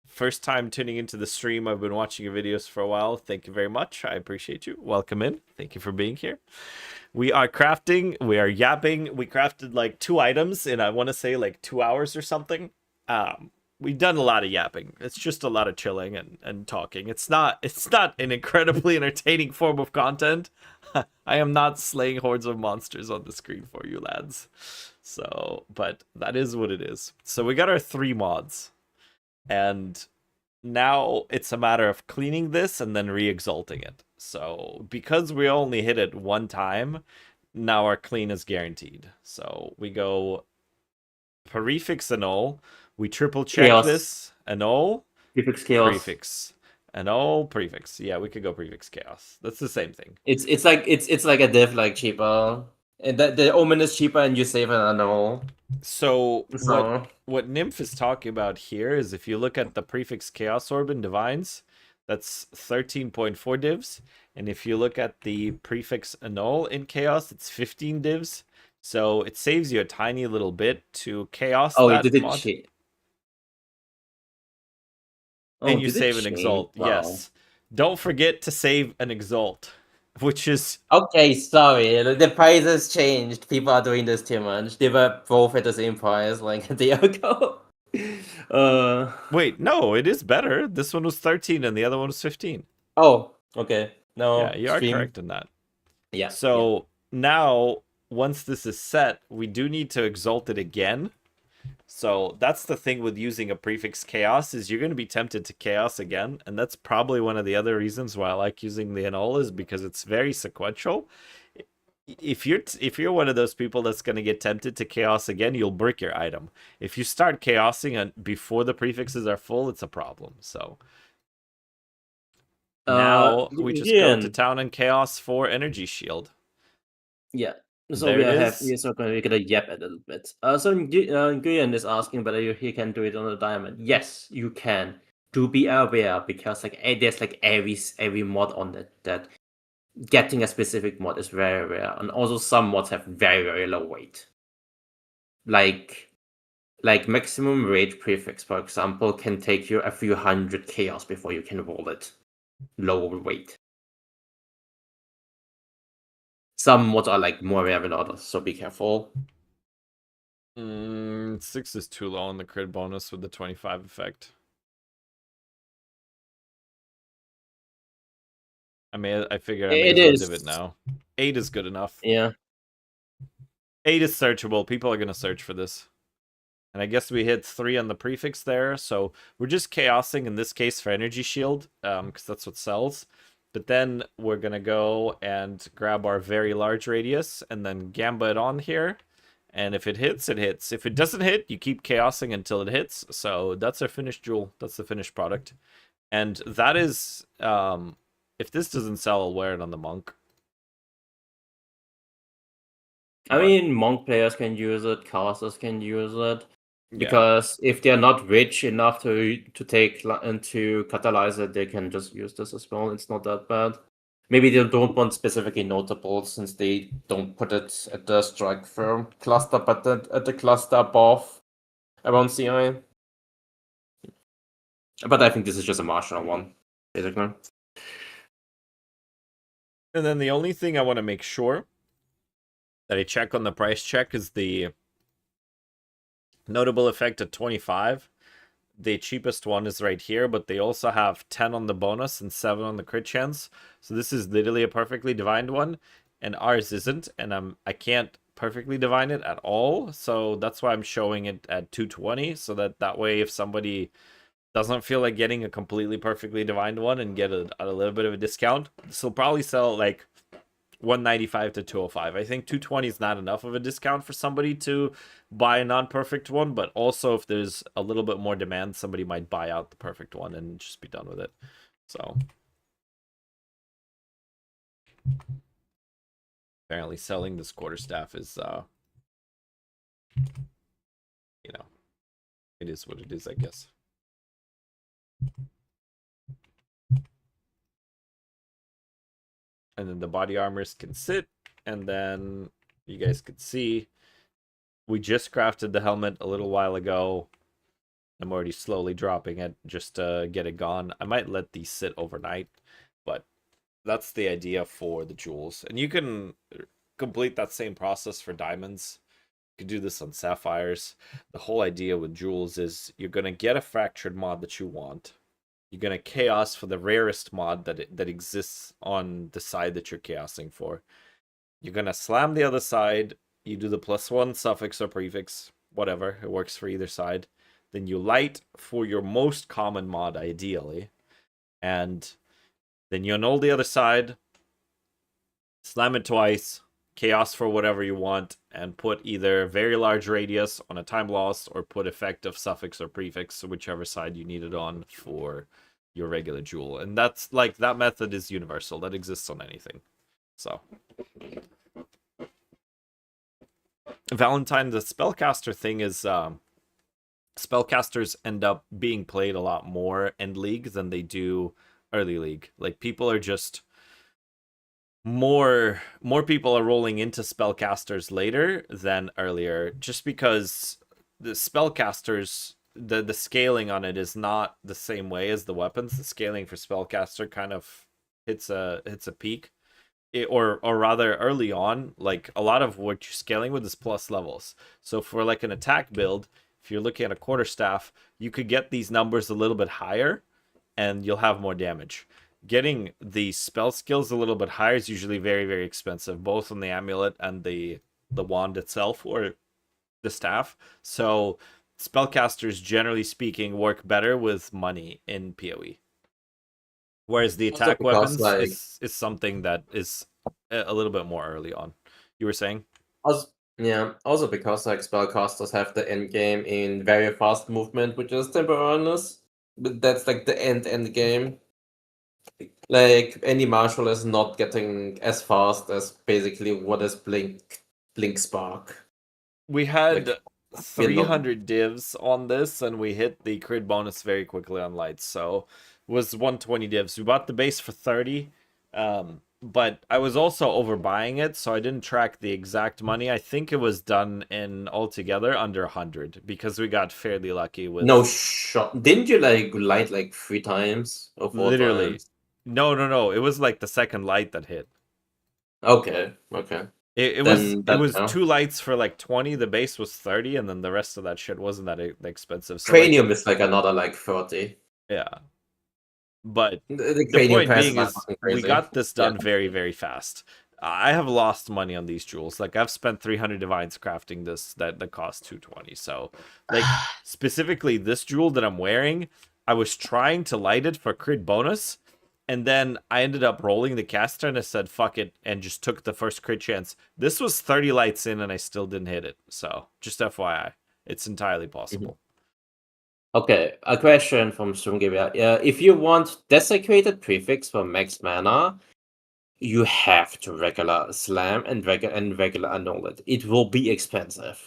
First time tuning into the stream. I've been watching your videos for a while. Thank you very much. I appreciate you. Welcome in. Thank you for being here. We are crafting. We are yapping. We crafted like 2 items in, I want to say, like 2 hours or something. We've done a lot of yapping. It's just a lot of chilling and talking. It's not an incredibly entertaining form of content. I am not slaying hordes of monsters on the screen for you lads. So, but that is what it is. So we got our 3 mods. And now it's a matter of cleaning this and then re-exalting it. So because we only hit it 1 time, now our clean is guaranteed. So we go prefix annul. We triple check Chaos. this annul. Prefix chaos. Prefix annul. Prefix. Yeah, we could go prefix chaos. That's the same thing. It's like a div like cheaper. And the omen is cheaper and you save an annul. So So what Nymph is talking about here is if you look at the prefix chaos orb in divines, that's 13.4 divs. And if you look at the prefix annul in chaos, it's 15 divs. So it saves you a tiny little bit to chaos that did it mod. Oh, And you did it save an change? exalt. Wow. Yes. Don't forget to save an exalt, which is Okay, sorry. The prices changed. People are doing this too much. They were both at the same price like a day ago. wait, no, it is better. This one was 13 and the other one was 15. Oh, okay. No. Yeah, you are correct in that. Yeah. So now, once this is set, we do need to exalt it again. So that's the thing with using a prefix chaos, is you're going to be tempted to chaos again, and that's probably one of the other reasons why I like using the annul, is because it's very sequential. If you're one of those people that's going to get tempted to chaos again, you'll break your item. If you start chaosing and before the prefixes are full, it's a problem. So now we just go to town and chaos for energy shield. Yeah. So There we it have is. we are going to yap a little bit. So Nguyen is asking whether he can do it on a diamond. Yes, you can. Do be aware, because like there's like every mod on it that getting a specific mod is very rare, and also some mods have very low weight. Like maximum rage prefix, for example, can take you a few hundred chaos before you can roll it. Lower weight. Some mods are like more rare than others, so be careful. 6 is too low on the crit bonus with the 25 effect. I figured I may as well div it now. 8 is good enough. Yeah. 8 is searchable. People are going to search for this. And I guess we hit 3 on the prefix there, so we're just chaosing in this case for energy shield, because that's what sells. But then we're going to go and grab our very large radius and then gamba it on here. And if it hits, it hits. If it doesn't hit, you keep chaosing until it hits. So that's our finished jewel. That's the finished product. And that is, if this doesn't sell, I'll wear it on the monk. I mean, monk players can use it, casters can use it. Yeah. Because if they're not rich enough to take and to catalyze it, they can just use this as well. It's not that bad. Maybe they don't want specifically notable, since they don't put it at the strike firm cluster, but at the cluster above around CI. But I think this is just a marginal one, basically. And then the only thing I want to make sure that I check on the price check is the notable effect at 25. The cheapest one is right here, but they also have 10 on the bonus and 7 on the crit chance. So this is literally a perfectly divined one, and ours isn't, and I can't perfectly divine it at all. So that's why I'm showing it at 220, so that way if somebody doesn't feel like getting a completely perfectly divined one and get a little bit of a discount, this will probably sell like 195 to 205. I think 220 is not enough of a discount for somebody to buy a non-perfect one, but also if there's a little bit more demand, somebody might buy out the perfect one and just be done with it. So apparently selling this quarterstaff is it is what it is, I guess. And then the body armors can sit, and then you guys could see we just crafted the helmet a little while ago. I'm already slowly dropping it just to get it gone. I might let these sit overnight, but that's the idea for the jewels. And you can complete that same process for diamonds. You can do this on sapphires. The whole idea with jewels is you're going to get a fractured mod that you want. You're going to chaos for the rarest mod that exists on the side that you're chaosing for. You're going to slam the other side. You do the +1 suffix or prefix, whatever. It works for either side. Then you light for your most common mod, ideally. And then you annul the other side, slam it twice, chaos for whatever you want, and put either very large radius on a time lost or put effect of suffix or prefix, whichever side you need it on for your regular jewel. And that's like, that method is universal. That exists on anything. So Valentine, the spellcaster thing is spellcasters end up being played a lot more end league than they do early league. Like, people are just more people are rolling into spellcasters later than earlier, just because the spellcasters, the scaling on it is not the same way as the weapons. The scaling for spellcaster kind of hits a peak. Or rather early on, like, a lot of what you're scaling with is plus levels. So for like an attack build, if you're looking at a quarterstaff, you could get these numbers a little bit higher and you'll have more damage. Getting the spell skills a little bit higher is usually very expensive, both on the amulet and the wand itself or the staff. So spellcasters, generally speaking, work better with money in PoE. Whereas the Also attack because, weapons like- is something that is a little bit more early on. You were saying? Also because like spellcasters have the end game in very fast movement, which is temporariness. But that's like the end game. Like any martial is not getting as fast as basically what is blink spark. We had Like, 300 divs on this, and we hit the crit bonus very quickly on lights. So it was 120 divs. We bought the base for 30, but I was also overbuying it, so I didn't track the exact money. I think it was done in altogether under 100 because we got fairly lucky with. No shot. Didn't you like light like 3 times or 4 Literally. times? No. It was like the second light that hit. Okay. It Then was yeah. 2 lights for like 20. The base was 30, and then the rest of that shit wasn't that expensive. So Cranium is like another like 30. yeah. But The the cranium point prices being are is fucking we crazy. got this done Yeah. very, very fast. I have lost money on these jewels. Like I've spent 300 divines crafting this that cost 220. So like specifically this jewel that I'm wearing, I was trying to light it for crit bonus, and then I ended up rolling the caster and I said fuck it and just took the first crit chance. This was 30 lights in and I still didn't hit it. So just FYI, it's entirely possible. Okay, a question from Strumgivia. If you want desecrated prefix for max mana, you have to regular slam and regular annul it. It will be expensive.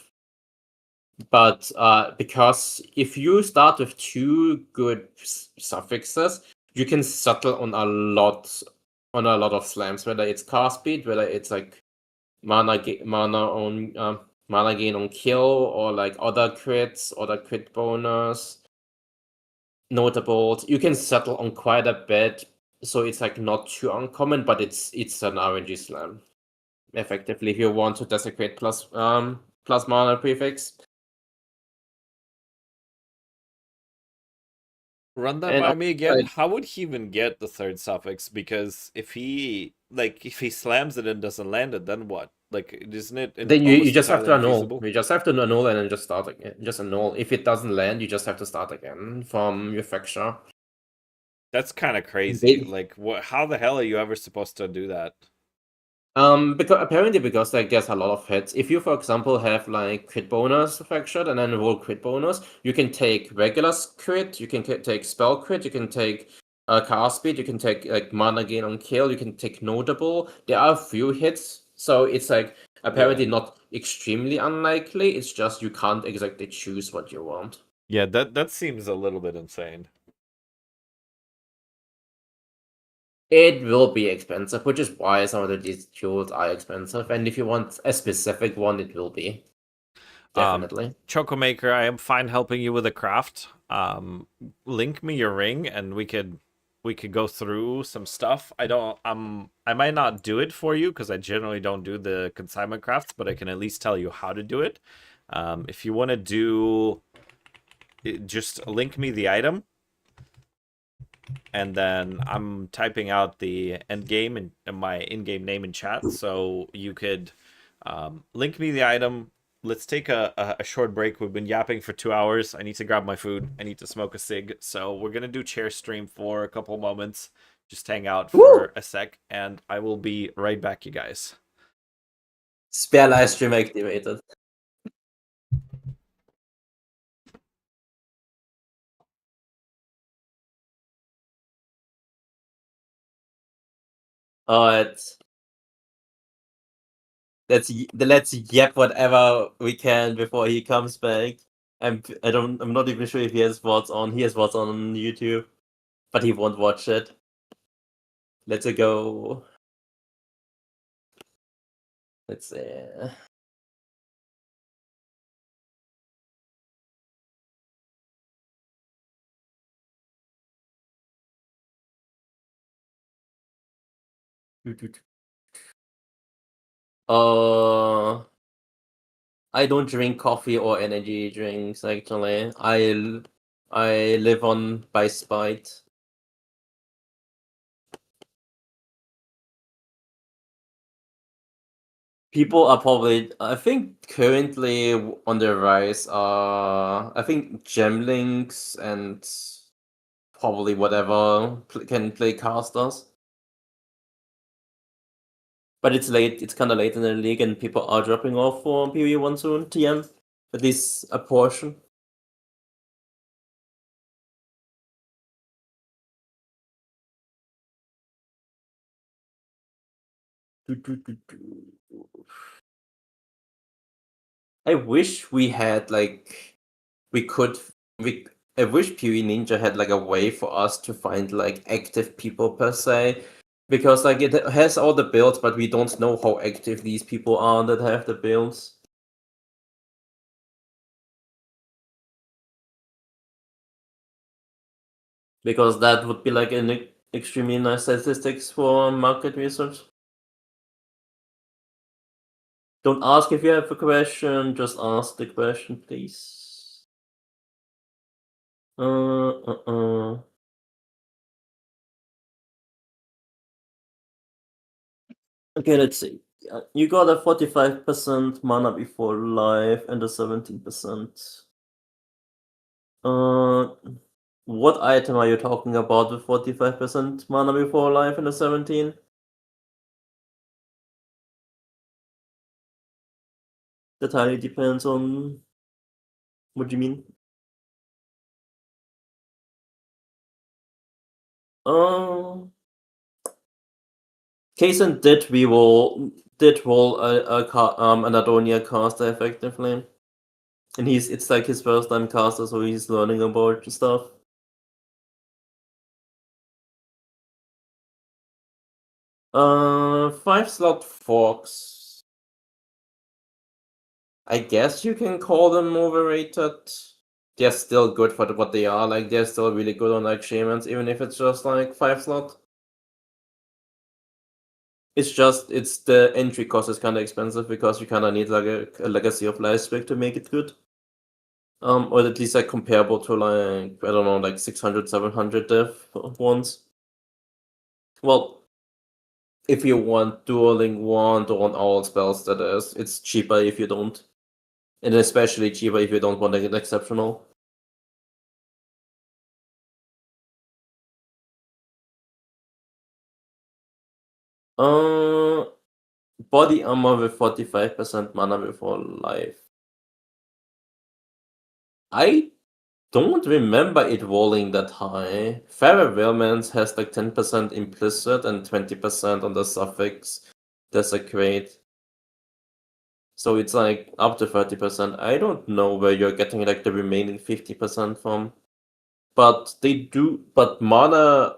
But because if you start with 2 good suffixes, you can settle on a lot of slams, whether it's cast speed, whether it's like mana gain on kill, or like other crits, other crit bonus, notables. You can settle on quite a bit, so it's like not too uncommon, but it's an RNG slam. Effectively, if you want to desecrate plus mana prefix. Run that And by me again. like, How would he even get the third suffix? Because if he slams it and doesn't land it, then what? Like, isn't it then you almost just have to entirely annul. unfeasible? You just have to annul and then just start again. Just annul. If it doesn't land, you just have to start again from your fixture. That's kind of crazy. They- Like, what? How the hell are you ever supposed to do that? Because like there's a lot of hits. If you, for example, have like crit bonus fractured and then roll crit bonus, you can take regular crit, you can take spell crit, you can take cast speed, you can take like mana gain on kill, you can take notable. There are a few hits, so it's like apparently not extremely unlikely. It's just you can't exactly choose what you want. Yeah, that seems a little bit insane. It will be expensive, which is why some of these tools are expensive. And if you want a specific one, it will be. Definitely. Chocomaker, I am fine helping you with a craft. Link me your ring and we could go through some stuff. I might not do it for you because I generally don't do the consignment crafts, but I can at least tell you how to do it. If you want to do, just link me the item, and then I'm typing out the end game and my in-game name in chat, so you could link me the item. Let's take a short break. We've been yapping for 2 hours. I need to grab my food. I need to smoke a cig. So we're gonna do chair stream for a couple moments. Just hang out for a sec, and I will be right back, you guys. Spare live stream activated. Alright. Let's yap whatever we can before he comes back. I'm not even sure if he has VODs on. He has VODs on YouTube, but he won't watch it. Let's go. Let's see. I don't drink coffee or energy drinks actually. I live on by spite. people are probably, I think currently on the rise are, I think Gemlinks and probably whatever can play casters. But it's late, it's kind of late in the league and people are dropping off for PvE1 soon, TM. At least a portion. I wish we had like I wish PvE Ninja had like a way for us to find like active people per se. Because like it has all the builds, but we don't know how active these people are that have the builds. Because that would be like an extremely nice statistics for market research. Don't ask if you have a question, just ask the question, please. Okay, let's see. You got a 45% mana before life and a 17%. What item are you talking about with 45% mana before life and a 17? That highly depends on what you mean. Kaysen did roll an Adonia caster effectively. And it's like his first time caster, so he's learning about stuff. Five slot forks. I guess you can call them overrated. They're still good for what they are. Like they're still really good on like shamans, even if it's just like 5 slot. It's the entry cost is kind of expensive because you kind of need like a Legacy of Life spec to make it good. Or at least like comparable to like, I don't know, like 600, 700 dev ones. Well, if you want dueling wand or on all spells, that is, it's cheaper if you don't. And especially cheaper if you don't want to get exceptional. Body armor with 45% mana before life. I don't remember it rolling that high. Fairer Whalemans has like 10% implicit and 20% on the suffix desecrate. So it's like up to 30%. I don't know where you're getting like the remaining 50% from. But mana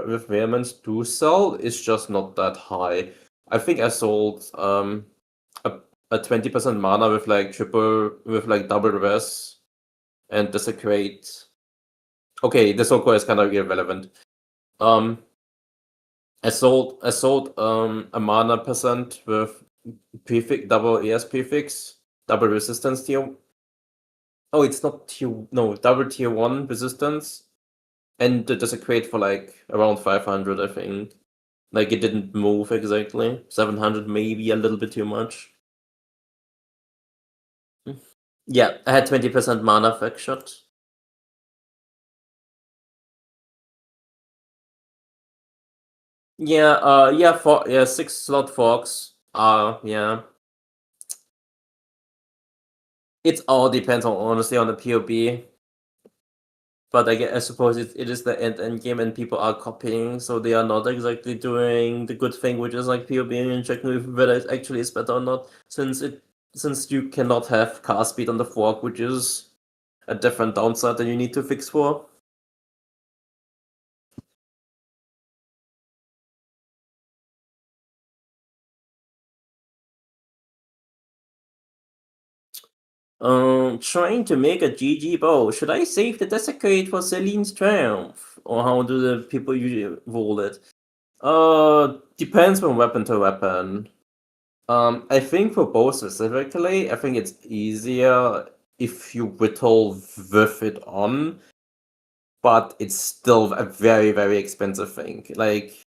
with Whalemans do sell, is just not that high. I think I sold a 20% mana with like double res and desecrate. Okay, the Soko is kind of irrelevant. I sold a mana percent with prefix double ES prefix, double resistance tier. Oh, it's not double tier 1 resistance. And the desecrate for like around 500, I think. Like it didn't move exactly. 700 maybe a little bit too much. Yeah, I had 20% mana effect shot. Yeah, 6 slot forks. Yeah. It all depends on honestly on the POB. But I suppose it is the end game and people are copying, so they are not exactly doing the good thing, which is like POB and checking whether it actually is better or not, since you cannot have cast speed on the fork, which is a different downside that you need to fix for. Trying to make a GG bow. Should I save the Desecrate for Celine's Triumph? Or how do the people usually roll it? Depends from weapon to weapon. I think for bow specifically, I think it's easier if you whittle with it on, but it's still a very, very expensive thing. Like,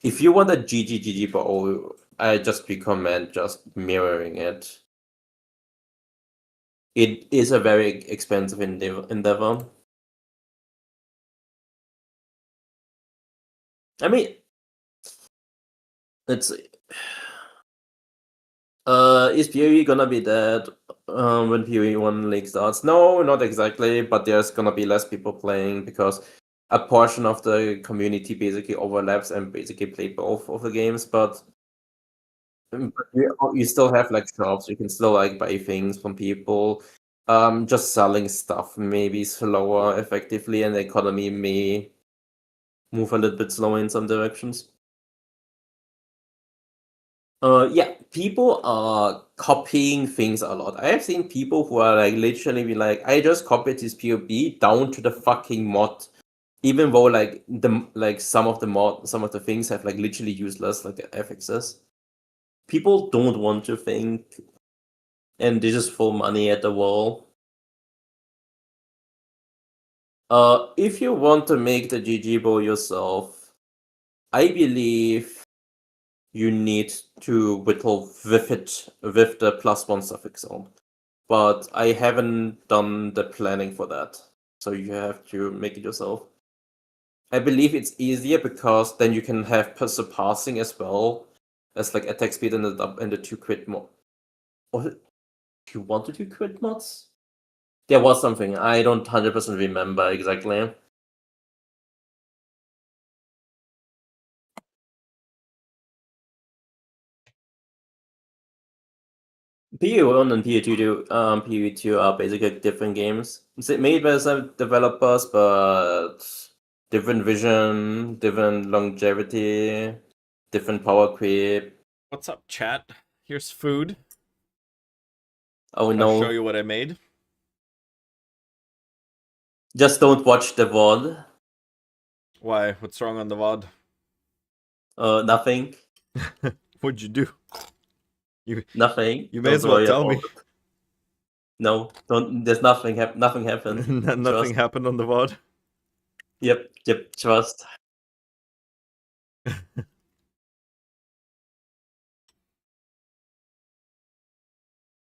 if you want a GG bow, I just recommend just mirroring it. It is a very expensive endeavor. I mean, it's is PoE gonna be dead when PoE 1 League starts? No, not exactly, but there's gonna be less people playing because a portion of the community basically overlaps and basically play both of the games, but you still have like shops, you can still like buy things from people. Just selling stuff maybe slower effectively, and the economy may move a little bit slower in some directions. Yeah, people are copying things a lot. I have seen people who are like literally be like, I just copied this POB down to the fucking mod, even though like some of the things have like literally useless like affixes. People don't want to think, and they just throw money at the wall. If you want to make the GG bow yourself, I believe you need to whittle with the +1 suffix on. But I haven't done the planning for that, so you have to make it yourself. I believe it's easier because then you can have surpassing as well as like attack speed and the 2 crit mod. Or do you want to do crit mods? There was something, I don't 100% remember exactly. PE1 and PE2 are basically different games. It's made by some developers, but different vision, different longevity, different power creep. What's up, chat? Here's food. Oh I'll show no. you what I made. Just don't watch the VOD. Why? What's wrong on the VOD? Nothing. What'd you do? Nothing. You may Don't as well worry tell about me. it. No, don't. There's nothing. Nothing happened. Nothing Trust. happened on the VOD. Yep. Trust.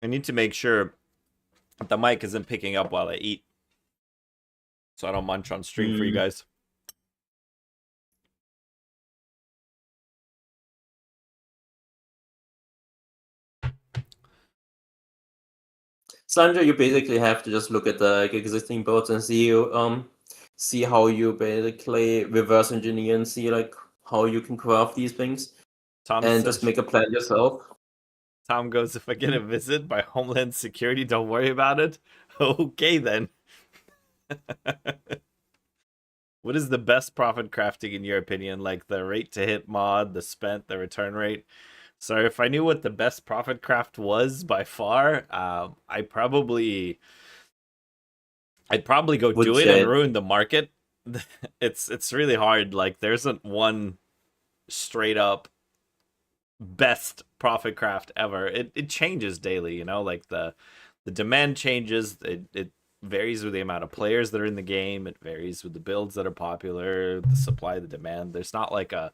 I need to make sure the mic isn't picking up while I eat, so I don't munch on stream for you guys. Sandra, you basically have to just look at the existing boats and see how you basically reverse engineer and see like how you can craft these things, and just make a plan yourself. Tom goes, if I get a visit by Homeland Security, don't worry about it. Okay then. What is the best profit crafting in your opinion? Like the rate to hit mod, the spent, the return rate? So if I knew what the best profit craft was by far, I'd probably go do it and ruin the market. It's really hard. Like there isn't one straight up best profit craft ever. It changes daily, you know, like the demand changes. It varies with the amount of players that are in the game. It varies with the builds that are popular, the supply, the demand. There's not like a,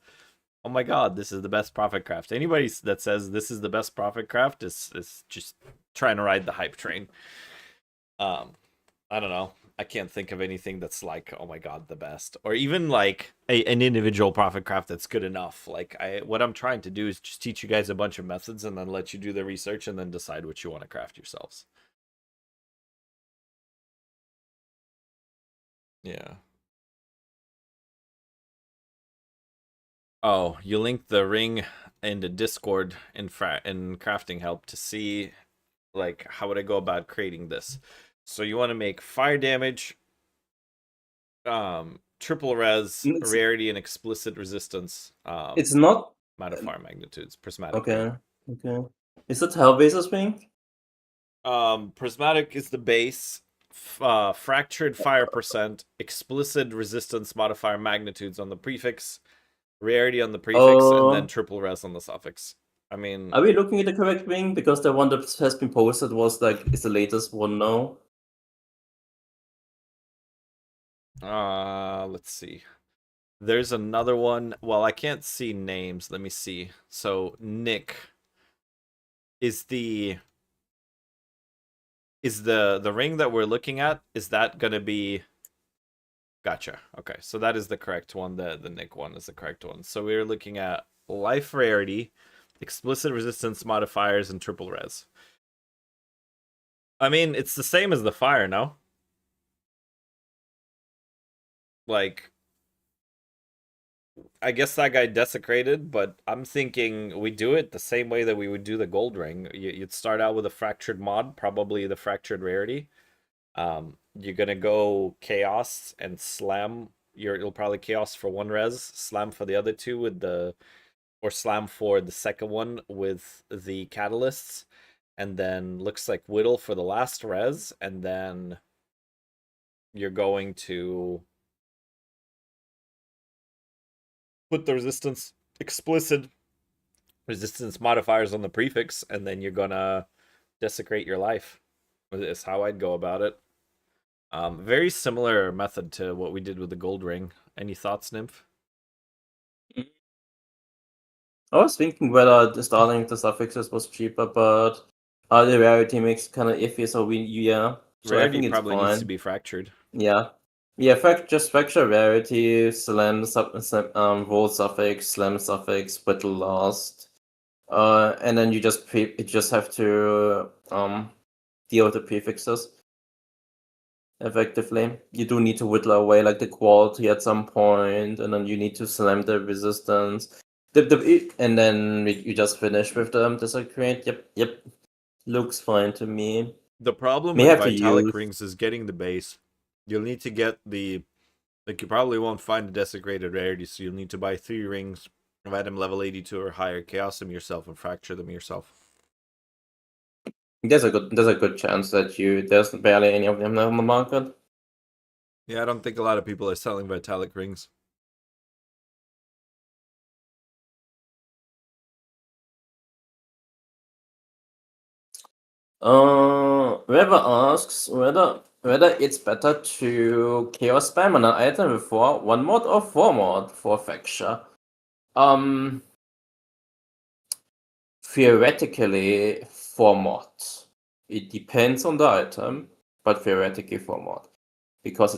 oh my god, this is the best profit craft. Anybody that says this is the best profit craft is just trying to ride the hype train. I don't know. I can't think of anything that's like, oh my god, the best, or even like an individual profit craft that's good enough. Like what I'm trying to do is just teach you guys a bunch of methods and then let you do the research and then decide what you want to craft yourselves. Yeah. Oh, you link the ring into Discord in crafting help to see like how would I go about creating this. So you want to make fire damage, triple res, rarity, and explicit resistance. It's not modifier magnitudes. Prismatic. Okay. Okay. Is that how bases thing? Prismatic is the base. Fractured fire percent, explicit resistance modifier magnitudes on the prefix, rarity on the prefix, and then triple res on the suffix. I mean, are we looking at the correct ring? Because the one that has been posted was like is the latest one now. Let's see. There's another one. Well, I can't see names. Let me see. So Nick is the ring that we're looking at, is that gonna be... Gotcha. Okay, so that is the correct one. The Nick one is the correct one. So we're looking at life rarity, explicit resistance modifiers, and triple res. I mean, it's the same as the fire, no? Like, I guess that guy desecrated, but I'm thinking we do it the same way that we would do the gold ring. You'd start out with a fractured mod, probably the fractured rarity. You're gonna go chaos and slam. You'll probably chaos for one res, slam for the other two with the, or slam for the second one with the catalysts, and then looks like whittle for the last res, and then you're going to put the explicit resistance modifiers on the prefix, and then you're gonna desecrate your life. Is how I'd go about it. Very similar method to what we did with the gold ring. Any thoughts, Nymph? I was thinking whether the starting the suffixes was cheaper, but the rarity makes it kind of iffy. So So I Rarity think it's probably fine. needs to be fractured. Yeah. Just fracture rarity, slam, roll suffix, slam suffix, whittle last. And then you just have to deal with the prefixes effectively. You do need to whittle away like the quality at some point, and then you need to slam the resistance. And then you just finish with the desecrate. Yep. Looks fine to me. The problem May with have to Vitalic use- rings is getting the base. You'll need to get the... Like, you probably won't find a desecrated rarity, so you'll need to buy 3 rings of item level 82 or higher, chaos them yourself, and fracture them yourself. There's a good chance that there's barely any of them on the market. Yeah, I don't think a lot of people are selling Vitalic rings. Whoever asks whether it's better to chaos spam on an item with 1 mod or 4 mod for Fexture. Theoretically 4 mods. It depends on the item, but theoretically 4 mod. Because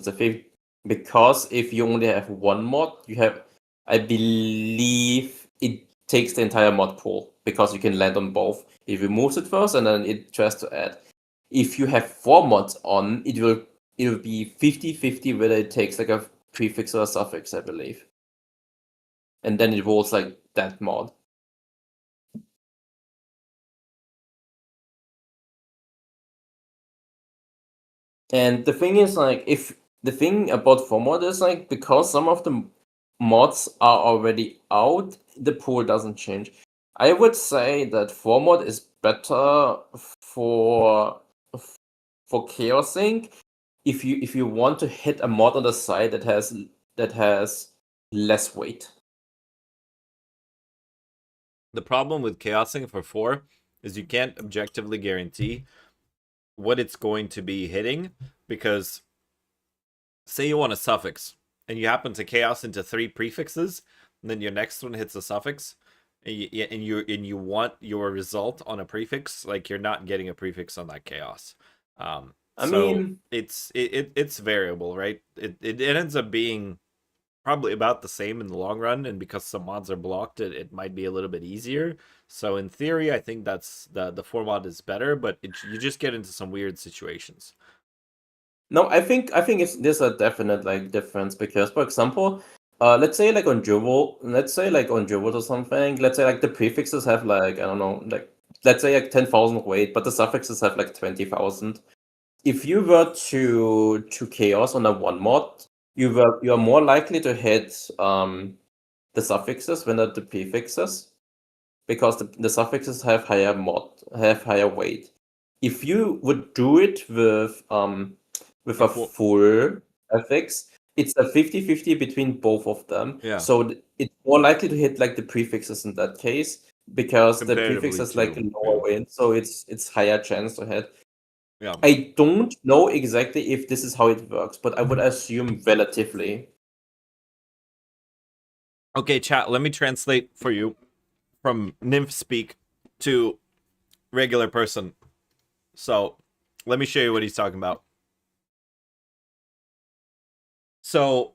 if you only have 1 mod, I believe it takes the entire mod pool because you can land on both. It removes it first and then it tries to add. If you have 4 mods on, it will be 50-50 whether it takes like a prefix or a suffix, I believe. And then it rolls like that mod. And the thing is, like, if the thing about 4 mod is like, because some of the mods are already out, the pool doesn't change. I would say that 4 mod is better for chaosing if you want to hit a mod on the side that has less weight. The problem with chaosing for 4 is you can't objectively guarantee what it's going to be hitting, because say you want a suffix and you happen to chaos into 3 prefixes, and then your next one hits a suffix, and you want your result on a prefix, like, you're not getting a prefix on that chaos. I mean, it's variable, right? It ends up being probably about the same in the long run, and because some mods are blocked, it might be a little bit easier. So in theory, I think that's the 4 mod is better, but you just get into some weird situations. no, I think there's a definite like difference because, for example, let's say like on Jewel or something, let's say like the prefixes have like, I don't know, like let's say like 10,000 weight, but the suffixes have like 20,000. If you were to chaos on a 1 mod, you are more likely to hit the suffixes than the prefixes, because the suffixes have higher weight. If you would do it with a full affix, it's a 50-50 between both of them. Yeah. So it's more likely to hit like the prefixes in that case, because the Comparatively prefix has like too, lower yeah. weight, so it's higher chance to hit. Yeah. I don't know exactly if this is how it works, but I would assume relatively. Okay, chat, let me translate for you from nymph speak to regular person. So, let me show you what he's talking about. So,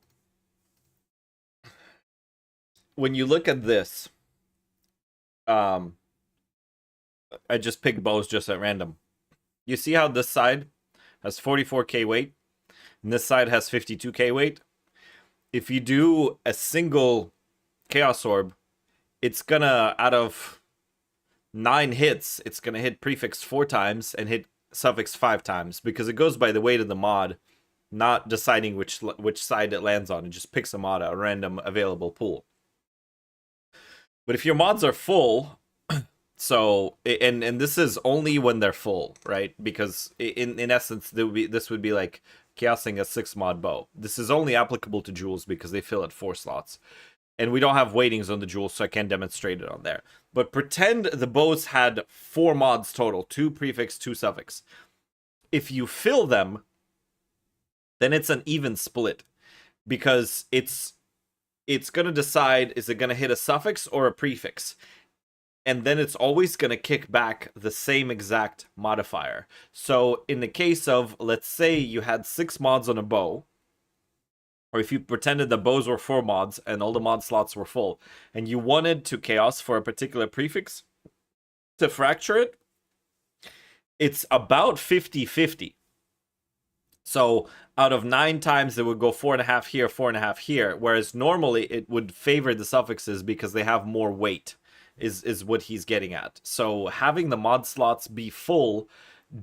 when you look at this, I just picked bows just at random. You see how this side has 44k weight, and this side has 52k weight? If you do a single Chaos Orb, it's gonna, out of 9 hits, it's gonna hit prefix 4 times and hit suffix 5 times, because it goes by the weight of the mod, not deciding which side it lands on. It just picks a mod out of a random available pool. But if your mods are full, so and this is only when they're full, right? Because in essence, this would be like chaosing a 6 mod bow. This is only applicable to jewels because they fill at 4 slots. And we don't have weightings on the jewels, so I can't demonstrate it on there. But pretend the bows had 4 mods total, 2 prefix, 2 suffix. If you fill them, then it's an even split, because it's going to decide, is it going to hit a suffix or a prefix? And then it's always going to kick back the same exact modifier. So in the case of, let's say you had 6 mods on a bow, or if you pretended the bows were 4 mods and all the mod slots were full, and you wanted to chaos for a particular prefix to fracture it, it's about 50-50. So out of 9 times, it would go 4.5 here, 4.5 here, whereas normally it would favor the suffixes because they have more weight, is what he's getting at. So having the mod slots be full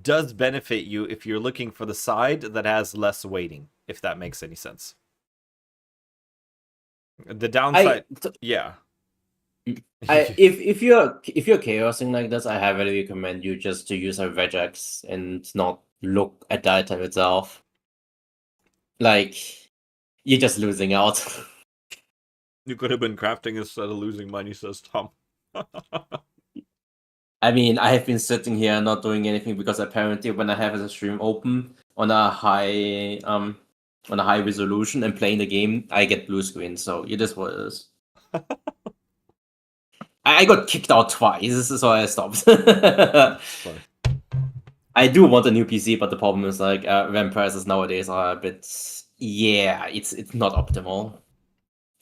does benefit you if you're looking for the side that has less weighting, if that makes any sense. The downside, yeah. If you're chaosing like this, I heavily recommend you just to use a regex and not look at the item itself. Like, you're just losing out. You could have been crafting instead of losing money, says Tom. I mean, I have been sitting here not doing anything because apparently when I have the stream open on a high resolution and playing the game, I get blue screen. So it is what it is. I got kicked out twice, so I stopped. I do want a new PC, but the problem is like RAM prices nowadays are a bit. Yeah, it's not optimal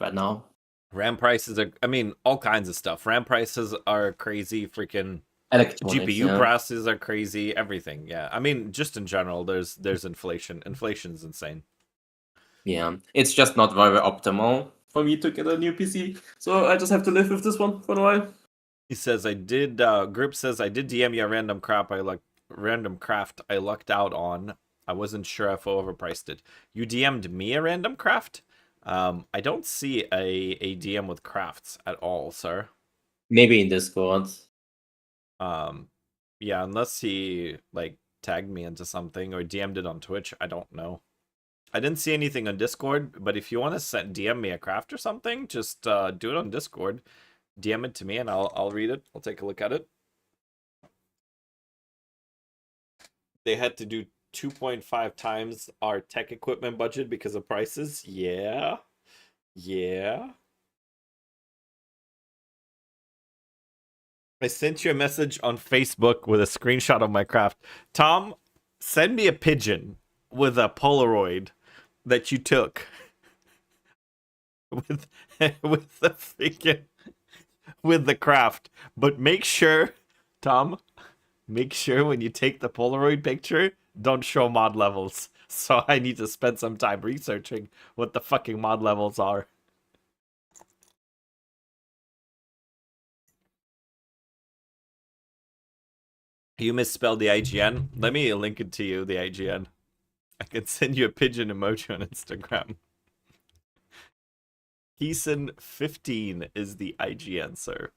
right now. RAM prices are, I mean, all kinds of stuff. RAM prices are crazy. Freaking GPU prices are crazy. Everything, yeah. I mean, just in general, there's inflation. Inflation's insane. Yeah, it's just not very optimal for me to get a new PC, so I just have to live with this one for a while. He says, Grip says, I did DM you a random craft I lucked out on. I wasn't sure if I overpriced it. You DM'd me a random craft? I don't see a DM with crafts at all, sir. Maybe in Discord. Yeah, unless he, like, tagged me into something or DM'd it on Twitch, I don't know. I didn't see anything on Discord, but if you want to DM me a craft or something, just do it on Discord. DM it to me and I'll read it. I'll take a look at it. They had to do 2.5 times our tech equipment budget because of prices. Yeah. Yeah. I sent you a message on Facebook with a screenshot of my craft. Tom, send me a pigeon with a Polaroid that you took with the freaking with the craft. But make sure, Tom, make sure when you take the Polaroid picture, don't show mod levels. So I need to spend some time researching what the fucking mod levels are. You misspelled the IGN. Let me link it to you, the IGN. I can send you a pigeon emoji on Instagram. Keeson15 is the IGN, sir.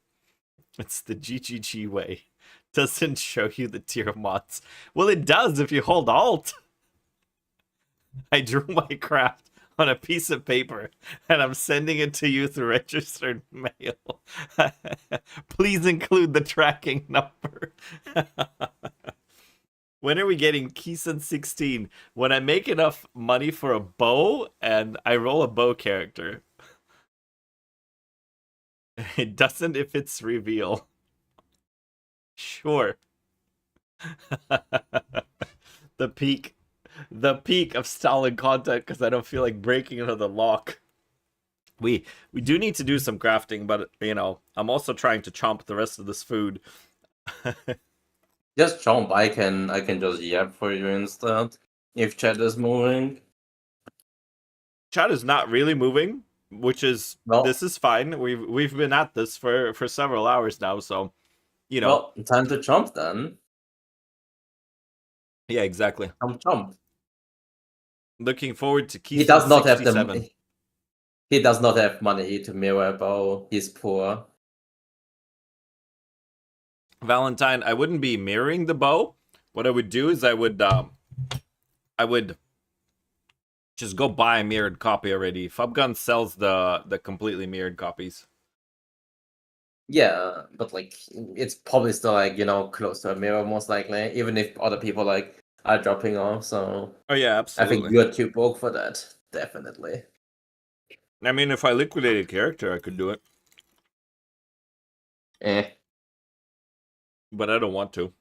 It's the GGG way. Doesn't show you the tier of mods. Well, it does if you hold Alt. I drew my craft on a piece of paper and I'm sending it to you through registered mail. Please include the tracking number. When are we getting Keeson 16? When I make enough money for a bow and I roll a bow character. It doesn't if it's reveal. Sure. the peak of stalling content because I don't feel like breaking another lock. We do need to do some crafting, but I'm also trying to chomp the rest of this food. Just jump. I can just yap for you instead. If chat is moving. Chat is not really moving, which is this is fine. We've been at this for several hours now, so Well, time to jump then. Yeah, exactly. Jump. Looking forward to Keystone He does not 67. have he does not have money to mirror a bow. He's poor. Valentine, I wouldn't be mirroring the bow. What I would do is I would just go buy a mirrored copy already. Fubgun sells the completely mirrored copies. Yeah, but like it's probably still like close to a mirror most likely, even if other people like are dropping off. So Oh yeah, absolutely. I think you're too broke for that. Definitely. I mean, if I liquidated character, I could do it. But I don't want to.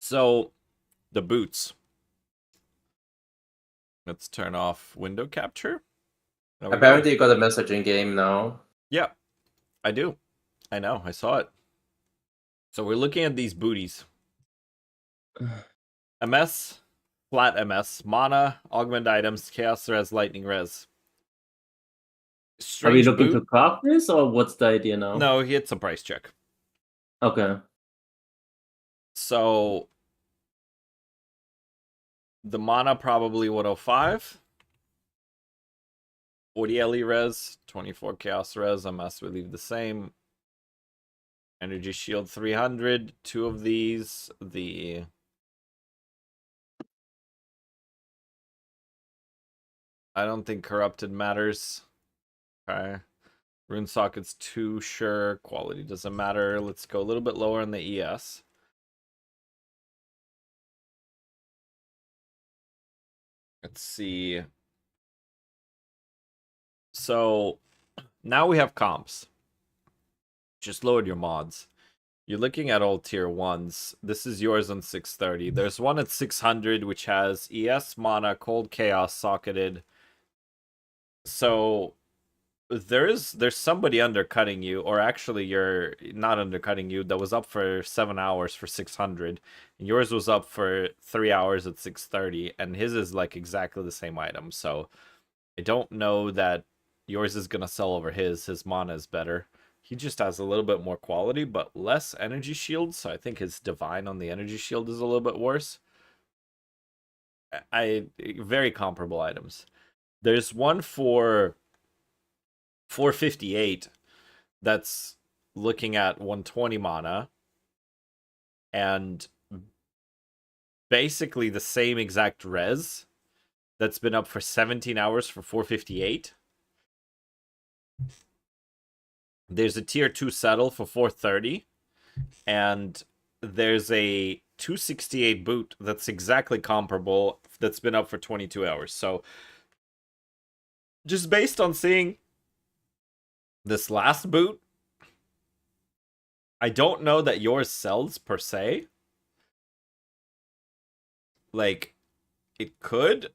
So, the boots. Let's turn off window capture. Apparently you got a messaging game now. Yeah, I do. I know, I saw it. So we're looking at these booties. MS, flat MS, mana, augment items, chaos res, lightning res. Are we looking boot. to craft this, or what's the idea now? No, he hits a price check. Okay. So the mana probably 105. 40 LE res, 24 chaos res. MS we leave the same. Energy shield 300. 2 of these. I don't think corrupted matters. Okay. Rune sockets 2, sure. Quality doesn't matter. Let's go a little bit lower on the ES. Let's see. So now we have comps. Just lowered your mods. You're looking at all tier 1s. This is yours on 630. There's one at 600 which has ES, mana, cold chaos socketed. So there's somebody undercutting you, or actually you're not undercutting you, that was up for 7 hours for 600. And yours was up for 3 hours at 630, and his is like exactly the same item. So I don't know that yours is gonna sell over his mana is better. He just has a little bit more quality, but less energy shield, so I think his divine on the energy shield is a little bit worse. Very comparable items. There's one for 458 that's looking at 120 mana and basically the same exact res that's been up for 17 hours for 458. There's a tier 2 settle for 430, and there's a 268 boot that's exactly comparable that's been up for 22 hours. So just based on seeing this last boot, I don't know that yours sells per se. Like, it could,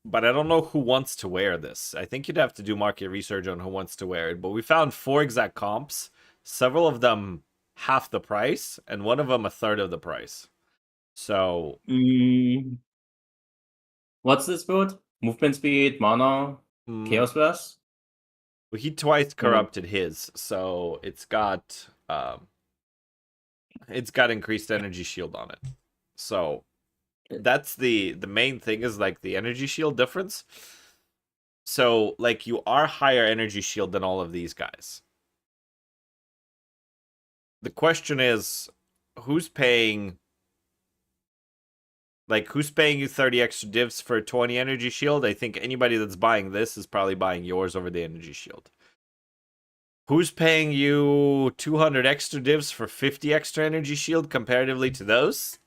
but I don't know who wants to wear this. I think you'd have to do market research on who wants to wear it. But we found 4 exact comps, several of them half the price, and one of them a third of the price. So what's this build? Movement speed, mana, chaos res? Well, he twice corrupted his, so it's got increased energy shield on it. So that's the main thing, is like the energy shield difference. So like you are higher energy shield than all of these guys. The question is, who's paying you 30 extra divs for 20 energy shield? I think anybody that's buying this is probably buying yours over the energy shield. Who's paying you 200 extra divs for 50 extra energy shield comparatively to those?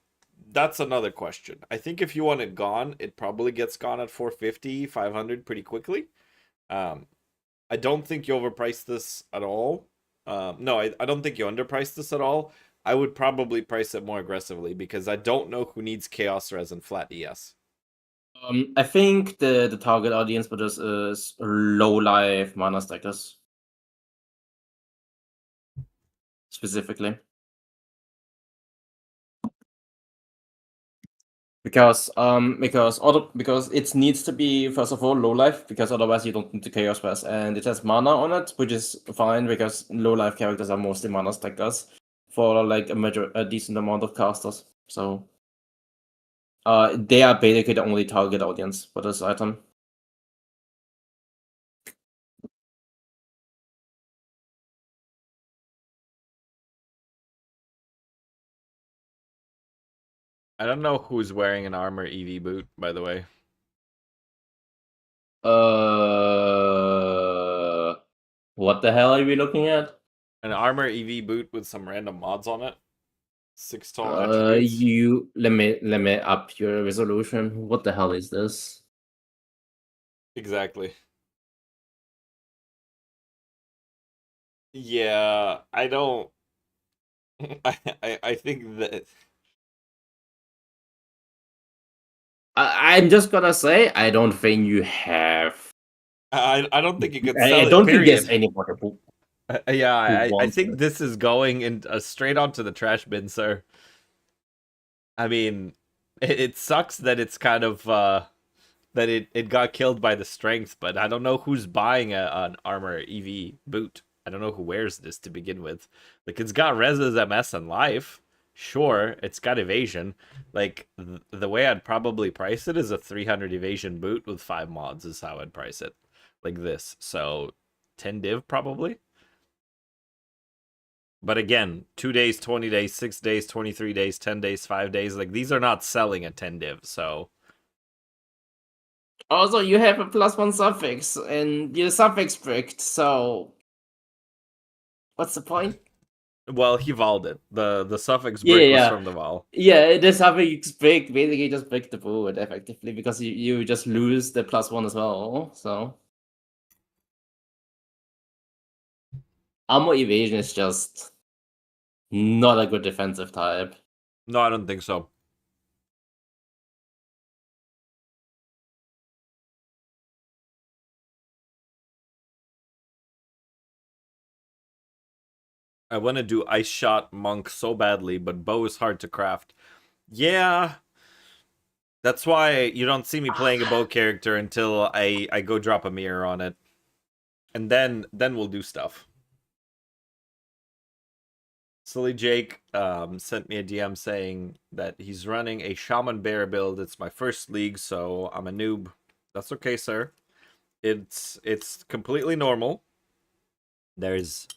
That's another question. I think if you want it gone, it probably gets gone at 450, 500 pretty quickly. I don't think you overpriced this at all. No, I don't think you underpriced this at all. I would probably price it more aggressively because I don't know who needs Chaos Res and flat ES. I think the target audience for this is low life mana stackers. Specifically. Because it needs to be, first of all, low life, because otherwise you don't need the chaos pass, and it has mana on it, which is fine because low life characters are mostly mana stackers for like a decent amount of casters. So they are basically the only target audience for this item. I don't know who's wearing an armor EV boot, by the way. What the hell are we looking at? An armor EV boot with some random mods on it. 6 tall attributes. Let me up your resolution. What the hell is this? Exactly. Yeah, I don't. I think that I'm just gonna say, I don't think you have. I don't think you could I sell it. don't think there's Period. anybody who Yeah, I wants think it. this is going in straight onto the trash bin, sir. I mean, it sucks that it's kind of that it got killed by the strength, but I don't know who's buying an armor EV boot. I don't know who wears this to begin with. Like, it's got Reza's MS and life. Sure, it's got evasion. Like, the way I'd probably price it is a 300 evasion boot with 5 mods is how I'd price it. Like this. So 10 div probably. But again, 2 days, 20 days, 6 days, 23 days, 10 days, 5 days. Like, these are not selling at 10 div, so. Also, you have a +1 suffix, and you're suffix bricked, so what's the point? Well, he voled it. The suffix brick was from the vol. Yeah, the suffix brick basically just brick the boot effectively, because you just lose the +1 as well, so. Armor evasion is just not a good defensive type. No, I don't think so. I want to do Ice Shot Monk so badly, but bow is hard to craft. Yeah. That's why you don't see me playing a bow character until I go drop a mirror on it. And then we'll do stuff. Silly Jake sent me a DM saying that he's running a Shaman Bear build. It's my first league, so I'm a noob. That's okay, sir. It's completely normal. There's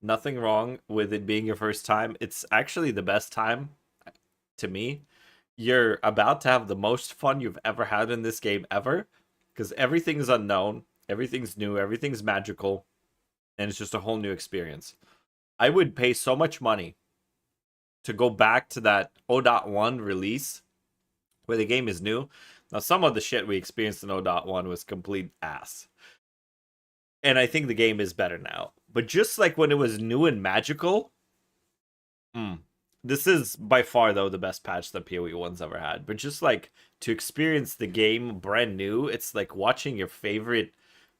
nothing wrong with it being your first time. It's actually the best time to me. You're about to have the most fun you've ever had in this game ever, because everything's unknown, everything's new, everything's magical, and it's just a whole new experience. I would pay so much money to go back to that 0.1 release where the game is new. Now, some of the shit we experienced in 0.1 was complete ass. And I think the game is better now. But just like when it was new and magical, this is by far, though, the best patch that PoE 1's ever had. But just like to experience the game brand new, it's like watching your favorite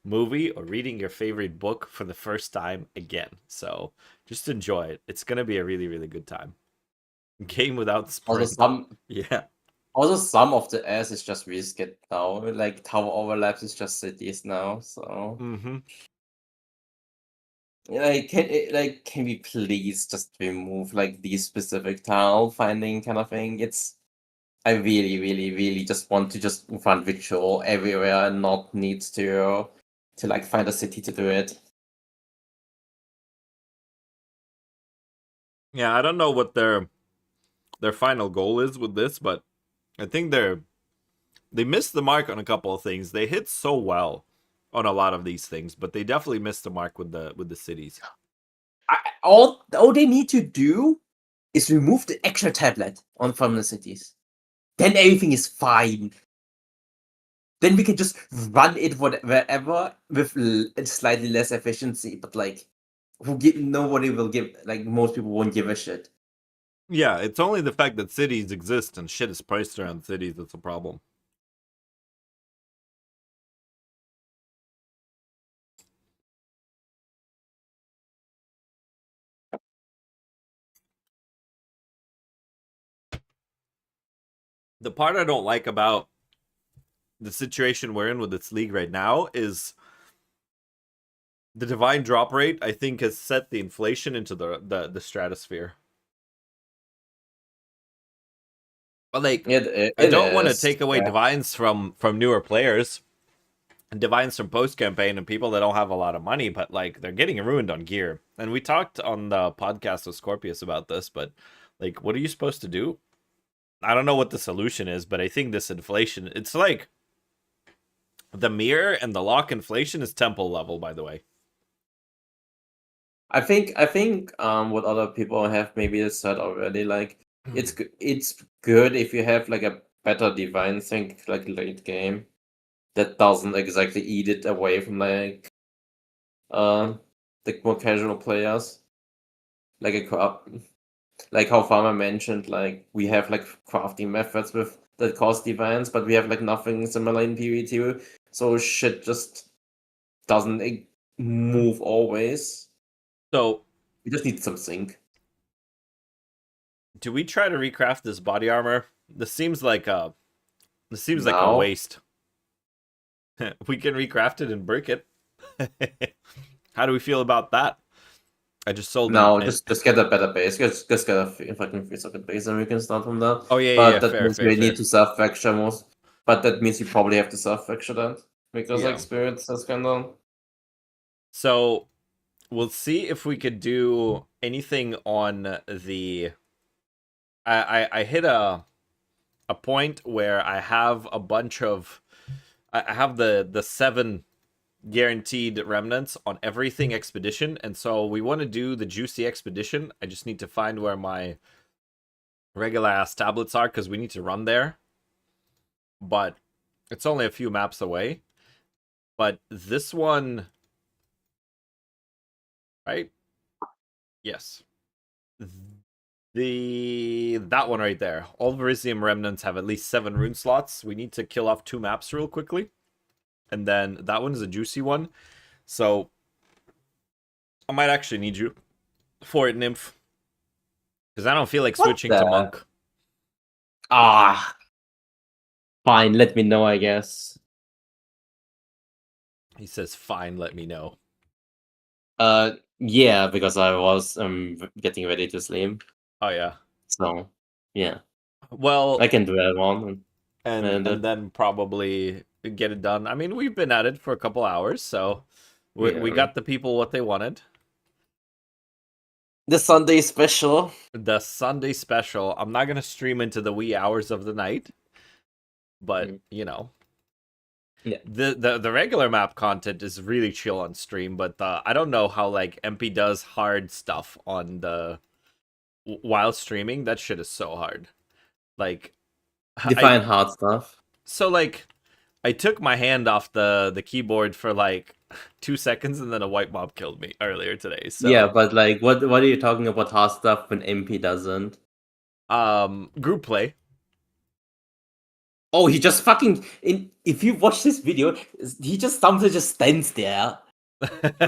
movie or reading your favorite book for the first time again. So just enjoy it. It's going to be a really, really good time. Game without sprint. Yeah. Also, some of the ass is just reskin now. Like tower overlaps is just cities now. So, can we please just remove like these specific tile finding kind of thing? I really, really, really just want to just run ritual everywhere and not need to like find a city to do it. Yeah, I don't know what their final goal is with this, but I think they missed the mark on a couple of things. They hit so well on a lot of these things, but they definitely missed the mark with the cities. All they need to do is remove the extra tablet from the cities. Then everything is fine. then we can just run it wherever with slightly less efficiency. But like, nobody will give, like, most people won't give a shit. Yeah, it's only the fact that cities exist and shit is priced around cities that's a problem. The part I don't like about the situation we're in with this league right now is the divine drop rate, I think, has set the inflation into the stratosphere. But like, I don't want to take away divines from newer players and divines from post campaign and people that don't have a lot of money, but like they're getting ruined on gear. And we talked on the podcast with Scorpius about this, but like, what are you supposed to do? I don't know what the solution is, but I think this inflation, it's like the mirror and the lock inflation is temple level, by the way. I think what other people have maybe said already, like, it's good if you have like a better divine sync, like late game, that doesn't exactly eat it away from like the more casual players. Like like how Farmer mentioned, like we have like crafting methods with that cost divines, but we have like nothing similar in PvT, so shit just doesn't move always. So We just need some sync. do we try to recraft this body armor? This seems like a No. waste. We can recraft it and break it. How do we feel about that? I just sold No, just get a better base. Just get a fucking 3-second base, and we can start from that. Oh yeah, But yeah, that fair, means fair, we fair. need to self-fracture most. But that means you probably have to self-fracture that because Yeah. like spirits has kind of. So we'll see if we could do anything on the. I hit a point where I have a bunch of. I have the 7 guaranteed remnants on everything expedition, and so we want to do the juicy expedition. I just need to find where my regular ass tablets are because we need to run there. But it's only a few maps away. But this one, right? Yes. That one right there. All Verisium remnants have at least 7 rune slots. We need to kill off 2 maps real quickly. And then that one is a juicy one. So I might actually need you for it, Nymph. Because I don't feel like switching to Monk. Ah, fine. Let me know, I guess. He says, fine, let me know. Yeah, because I was getting ready to sleep. Oh, yeah. So, yeah. Well, I can do that one. and then probably get it done. I mean, we've been at it for a couple hours, so we got the people what they wanted. The Sunday special. The Sunday special. I'm not gonna stream into the wee hours of the night, but you know, yeah. The regular map content is really chill on stream. But I don't know how like MP does hard stuff on the while streaming. That shit is so hard. Like, Define hard stuff. So like, I took my hand off the keyboard for like 2 seconds, and then a white mob killed me earlier today. So yeah, but like, what are you talking about hard stuff when MP doesn't? Group play. Oh, he just fucking. If you watch this video, he just sometimes just stands there.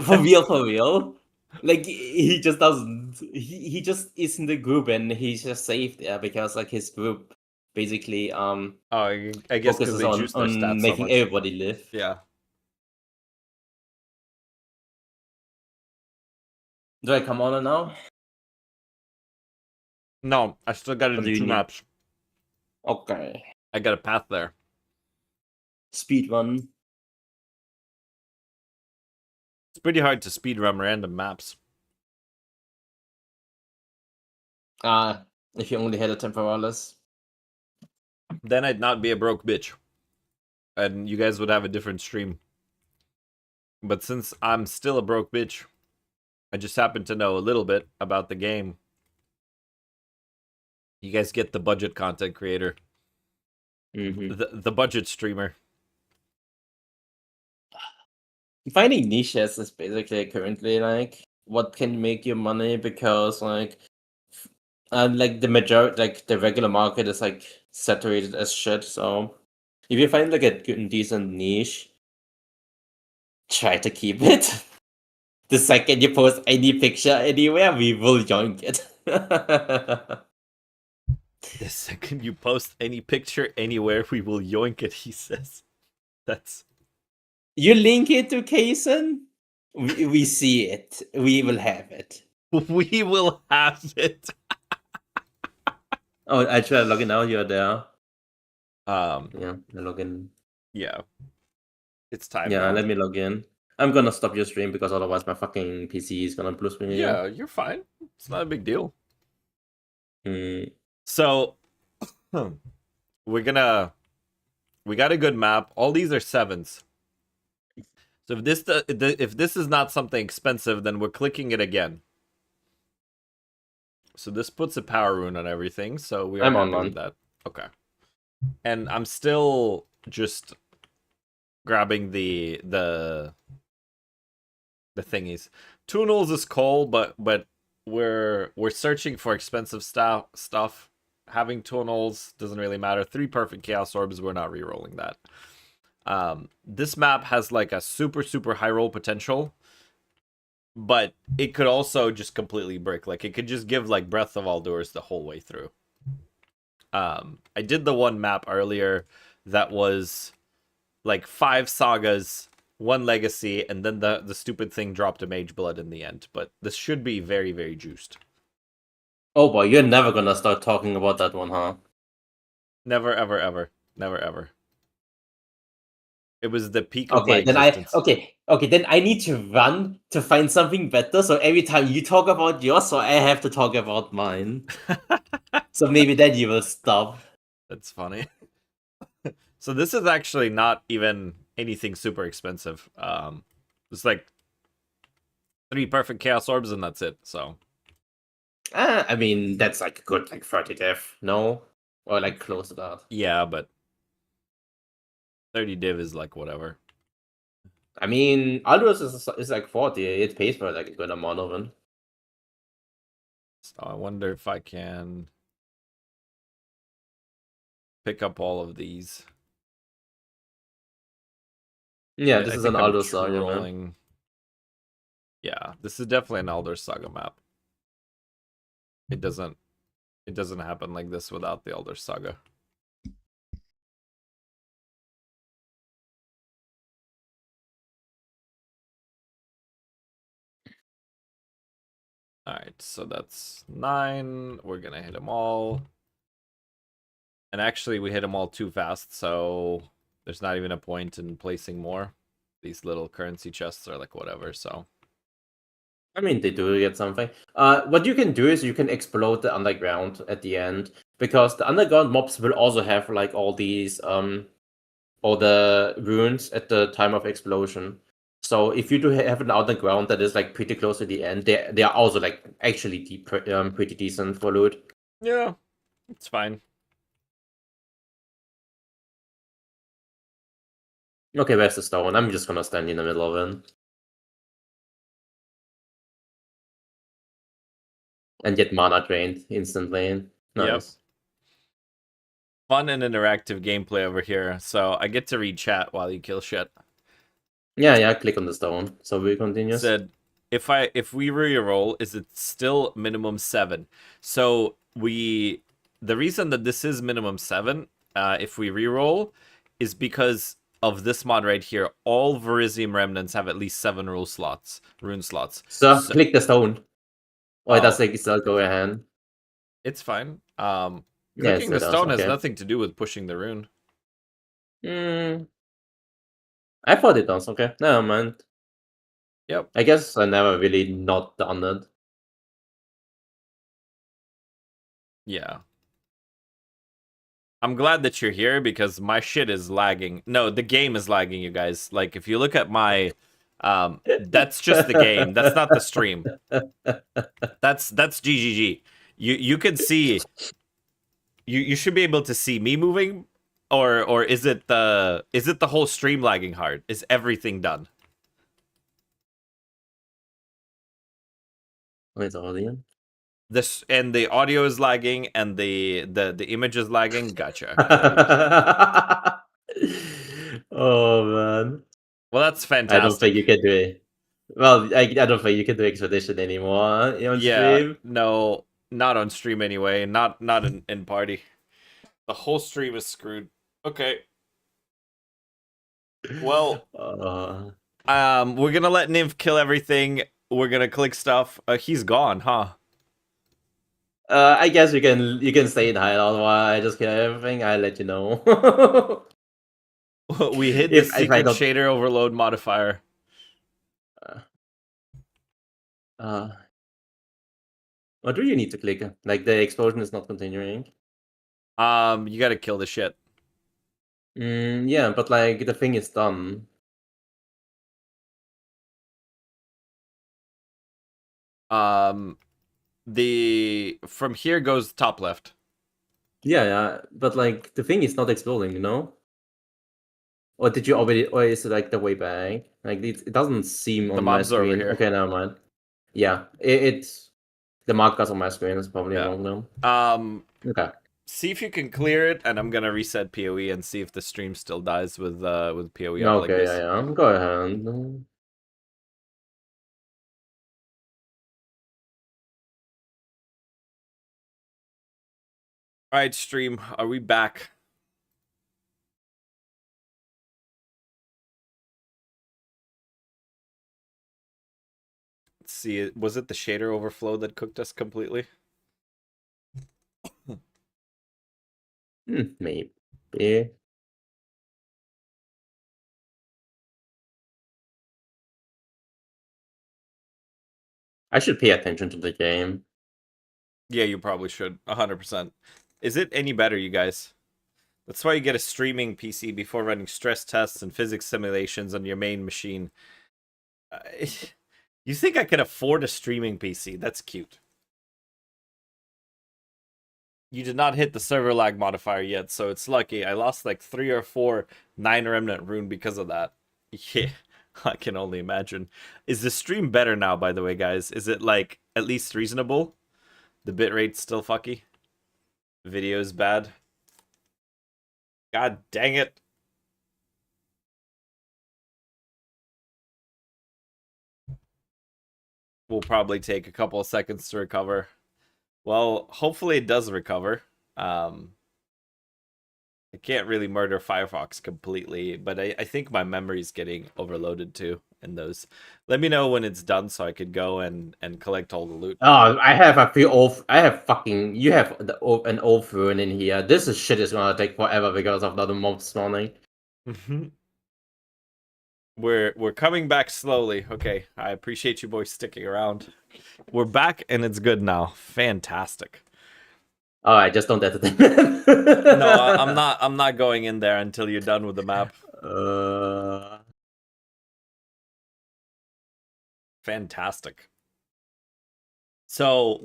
For real. Like, he just doesn't. He just is in the group and he's just safe there because like his group basically Oh, I guess because they juice their stats making so much. everybody live. Yeah. Do I come on now? No, I still got to do 2 maps. Okay. I got a path there. Speed run. It's pretty hard to speedrun random maps. If you only had a temporalis. Then I'd not be a broke bitch. And you guys would have a different stream. But since I'm still a broke bitch, I just happen to know a little bit about the game. You guys get the budget content creator. Mm-hmm. The budget streamer. finding niches is basically currently like what can make you money because like the majority, like the regular market is like saturated as shit. So if you find like a good decent niche, try to keep it. The second you post any picture anywhere, we will yoink it. The second you post any picture anywhere, we will yoink it, he says. That's You link it to Kaysen, we see it. We will have it. we will have it. Oh, I try to log in now. You're there. Yeah, I log in. Yeah. It's time Yeah, now. let me log in. I'm gonna stop your stream because otherwise my fucking PC is gonna blue screen. Yeah, you're fine. It's not a big deal. Mm. So we got a good map. All these are 7s. So if this is not something expensive, then we're clicking it again. So this puts a power rune on everything. So we are I'm happy online. with that. Okay. And I'm still just grabbing the thingies. Tunels is cool, but we're searching for expensive stuff. Having tunnels doesn't really matter. 3 perfect chaos orbs, we're not re-rolling that. This map has like a super high roll potential, but it could also just completely brick. Like it could just give like Breath of Aldurs the whole way through. I did the one map earlier that was like 5 sagas, 1 legacy, and then the stupid thing dropped a mage blood in the end. But this should be very juiced. Oh boy, you're never gonna start talking about that one, huh? Never ever. It was the peak of my Okay, then existence. okay, then I need to run to find something better. So every time you talk about yours, so I have to talk about mine. So maybe then you will stop. That's funny. So this is actually not even anything super expensive. It's like 3 perfect chaos orbs and that's it. So I mean that's like a good like 30 div, no? Or like close to that. yeah, but 30 div is like whatever. I mean Aldous is like 40. It pays for like a good amount of it. So I wonder if I can pick up all of these. Yeah, I this is think an I'm Aldous true saga, man. rolling. Yeah, this is definitely an Elder Saga map. It doesn't happen like this without the Elder Saga. Alright, so that's 9. We're gonna hit them all. And actually, we hit them all too fast, so there's not even a point in placing more. These little currency chests are like whatever, so. I mean, they do get something. What you can do is you can explode the underground at the end, because the underground mobs will also have like all these all the runes at the time of explosion. So if you do have an underground that is like pretty close to the end, they are also like actually pretty decent for loot. Yeah, it's fine. Okay, where's the stone? I'm just gonna stand in the middle of it and get mana drained instantly. Nice. Fun and interactive gameplay over here, so I get to read chat while you kill shit. Yeah, click on the stone. So we continue. Said, if we re-roll, is it still minimum 7? So the reason that this is minimum 7, if we re-roll, is because of this mod right here. All Verizium remnants have at least 7 rune slots. So click the stone. Or Oh. does it still go ahead? It's fine. Yeah, Clicking the does, stone has okay. nothing to do with pushing the rune. I thought it does, okay. Never mind. Yep. I guess I never really not done it. Yeah. I'm glad that you're here because my shit is lagging. No, the game is lagging, you guys. Like, if you look at my... that's just the game. That's not the stream. That's GGG. You could see... You should be able to see me moving, or is it the whole stream lagging hard? Is everything done? Wait, audience. This and the audio is lagging and the image is lagging. Gotcha. Oh man, Well, that's I don't think fantastic. you can do it. Well, I don't think you can do expedition anymore on Yeah, stream. no, not on stream anyway. Not in party. The whole stream is screwed. Okay. Well, we're gonna let Nymph kill everything. We're gonna click stuff. He's gone, huh? I guess you can stay in hideout while I just kill everything. I'll let you know. We hid the if I secret don't, shader overload modifier. what do you need to click? Like the explosion is not continuing. You gotta kill the shit. Yeah, but like the thing is done. The from here goes top left. Yeah, but like the thing is not exploding, you know? Or did you already, or is it like the way back? Like it doesn't seem The on my mobs are over screen. here. Okay, never mind. Yeah, it's the markers on my screen is probably Yeah. wrong now. Okay. See if you can clear it, and I'm gonna reset PoE and see if the stream still dies with PoE up like Okay, this. yeah. Go ahead. All right, stream. Are we back? Let's see. Was it the shader overflow that cooked us completely? Maybe. I should pay attention to the game. Yeah, you probably should. 100%. Is it any better, you guys? That's why you get a streaming PC before running stress tests and physics simulations on your main machine. You think I can afford a streaming PC? That's cute. You did not hit the server lag modifier yet, so it's lucky. I lost like 3 or 4 9 remnant rune because of that. Yeah, I can only imagine. Is the stream better now, by the way, guys? Is it like at least reasonable? The bitrate's still fucky? Video's bad? God dang it. Will probably take a couple of seconds to recover. Well, hopefully it does recover. I can't really murder Firefox completely, but I think my memory's getting overloaded too in those. Let me know when it's done so I could go and collect all the loot. Oh, I have a few old. I have fucking. You have an old rune in here. This shit is gonna take forever because of the mob spawning. We're coming back slowly. Okay, I appreciate you boys sticking around. We're back and it's good now. Fantastic. All right, just don't entertain. No, I'm not going in there until you're done with the map. Fantastic. So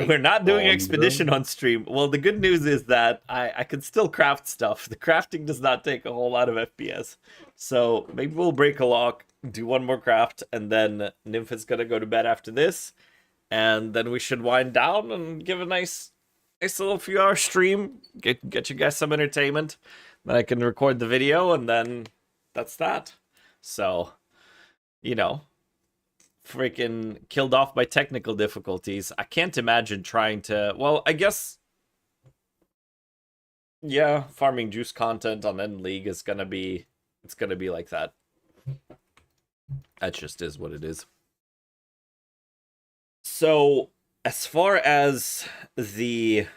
we're not doing expedition on stream. Well, the good news is that I can still craft stuff. The crafting does not take a whole lot of FPS. So maybe we'll break a lock, do one more craft, and then Nymph is gonna go to bed after this. And then we should wind down and give a nice little few hour stream. Get you guys some entertainment. Then I can record the video, and then that's that. So, you know, freaking killed off by technical difficulties. I can't imagine trying to. Well, I guess. Yeah, farming juice content on End League is gonna be. It's gonna be like that. That just is what it is. So, as far as the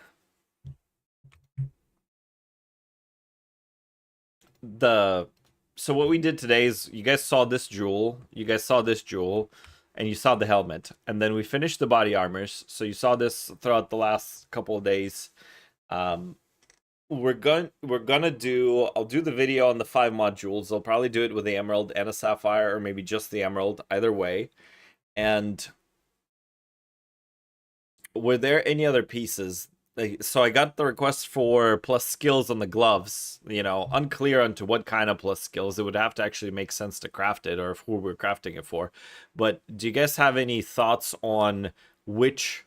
so what we did today is you guys saw this jewel, and you saw the helmet, and then we finished the body armors. So you saw this throughout the last couple of days. We're gonna do. I'll do the video on the 5 modules. I'll probably do it with the emerald and a sapphire, or maybe just the emerald. Either way, and were there any other pieces? So I got the request for plus skills on the gloves. You know, unclear onto what kind of plus skills. It would have to actually make sense to craft it, or who we're crafting it for. But do you guys have any thoughts on which,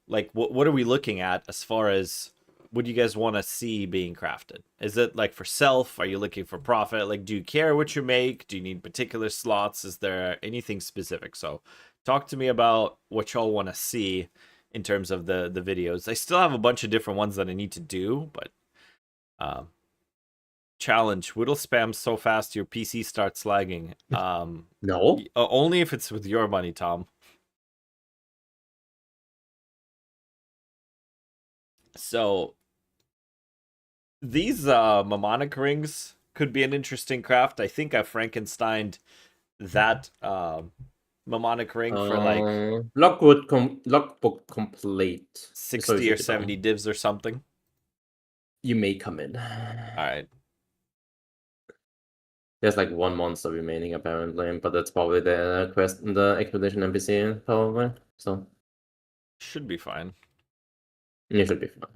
like, what are we looking at as far as what do you guys want to see being crafted? Is it like for self? Are you looking for profit? Like, do you care what you make? Do you need particular slots? Is there anything specific? So talk to me about what y'all want to see in terms of the videos. I still have a bunch of different ones that I need to do, but challenge, whittle spam so fast your PC starts lagging. No. Only if it's with your money, Tom. So these mnemonic rings could be an interesting craft. I think I Frankensteined that mnemonic ring for like logbook complete. 60 or 70 divs or something. You may come in. All right. There's like one monster remaining apparently, but that's probably the quest, the expedition NPC probably. So should be fine. You should be fine.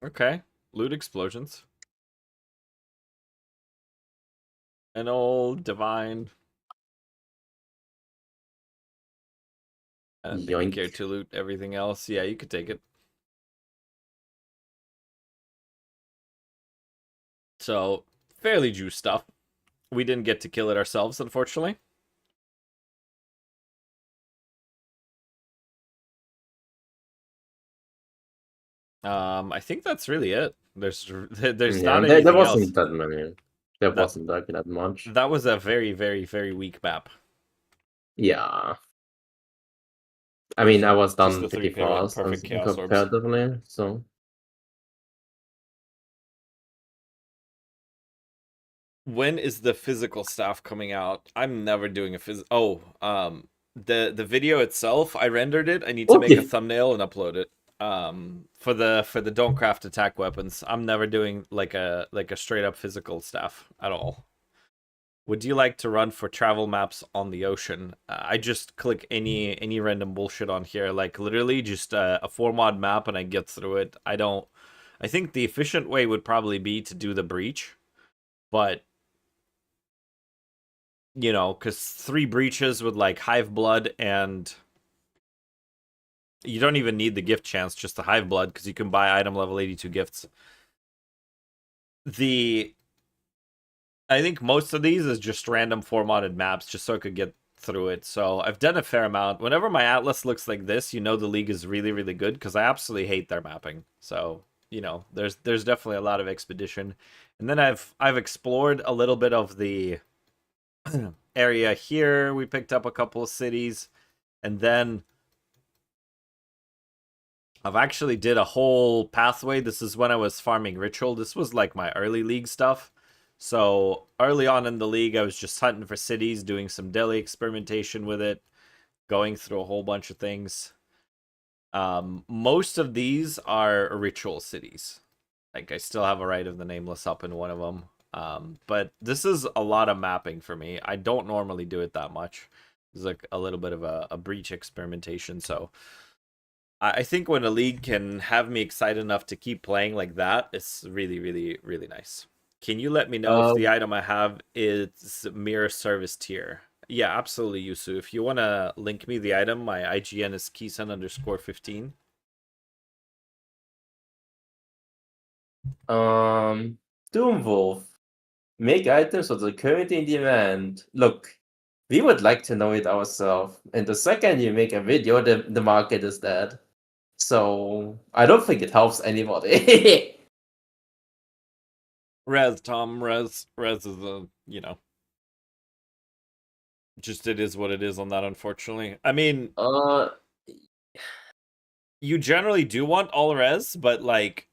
Okay. Loot explosions. An old divine. I don't think you care to loot everything else. Yeah, you could take it. So, fairly juice stuff. We didn't get to kill it ourselves, unfortunately. I think that's really it. There's not anything there wasn't else. that many. There wasn't like that much. That was a very, very, very weak map. Yeah. I mean, I was done the pretty three very fast perfect chaos orbs. comparatively, so. When is the physical stuff coming out? I'm never doing a the video itself, I rendered it. I need to make a thumbnail and upload it. For the don't craft attack weapons. I'm never doing like a straight up physical staff at all. Would you like to run for travel maps on the ocean? I just click any random bullshit on here, like literally just a 4-mod map, and I get through it. I think the efficient way would probably be to do the breach, but you know, because 3 breaches with like hive blood, and you don't even need the gift chance, just the hive blood, because you can buy item level 82 gifts. I think most of these is just random 4-modded maps, just so I could get through it. So I've done a fair amount. Whenever my atlas looks like this, you know the league is really, really good, because I absolutely hate their mapping. So, you know, there's definitely a lot of expedition. And then I've explored a little bit of the area here. We picked up a couple of cities, and then I've actually did a whole pathway. This is when I was farming ritual. This was like my early league stuff. So early on in the league, I was just hunting for cities, doing some daily experimentation with it, going through a whole bunch of things. Most of these are ritual cities. Like, I still have a Rite of the Nameless up in one of them. But this is a lot of mapping for me. I don't normally do it that much. It's like a little bit of a breach experimentation. So I think when a league can have me excited enough to keep playing like that, it's really, really, really nice. Can you let me know if the item I have is mirror service tier? Yeah, absolutely, Yusu. If you want to link me the item, my IGN is Keysen_15. Doomwolf. Make items of the current in demand. Look, we would like to know it ourselves. And the second you make a video, the market is dead. So I don't think it helps anybody. Res, Tom, Res is a, you know, just it is what it is on that, unfortunately. I mean, you generally do want all res, but like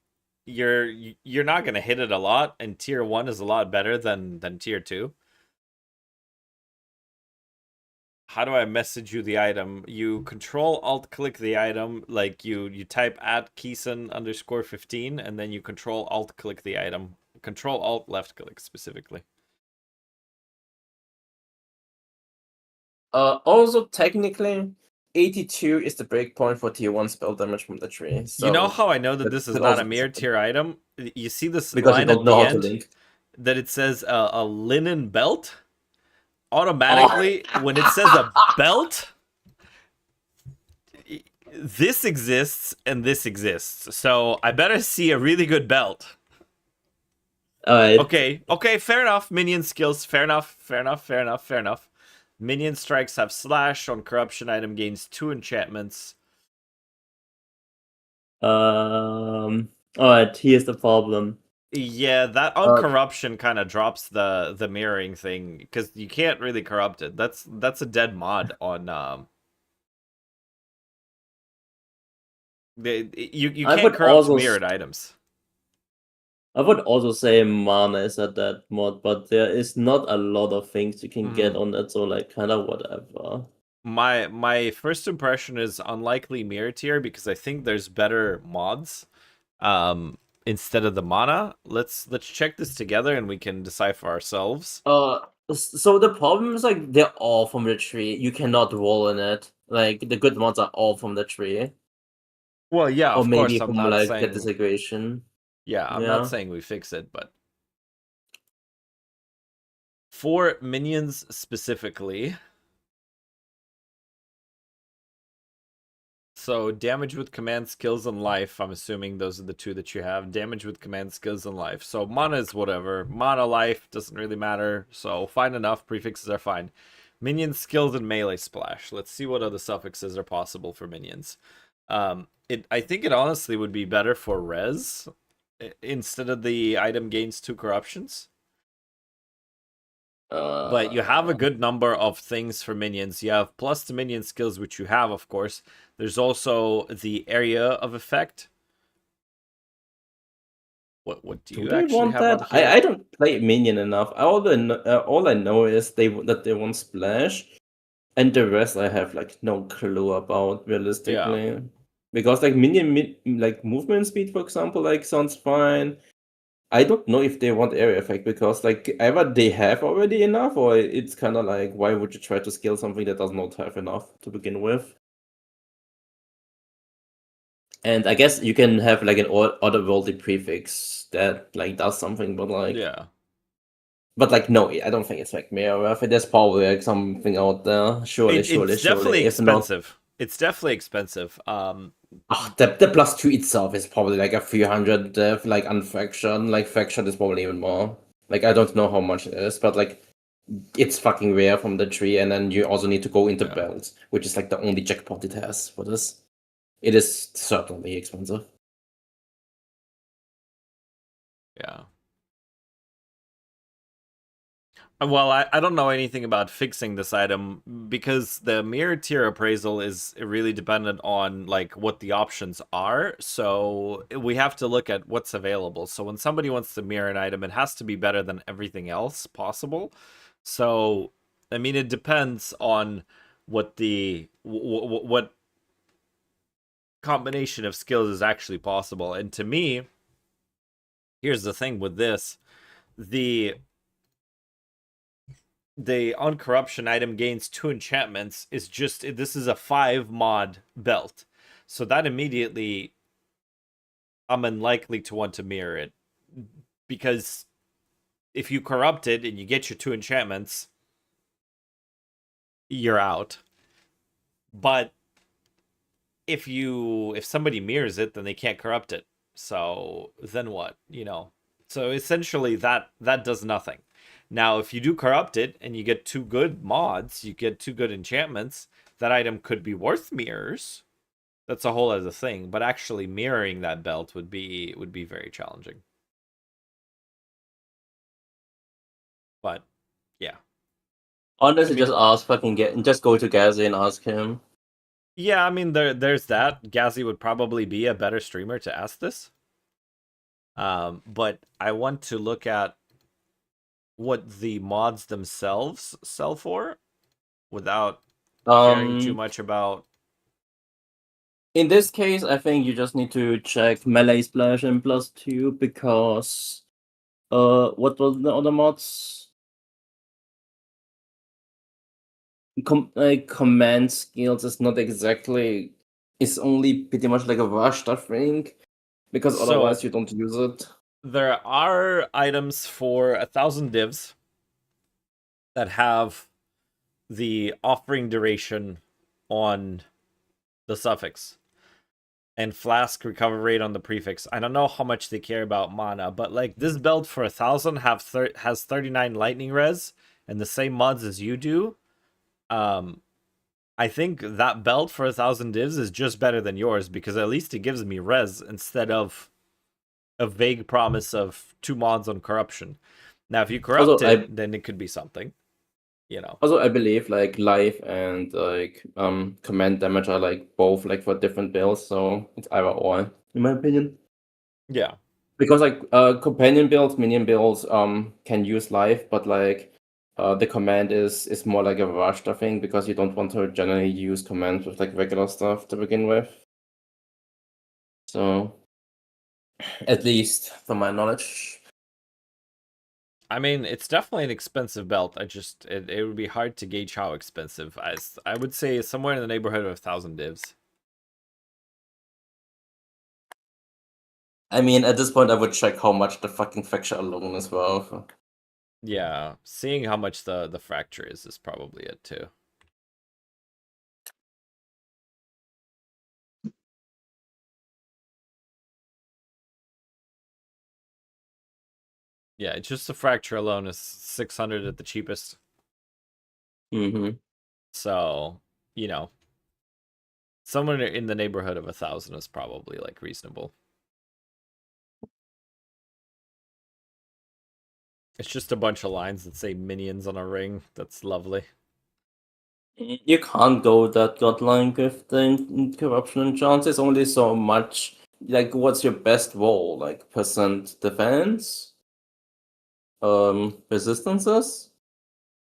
you're not gonna hit it a lot, and tier 1 is a lot better than tier 2. How do I message you the item? You control alt click the item, like you type @Keysen_15, and then you control alt click the item. Control alt left click specifically. Also, technically, 82 is the breakpoint for tier 1 spell damage from the tree. So you know how I know that this is not a mere tier item? You see this because line you don't at know the how to end? link. that it says a linen belt. Automatically, when it says a belt, this exists and this exists. So I better see a really good belt. Alright. Okay, fair enough. Minion skills, fair enough. Minion strikes have slash on corruption item gains 2 enchantments. Alright, here's the problem. Yeah, that on corruption kind of drops the mirroring thing because you can't really corrupt it. That's a dead mod on you I can't would corrupt also mirrored items. I would also say mana is a dead mod, but there is not a lot of things you can get on that, so like kind of whatever. My first impression is unlikely mirror tier because I think there's better mods instead of the mana. Let's check this together and we can decide for ourselves. So the problem is like they're all from the tree. You cannot roll in it. Like the good mods are all from the tree. Well, yeah, Or of maybe course I'm from not like saying the disintegration. Yeah, I'm Yeah. not saying we fix it, but for minions specifically. So damage with command skills and life, I'm assuming those are the two that you have. Damage with command skills and life. So mana is whatever. Mana life doesn't really matter. So fine enough, prefixes are fine. Minion skills and melee splash. Let's see what other suffixes are possible for minions. I think it honestly would be better for res instead of the item gains 2 corruptions. But you have a good number of things for minions. You have plus the minion skills, which you have, of course. There's also the area of effect. What do you actually want have that? on here? I don't play minion enough. All I know is that they want splash, and the rest I have like no clue about realistically. Yeah. Because like minion like movement speed, for example, like sounds fine. I don't know if they want area effect because like either they have already enough, or it's kind of like why would you try to scale something that does not have enough to begin with? And I guess you can have like an otherworldly prefix that like does something, but like Yeah. But like no, I don't think it's like mirror. I think there's probably like something out there. Surely. It's definitely If not, expensive. It's definitely expensive. the +2 itself is probably like a 300 dev, like unfaction. Like faction is probably even more. Like I don't know how much it is, but like it's fucking rare from the tree, and then you also need to go into belts, which is like the only jackpot it has for this. It is certainly expensive. Yeah. Well, I don't know anything about fixing this item because the mirror tier appraisal is really dependent on like what the options are. So we have to look at what's available. So when somebody wants to mirror an item, it has to be better than everything else possible. So I mean, it depends on what the what combination of skills is actually possible. And to me, here's the thing with this: the uncorruption item gains 2 enchantments is just, this is a 5 mod belt, so that immediately I'm unlikely to want to mirror it, because if you corrupt it and you get your 2 enchantments, you're out. But if somebody mirrors it, then they can't corrupt it, so then what, so essentially that does nothing. Now, if you do corrupt it and you get 2 good mods, you get 2 good enchantments, that item could be worth mirrors. That's a whole other thing, but actually mirroring that belt would be very challenging. But yeah. Honestly, just go to Gazi and ask him. Yeah, I mean there's that. Gazi would probably be a better streamer to ask this. But I want to look at what the mods themselves sell for without caring too much about. In this case, I think you just need to check melee splash and +2 because what was the other mods? Command skills is not exactly. It's only pretty much like a rushed, I think, because otherwise you don't use it. there are items for 1,000 divs that have the offering duration on the suffix and flask recover rate on the prefix. I don't know how much they care about mana, but like this belt for 1,000 has 39 lightning res and the same mods as you do. I think that belt for 1,000 divs is just better than yours because at least it gives me res instead of a vague promise of 2 mods on corruption. Now, if you corrupt Also, it, then it could be something, you know. Also, I believe like life and like command damage are like both like for different builds, so it's either or, in my opinion. Yeah. Because like companion builds, minion builds can use life, but like the command is more like a rushed thing because you don't want to generally use commands with like regular stuff to begin with. So at least from my knowledge. I mean, it's definitely an expensive belt. It would be hard to gauge how expensive. I would say somewhere in the neighborhood of 1,000 divs. I mean, at this point, I would check how much the fucking fracture alone is worth. Yeah, seeing how much the fracture is probably it too. Yeah, it's just the fracture alone is 600 at the cheapest. Mm-hmm. So, you know, somewhere in the neighborhood of 1,000 is probably like reasonable. It's just a bunch of lines that say minions on a ring. That's lovely. You can't go that godline with the corruption and chance. It's only so much. Like, what's your best roll? Like percent defense, resistances.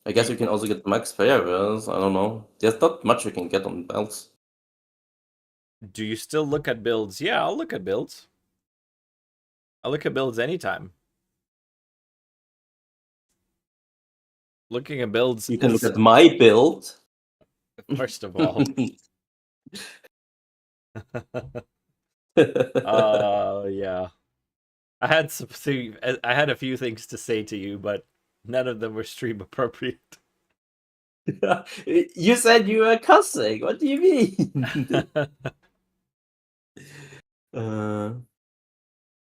I guess you can also get max favors. I don't know. There's not much you can get on belts. Do you still look at builds? Yeah, I'll look at builds. I'll look at builds anytime. Looking at builds You can is, look at my build. first of all. Yeah. I had a few things to say to you, but none of them were stream appropriate. You said you were cussing. What do you mean?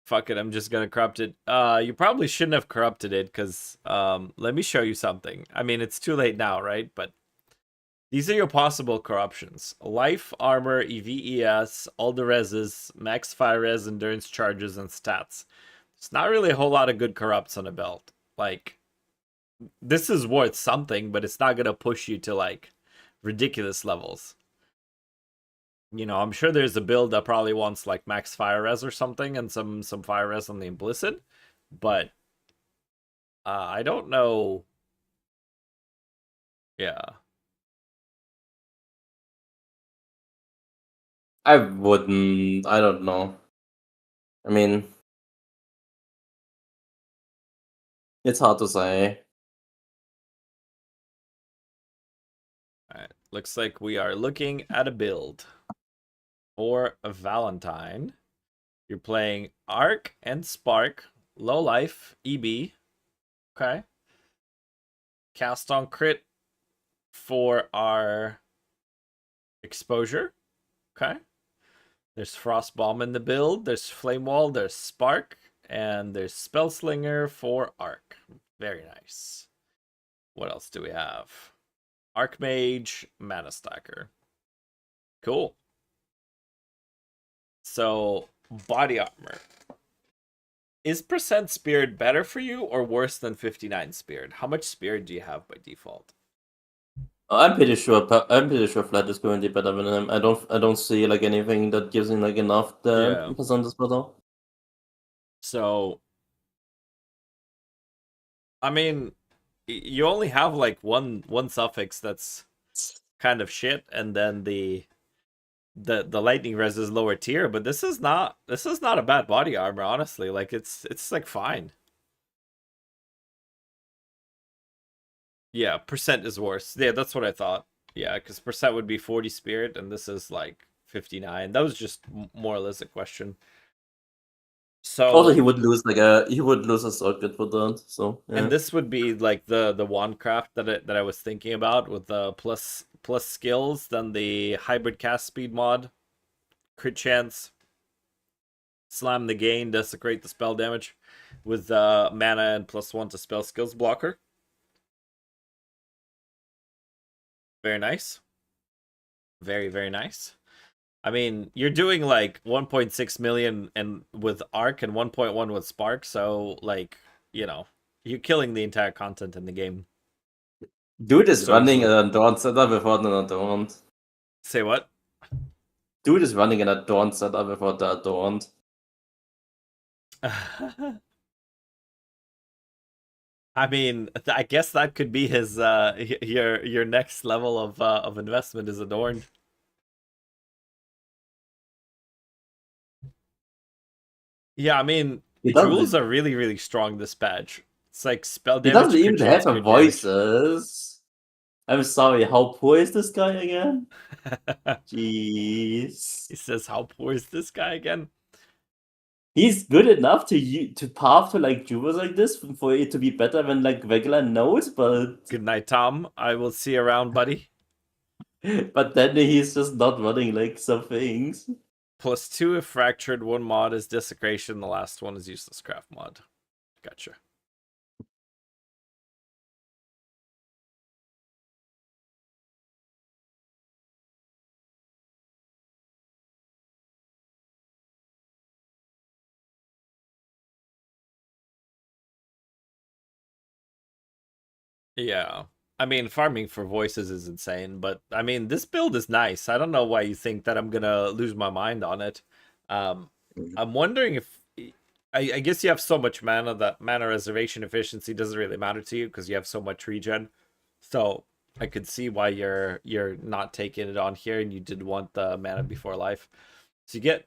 Fuck it, I'm just gonna corrupt it. You probably shouldn't have corrupted it, because let me show you something. I mean, it's too late now, right? But these are your possible corruptions. Life, armor, EVES, all the reses, max fire res, endurance charges, and stats. It's not really a whole lot of good corrupts on a belt. Like, this is worth something, but it's not gonna push you to like ridiculous levels. You know, I'm sure there's a build that probably wants like max fire res or something and some fire res on the implicit, but I don't know. Yeah. I wouldn't. I don't know. I mean, it's hard to say. All right. Looks like we are looking at a build for a Valentine. You're playing Arc and Spark, low life, EB. Okay. Cast on crit for our exposure. Okay. There's Frost Bomb in the build. There's Flame Wall. There's Spark. And there's Spellslinger for Arc. Very nice. What else do we have? Archmage, Mana Stacker. Cool. So, body armor. Is percent Spirit better for you or worse than 59 Spirit? How much Spirit do you have by default? I'm pretty sure. I'm pretty sure Flat is currently better than him. I don't see like anything that gives him like enough Yeah. percent is better. So, I mean, you only have like one suffix that's kind of shit, and then the lightning res is lower tier, but this is not a bad body armor, honestly. Like it's like fine. Yeah, percent is worse. Yeah, that's what I thought. Yeah, because percent would be 40 spirit, and this is like 59. That was just more or less a question. So Also, he would lose a circuit for that. So yeah. and this would be like the wandcraft that I was thinking about with the plus skills, then the hybrid cast speed mod, crit chance, slam the gain, desecrate the spell damage, with mana and +1 to spell skills blocker. Very nice. Very, very nice. I mean, you're doing like 1.6 million and with Arc and 1.1 with Spark, so like, you know, you're killing the entire content in the game. Dude is So running easily. an Adorned setup without an Adorned. Say what? Dude is running an Adorned setup without the Adorned. I mean, I guess that could be his your next level of investment is Adorned. Yeah, I mean, He jewels doesn't, are really, really strong this patch. It's like spell he damage, doesn't crit even have chance, a crit damage. voices. I'm sorry, how poor is this guy again? Jeez. He says, "How poor is this guy again?" He's good enough to path to like jewels like this for it to be better than like regular nodes, but Good night, Tom. I will see you around, buddy. then he's just not running like some things. +2 if fractured. One mod is desecration. The last one is useless craft mod. Gotcha. Yeah. I mean, farming for voices is insane, but I mean, this build is nice. I don't know why you think that I'm gonna lose my mind on it. I'm wondering if I guess you have so much mana that mana reservation efficiency doesn't really matter to you because you have so much regen. So I could see why you're not taking it on here, and you did want the mana before life. So you get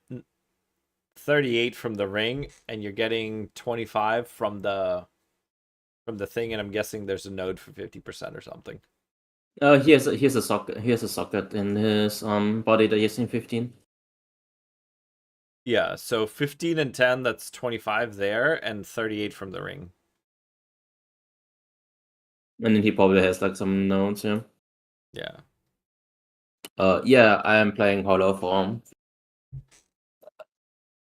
38 from the ring, and you're getting 25 from the thing, and I'm guessing there's a node for 50% or something. He has a socket in his body that he's in 15. Yeah, so 15 and 10, that's 25 there, and 38 from the ring. And then he probably has like some nodes, yeah. Yeah. Yeah, I am playing Hollow Form.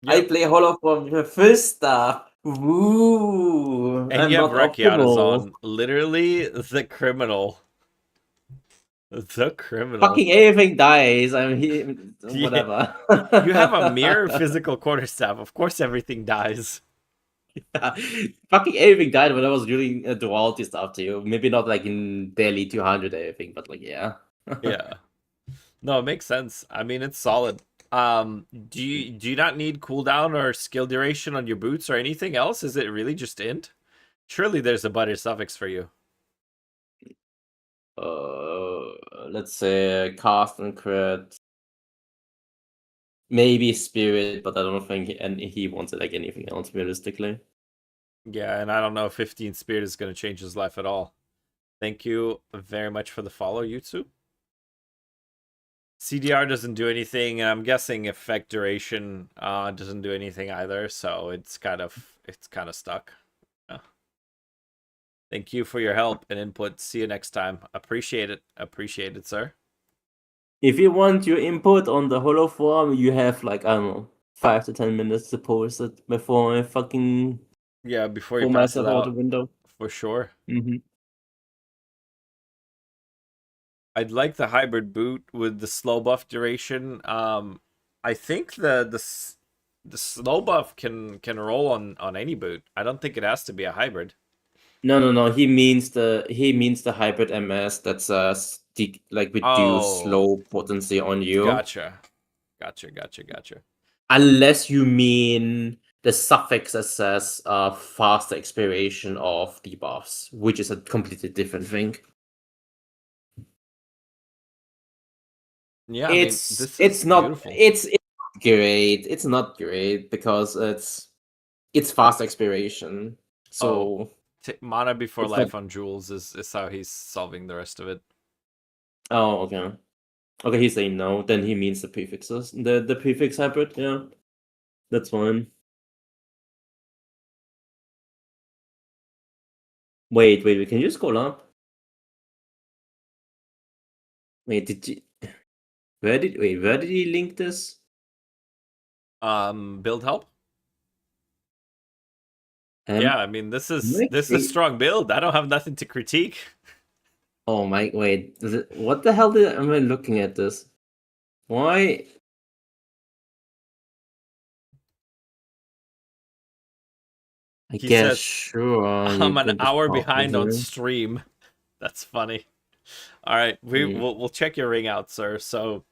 I Yep. play Hollow Form with Vista. Woo! And I'm you have not Rekiatas optimal. on. Literally the criminal. The criminal. Fucking everything dies. I'm here. Yeah. Whatever. You have a mirror physical quarterstaff. Of course everything dies. Fucking everything died when I was doing duality stuff to you. Maybe not like in barely 200 or anything, but like yeah. Yeah. No, it makes sense. I mean, it's solid. Do you not need cooldown or skill duration on your boots or anything else? Is it really just int? Surely there's a butter suffix for you. Let's say cast and crit. Maybe spirit, but I don't think he wants it like anything else realistically. Yeah, and I don't know if 15 Spirit is going to change his life at all. Thank you very much for the follow, Yutsu. CDR doesn't do anything, and I'm guessing effect duration doesn't do anything either, so it's kind of stuck. Yeah. Thank you for your help and input. See you next time. Appreciate it. Appreciate it, sir. If you want your input on the Hollow Form, you have like I don't know 5 to 10 minutes to post it before I fucking Yeah, before you pull pass it myself out the out, window. for sure. Mm-hmm. I'd like the hybrid boot with the slow buff duration. I think the slow buff can roll on any boot. I don't think it has to be a hybrid. No. He means the hybrid MS that's like reduce Oh, slow potency on you. gotcha. Unless you mean the suffix that says faster expiration of debuffs, which is a completely different thing. Yeah, I mean, It's this is it's not beautiful. it's great. It's not great because it's fast expiration. So Mana before it's life not. on jewels is how he's solving the rest of it. Oh, okay. Okay, he's saying no. Then he means the prefixes. The prefix hybrid. Yeah, that's fine. Wait, can you scroll up? Wait, did you? Where did he link this? Build help. Yeah, I mean this is a strong build. I don't have nothing to critique. Oh my! Wait, what the hell am I looking at this? Why? I He guess says, sure. I'm an hour behind on stream. That's funny. All right, we'll check your ring out, sir. So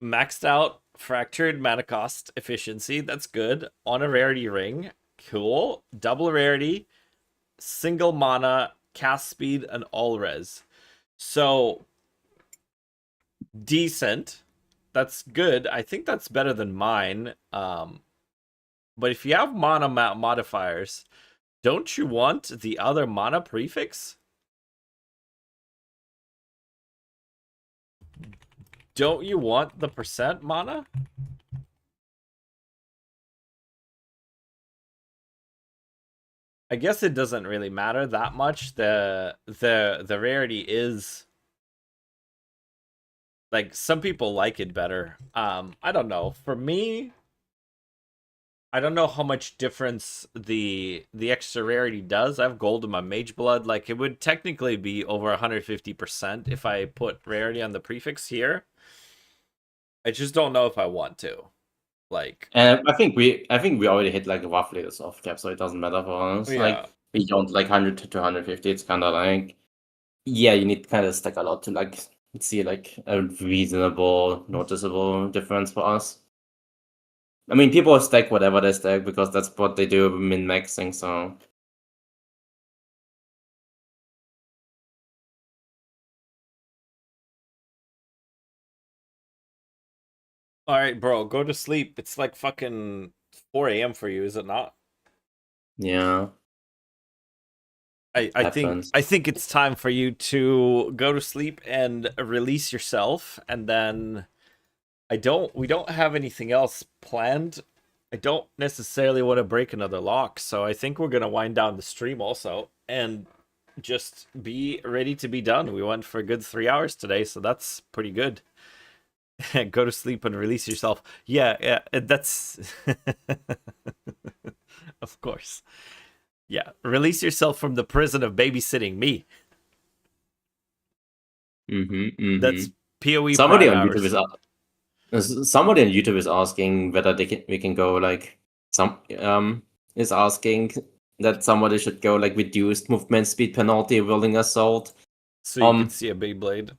maxed out fractured mana cost efficiency. That's good. On a rarity ring. Cool. Double rarity, single mana, cast speed, and all res. So decent. That's good. I think that's better than mine. But if you have mana modifiers, don't you want the other mana prefix? Don't you want the percent mana? I guess it doesn't really matter that much. The rarity is like some people like it better. I don't know. For me, I don't know how much difference the extra rarity does. I have gold in my mage blood. Like it would technically be over 150% if I put rarity on the prefix here. I just don't know if I want to. Like I think we already hit like roughly the soft cap, so it doesn't matter for us. Yeah. Like beyond like 100 to 250, it's kind of like yeah, you need kind of stack a lot to like see like a reasonable, noticeable difference for us. I mean, people stack whatever they stack because that's what they do min maxing. So all right, bro, go to sleep. It's like fucking 4 a.m. for you, is it not? yeah, I think it's time for you to go to sleep and release yourself, and then we don't have anything else planned. I don't necessarily want to break another lock, so I think we're gonna wind down the stream also and just be ready to be done. We went for a good 3 hours today, so that's pretty good. Go to sleep and release yourself. Yeah, that's of course. Yeah, release yourself from the prison of babysitting me. That's PoE somebody prime on hours. YouTube somebody on YouTube is asking whether we can go like is asking that somebody should go like reduced movement speed penalty willing assault. So you can see a Beyblade.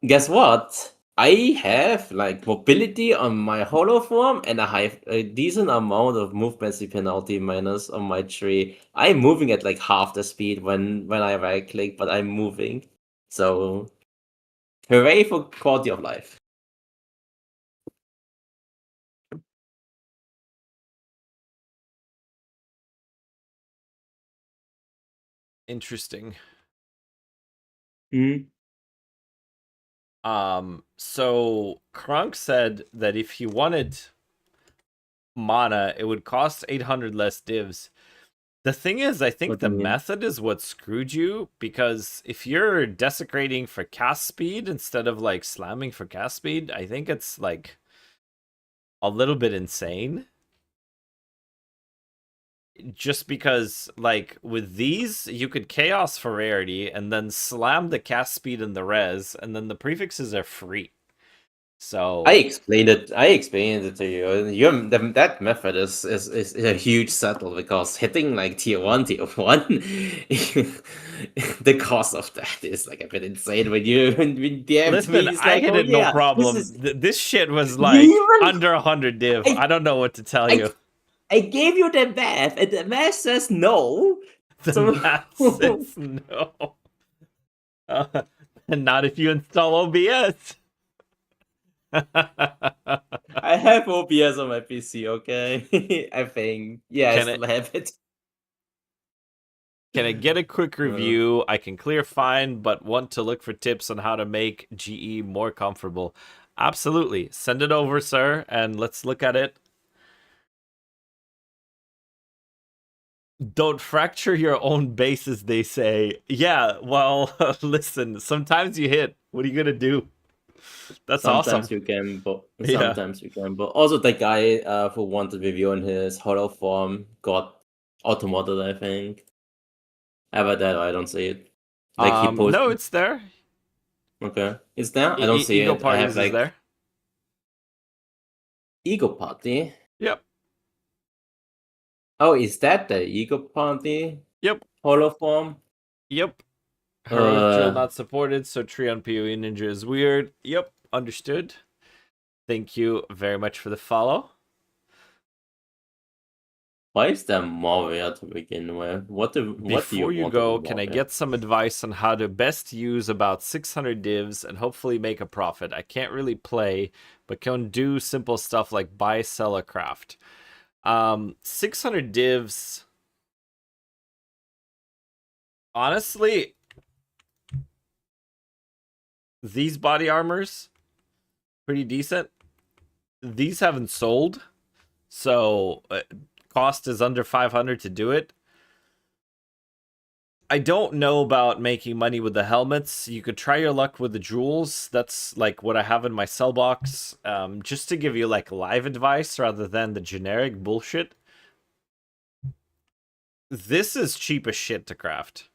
Guess what? I have like mobility on my hollow form, and I have a decent amount of movement speed penalty minus on my tree. I'm moving at like half the speed when I right click, but I'm moving. So hooray for quality of life. Interesting. Mm-hmm. So Kronk said that if he wanted mana, it would cost 800 less divs. The thing is, I think the method is what screwed you, because if you're desecrating for cast speed instead of like slamming for cast speed, I think it's like a little bit insane. Just because, like, with these, you could chaos for rarity and then slam the cast speed and the res, and then the prefixes are free. So I explained it to you. That method is a huge settle because hitting like tier 1, the cost of that is like a bit insane when DM3 listen, is I like, hit oh it yeah, no problem. This shit was like under 100 div. I don't know what to tell you. I gave you the math, and the math says no. The math says no. And not if you install OBS. I have OBS on my PC, okay? I think. Yeah, I still have it. Can I get a quick review? I can clear fine, but want to look for tips on how to make GE more comfortable. Absolutely. Send it over, sir, and let's look at it. Don't fracture your own bases, they say. Yeah, well, listen, sometimes you hit. What are you gonna do? That's Sometimes awesome. you can, but Yeah. sometimes you can. But also the guy who wanted review on his hollow form got automodded, I think. Ever that I don't see it. Like he posted. No, it's there. Okay, it's there. I don't see Ego it. I have Parties is there. Ego Party. Yep. Oh, is that the Ego Party Yep. hollow form? Yep. Heroic Drill Uh, not supported, so Tree on PoE Ninja is weird. Yep, understood. Thank you very much for the follow. Why is there Moria to begin with? What do you Before you want go, of can I Moria? get some advice on how to best use about 600 divs and hopefully make a profit? I can't really play, but can do simple stuff like buy, sell, or craft. 600 divs. Honestly, these body armors, pretty decent. These haven't sold, so cost is under 500 to do it. I don't know about making money with the helmets. You could try your luck with the jewels. That's like what I have in my sell box. Just to give you like live advice rather than the generic bullshit. This is cheap as shit to craft.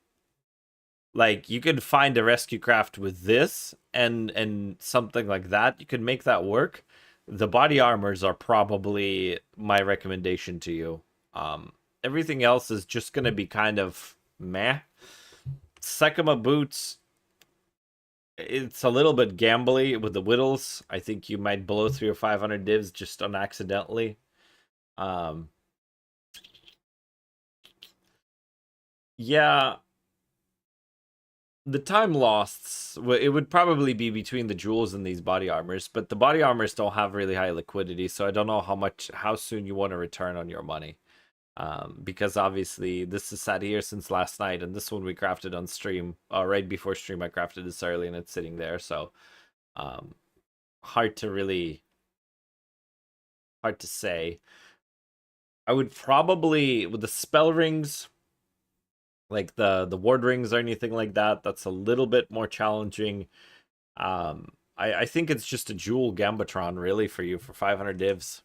Like you could find a rescue craft with this and something like that. You could make that work. The body armors are probably my recommendation to you. Everything else is just gonna be kind of meh. Sekima boots, it's a little bit gambly with the whittles. I think you might blow 300 or 500 divs just on accidentally. Yeah, the time lost, it would probably be between the jewels and these body armors, but the body armors don't have really high liquidity, so I don't know how soon you want to return on your money. Because obviously this is sat here since last night, and this one we crafted on stream. Right before stream, I crafted this early, and it's sitting there. So, hard to say. I would probably with the spell rings, like the ward rings or anything like that. That's a little bit more challenging. I think it's just a jewel Gambatron really for you for 500 divs.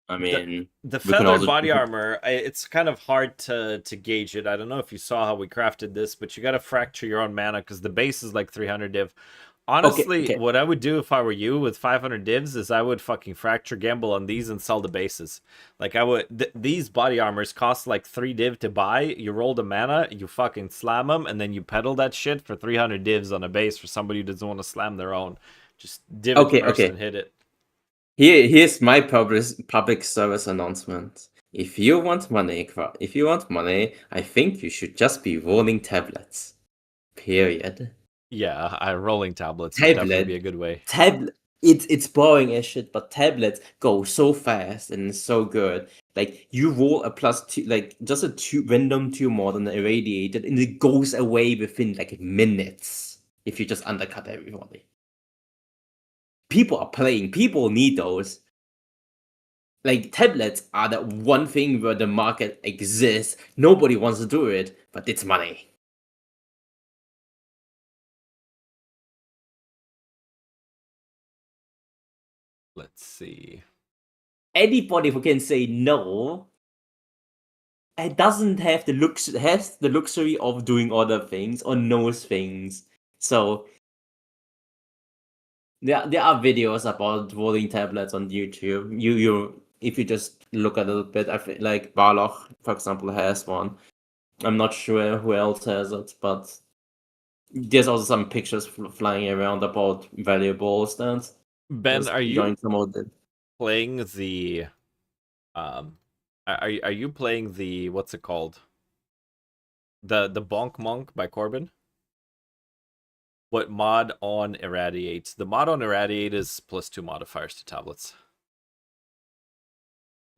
I mean, The we can feathered also body armor, it's kind of hard to gauge it. I don't know if you saw how we crafted this, but you got to fracture your own mana because the base is like 300 div. Honestly, Okay. what I would do if I were you with 500 divs is I would fucking fracture gamble on these and sell the bases. Like I would, these body armors cost like 3 div to buy. You roll the mana, you fucking slam them, and then you pedal that shit for 300 divs on a base for somebody who doesn't want to slam their own. Just div it first and hit it. Here's my public service announcement. If you want money, I think you should just be rolling tablets. Period. Yeah, rolling tablets would definitely be a good way. It's boring as shit, but tablets go so fast and it's so good. Like you roll a +2, like just a random 2 more than irradiated, and it goes away within like minutes if you just undercut everybody. People are playing. People need those. Like tablets are the one thing where the market exists. Nobody wants to do it, but it's money. Let's see. Anybody who can say no, it doesn't have the luxury of doing other things or knows things. So there are videos about rolling tablets on YouTube. You if you just look a little bit, I feel like Barloch, for example, has one. I'm not sure who else has it, but there's also some pictures flying around about valuables and Ben, are you promoted. playing the are you playing the what's it called? The Bonk Monk by Corbin? What mod on Irradiate? The mod on Irradiate is +2 modifiers to tablets.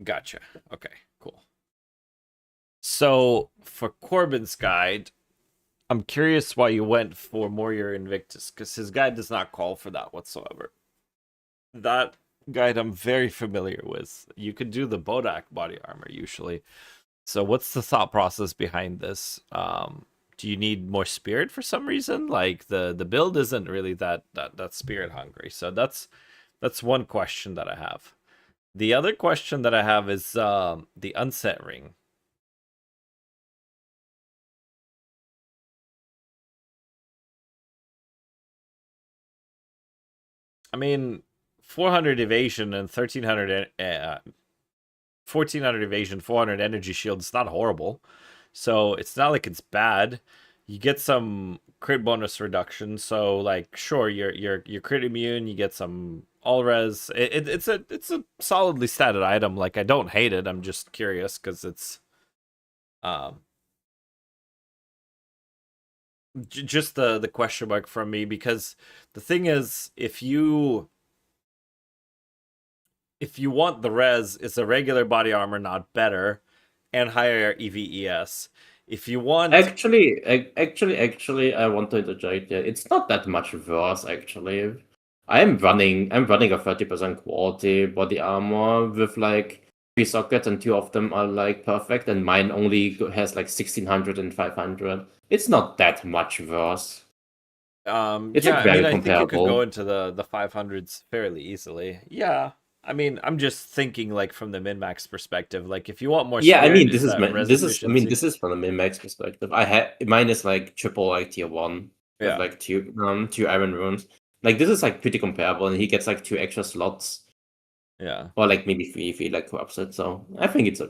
Gotcha. Okay, cool. So for Corbin's guide, I'm curious why you went for Warrior Invictus, because his guide does not call for that whatsoever. That guide I'm very familiar with. You could do the Bodak body armor usually. So what's the thought process behind this? Do you need more spirit for some reason? Like the build isn't really that spirit hungry. So that's one question that I have. The other question that I have is the unset ring. I mean, 400 evasion and 1300 1400 evasion, 400 energy shield. It's not horrible. So it's not like it's bad. You get some crit bonus reduction. So like, sure, you're crit immune. You get some all res. It's a solidly statted item. Like, I don't hate it. I'm just curious because it's just the question mark from me, because the thing is, if you want the res, it's a regular body armor, not better, and higher EVES. If you want Actually, I want to interject here. It's not that much worse, actually. I'm running a 30% quality body armor with like 3 sockets, and 2 of them are like perfect, and mine only has like 1600 and 500. It's not that much worse. It's yeah, like I mean, very I think you could go comparable. into the 500s fairly easily. Yeah. I mean, I'm just thinking like from the min-max perspective. Like, if you want more Yeah, I spirit, mean, is that res efficiency? this is from the min-max perspective. Mine is like triple like tier 1 with Yeah. like two iron runes. Like this is like pretty comparable, and he gets like 2 extra slots, Yeah. or like maybe 3 if he like co-ops it. So I think it's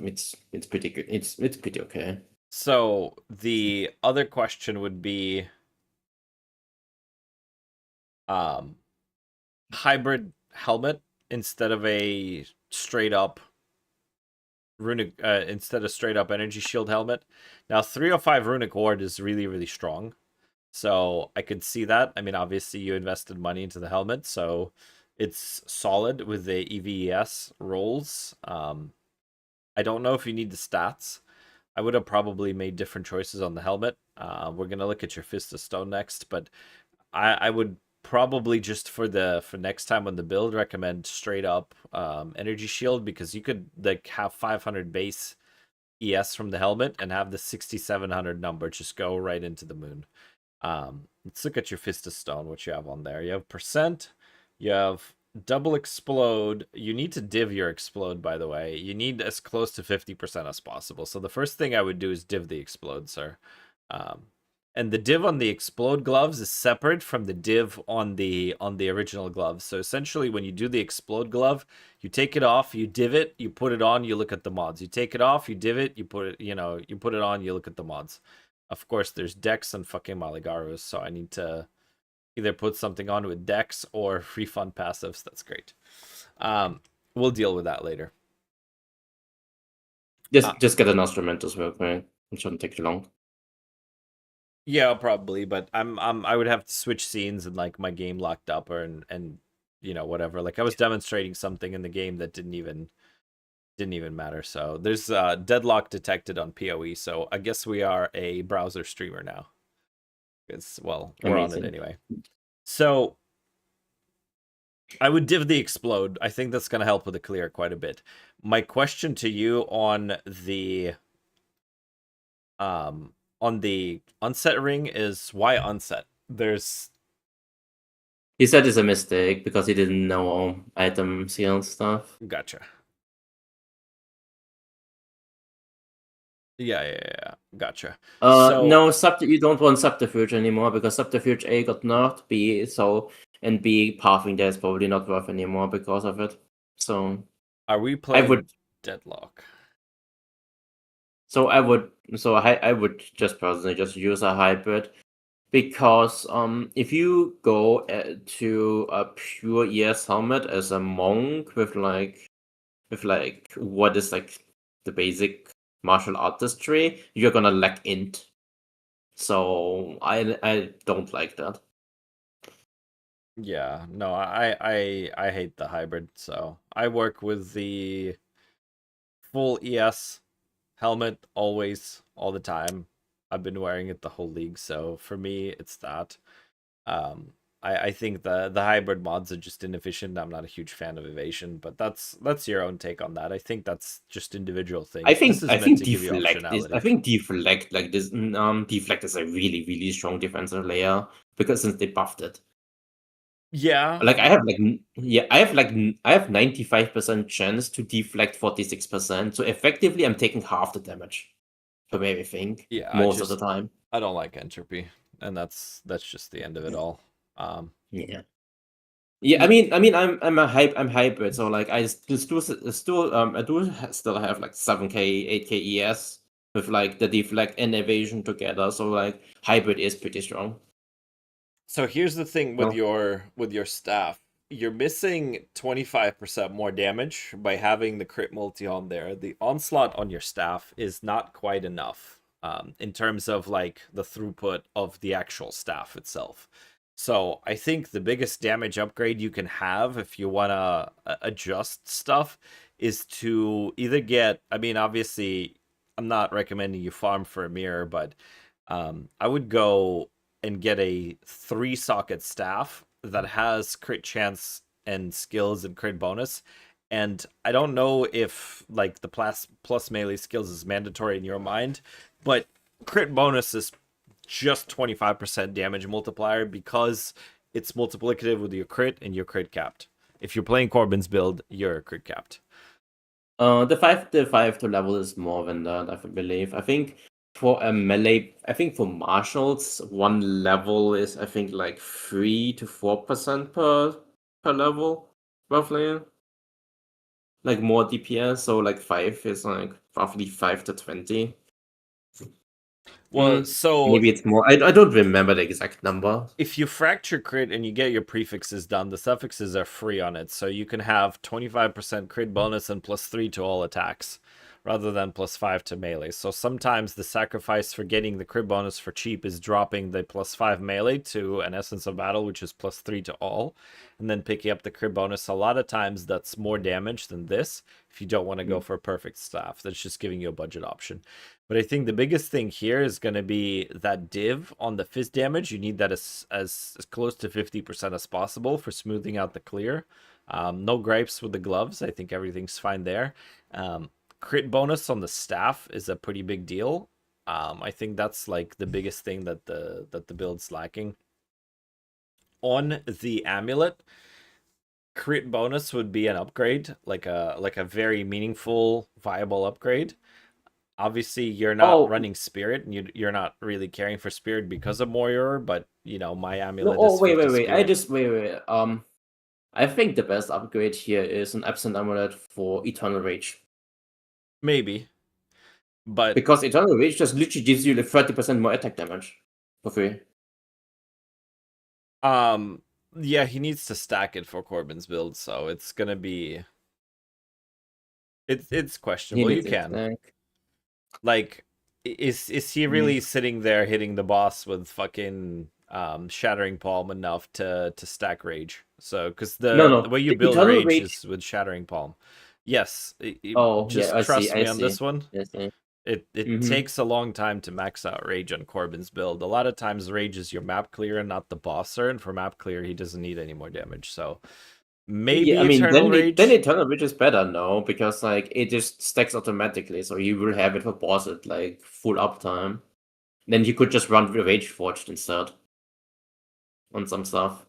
pretty good. It's pretty okay. So the other question would be hybrid helmet instead of a straight up runic instead of straight up energy shield helmet. Now 305 runic ward is really, really strong. So I could see that. I mean, obviously you invested money into the helmet, so it's solid with the EVES rolls. I don't know if you need the stats. I would have probably made different choices on the helmet. We're gonna look at your Fist of Stone next, but I would probably just for next time on the build recommend straight up energy shield, because you could like have 500 base ES from the helmet and have the 6700 number just go right into the moon. Let's look at your Fist of Stone, what you have on there. You have percent, you have double explode. You need to div your explode, by the way. You need as close to 50% as possible. So the first thing I would do is div the explode, sir. And the div on the explode gloves is separate from the div on the original gloves. So essentially, when you do the explode glove, you take it off, you div it, you put it on, you look at the mods. You take it off, you div it, you put it, you put it on, you look at the mods. Of course, there's Dex and fucking Maligarus, so I need to either put something on with Dex or refund passives. That's great. We'll deal with that later. Just get an instrumentals real quick. It shouldn't take too long. Yeah, probably, but I would have to switch scenes and like my game locked up, or and whatever. Like, I was demonstrating something in the game that didn't even matter. So there's deadlock detected on PoE. So I guess we are a browser streamer now. Because, well, we're on it anyway. So I would div the explode. I think that's gonna help with the clear quite a bit. My question to you on the unset ring is, why unset? He said it's a mistake because he didn't know item seal stuff. Gotcha. Yeah. Gotcha. No, you don't want Subterfuge anymore because Subterfuge A got nerfed, and B, pathing there is probably not worth anymore because of it. So are we playing Deadlock? So I would just personally just use a hybrid, because if you go to a pure ES helmet as a monk with like what is like the basic martial artistry, you're gonna lack int. So I don't like that. Yeah, no, I hate the hybrid. So I work with the full ES helmet always, all the time. I've been wearing it the whole league, so for me it's that. I think the hybrid mods are just inefficient. I'm not a huge fan of evasion, but that's your own take on that. I think that's just individual things. This is meant to give you optionality. I think deflect like this deflect is a really strong defensive layer because since they buffed it. Yeah. Like I have I have 95% chance to deflect 46%. So effectively I'm taking half the damage from everything. Yeah, most of the time. I don't like entropy, and that's just the end of it all. Yeah. Yeah, I mean, I'm hybrid, so like I still I do still have like 7k, 8k ES with like the deflect and evasion together. So like hybrid is pretty strong. So here's the thing with No. your staff. You're missing 25% more damage by having the crit multi on there. The onslaught on your staff is not quite enough in terms of like the throughput of the actual staff itself. So I think the biggest damage upgrade you can have if you want to adjust stuff is to either get, I mean, obviously, I'm not recommending you farm for a mirror, but I would go and get a 3-socket staff that has crit chance and skills and crit bonus. And I don't know if like the plus melee skills is mandatory in your mind, but crit bonus is just 25% damage multiplier because it's multiplicative with your crit and your crit capped. If you're playing Corbin's build, you're crit capped. The 5 to level is more than that, I believe. I think for a melee, I think for marshals, one level is I think like 3 to 4% per level, roughly. Like more DPS, so like 5 is like roughly 5 to 20. Well, so maybe it's more. I don't remember the exact number. If you fracture crit and you get your prefixes done, the suffixes are free on it, so you can have 25% crit bonus and +3 to all attacks, rather than +5 to melee. So sometimes the sacrifice for getting the crit bonus for cheap is dropping the +5 melee to an Essence of Battle, which is +3 to all, and then picking up the crit bonus. A lot of times that's more damage than this, if you don't want to go for a perfect staff. That's just giving you a budget option. But I think the biggest thing here is going to be that div on the fist damage. You need that as close to 50% as possible for smoothing out the clear. No gripes with the gloves. I think everything's fine there. Crit bonus on the staff is a pretty big deal. I think that's like the biggest thing that the build's lacking. On the amulet, crit bonus would be an upgrade, like a very meaningful, viable upgrade. Obviously, you're not running spirit, and you're not really caring for spirit because of Moyor, but you know my amulet is 50 wait. spirit. I think the best upgrade here is an absent amulet for Eternal Rage. Maybe, but because Eternal Rage just literally gives you like 30% more attack damage for free. Yeah, he needs to stack it for Corbin's build, so it's gonna be it's questionable. You can. Like, is he really sitting there hitting the boss with fucking Shattering Palm enough to stack Rage? So, because the way you build Rage is with Shattering Palm. Yes. Trust me on this one. It takes a long time to max out Rage on Corbin's build. A lot of times Rage is your map clear and not the bosser, and for map clear he doesn't need any more damage. So maybe Eternal Rage. Then Eternal Rage is better, no, because like it just stacks automatically, so you will have it for boss at like full uptime. Then you could just run Rage Forged instead on some stuff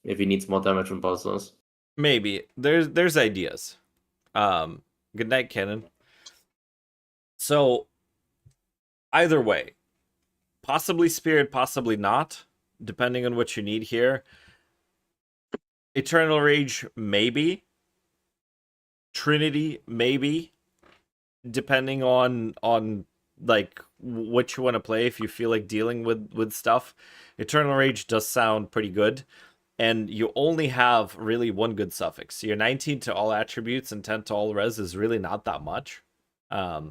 if he needs more damage from bosses. Maybe there's ideas. Good night, Kenan. So either way, possibly Spirit, possibly not, depending on what you need here. Eternal Rage, maybe. Trinity, maybe. Depending on like what you want to play, if you feel like dealing with stuff. Eternal Rage does sound pretty good. And you only have really one good suffix. Your 19 to all attributes and 10 to all res is really not that much.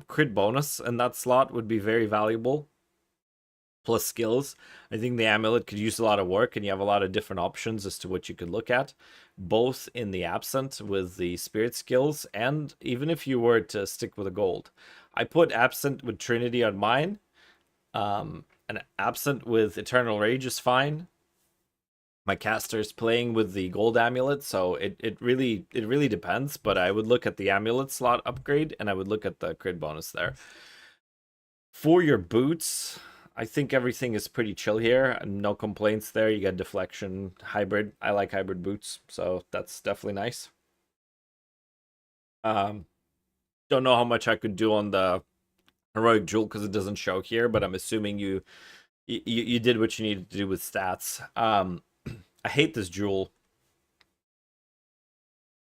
Crit bonus in that slot would be very valuable. Plus skills. I think the amulet could use a lot of work, and you have a lot of different options as to what you could look at, both in the absent with the spirit skills, and even if you were to stick with a gold. I put absent with Trinity on mine. And absent with Eternal Rage is fine. my caster's playing with the gold amulet, so it really depends. But I would look at the amulet slot upgrade, and I would look at the crit bonus there. For your boots, I think everything is pretty chill here. No complaints there. You get deflection, hybrid. I like hybrid boots, so that's definitely nice. Don't know how much I could do on the heroic jewel because it doesn't show here, but I'm assuming you did what you needed to do with stats. I hate this jewel.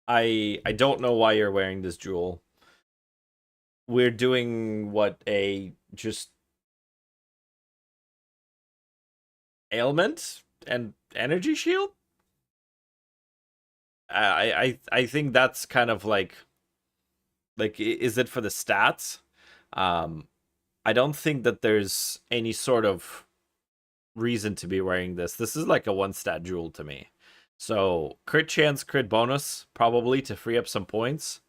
I don't know why you're wearing this jewel. We're doing what, a just ailment and energy shield? I think that's kind of like is it for the stats? I don't think that there's any sort of reason to be wearing this. This is like a 1-stat jewel to me. So crit chance, crit bonus, probably to free up some points.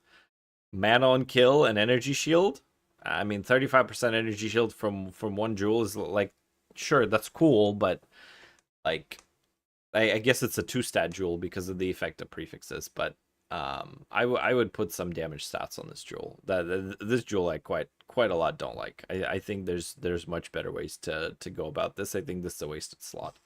Mana on kill and energy shield. I mean, 35% energy shield from one jewel is like, sure, that's cool, but like, I guess it's a 2-stat jewel because of the effect of prefixes. But I would put some damage stats on this jewel. This jewel I quite a lot don't like. I think there's much better ways to go about this. I think this is a wasted slot.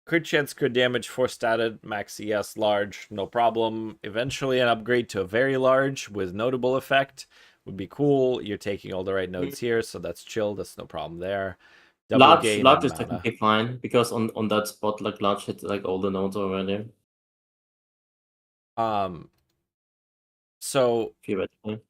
Crit chance, crit damage, 4-statted, max ES, large, no problem. Eventually an upgrade to a very large with notable effect would be cool. You're taking all the right nodes here, so that's chill. That's no problem there. Double Large gain is on mana. technically fine because on that spot, like large hit like all the nodes already. So Theoretically.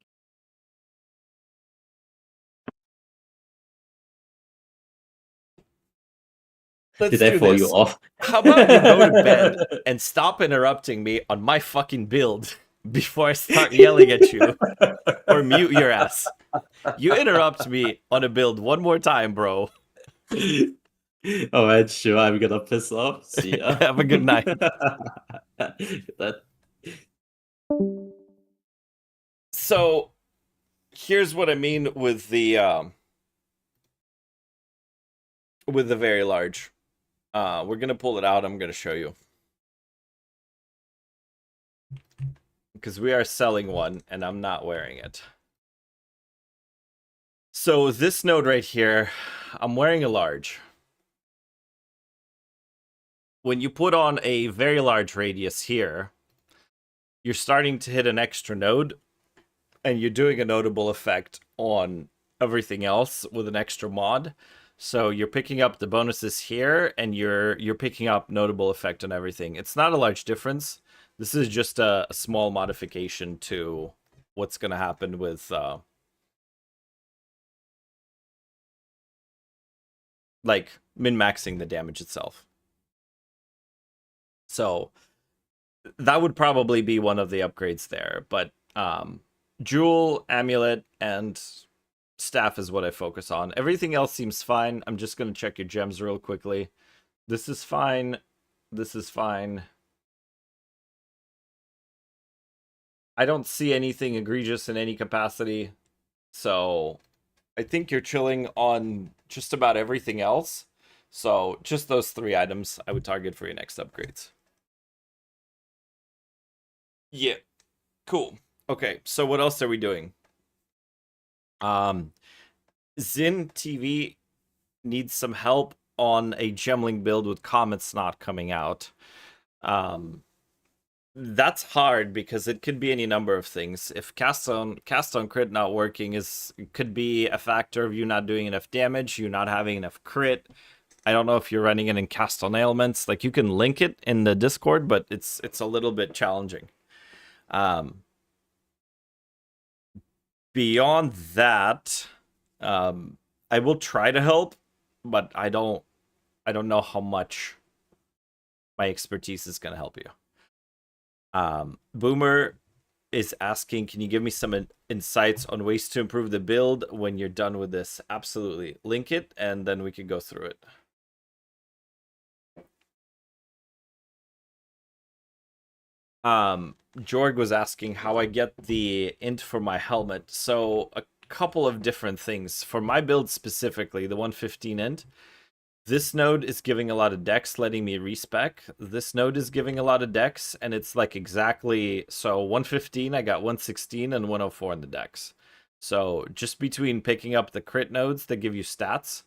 let's Did I do throw this. you off? How about you go to bed and stop interrupting me on my fucking build before I start yelling at you, or mute your ass. You interrupt me on a build one more time, bro. Alright, sure, I'm gonna piss off. See ya. Have a good night. That So here's what I mean with the very large. We're gonna pull it out. I'm gonna show you because we are selling one and I'm not wearing it. So this node right here, I'm wearing a large. When you put on a very large radius here, you're starting to hit an extra node, and you're doing a notable effect on everything else with an extra mod. So you're picking up the bonuses here, and you're picking up notable effect on everything. It's not a large difference. This is just a small modification to what's going to happen with like min-maxing the damage itself. So that would probably be one of the upgrades there, but jewel, amulet, and staff is what I focus on. Everything else seems fine. I'm just going to check your gems real quickly. This is fine. This is fine. I don't see anything egregious in any capacity. So I think you're chilling on just about everything else. So just those 3 items I would target for your next upgrades. Yeah, cool. Okay, so what else are we doing? Zin TV needs some help on a gemling build with Comets not coming out. That's hard because it could be any number of things. If cast on crit not working could be a factor of you not doing enough damage, you not having enough crit. I don't know if you're running it in cast on ailments. Like, you can link it in the Discord, but it's a little bit challenging. Beyond that, I will try to help, but I don't know how much my expertise is going to help you. Boomer is asking, can you give me some insights on ways to improve the build when you're done with this? Absolutely. Link it, and then we can go through it. Jorg was asking how I get the int for my helmet. So a couple of different things. For my build specifically, the 115 int, This node is giving a lot of dex, letting me respec. This node is giving a lot of dex, and it's like exactly so 115. I got 116 and 104 in the dex. So just between picking up the crit nodes that give you stats,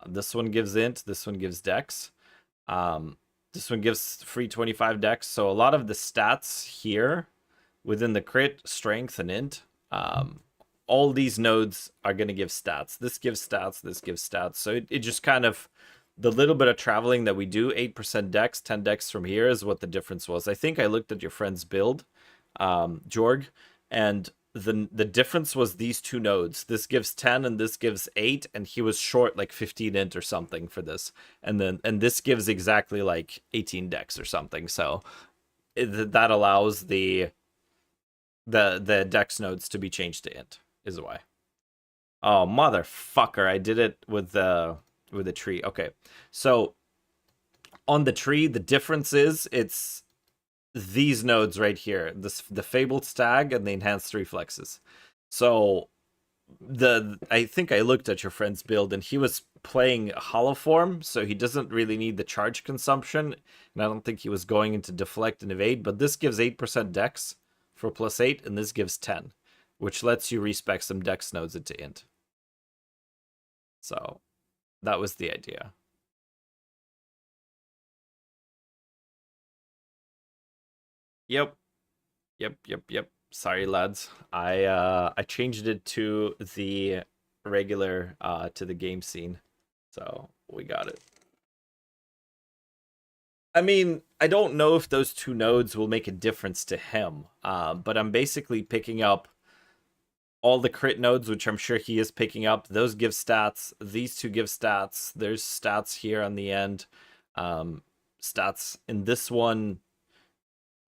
this one gives int, this one gives dex. This one gives free 25 dex. So a lot of the stats here within the crit, strength, and int, all these nodes are going to give stats. This gives stats, this gives stats. So it just kind of, the little bit of traveling that we do, 8% dex, 10 dex from here is what the difference was. I think I looked at your friend's build, Jorg, and the difference was these two nodes. This gives 10 and this gives 8, and he was short like 15 int or something for this. And this gives exactly like 18 dex or something. So that allows the dex nodes to be changed to int is why. Oh motherfucker, I did it with the tree. Okay. So on the tree, the difference is it's these nodes right here, the fabled stag and the enhanced reflexes. So I think I looked at your friend's build and he was playing hollow form, so he doesn't really need the charge consumption, and I don't think he was going into deflect and evade, but this gives 8% dex for +8, and this gives 10, which lets you respec some dex nodes into int. So that was the idea. Yep. Sorry, lads. I changed it to the regular to the game scene. So we got it. I mean, I don't know if those two nodes will make a difference to him, but I'm basically picking up all the crit nodes, which I'm sure he is picking up. Those give stats. These two give stats. There's stats here on the end. Stats in this one.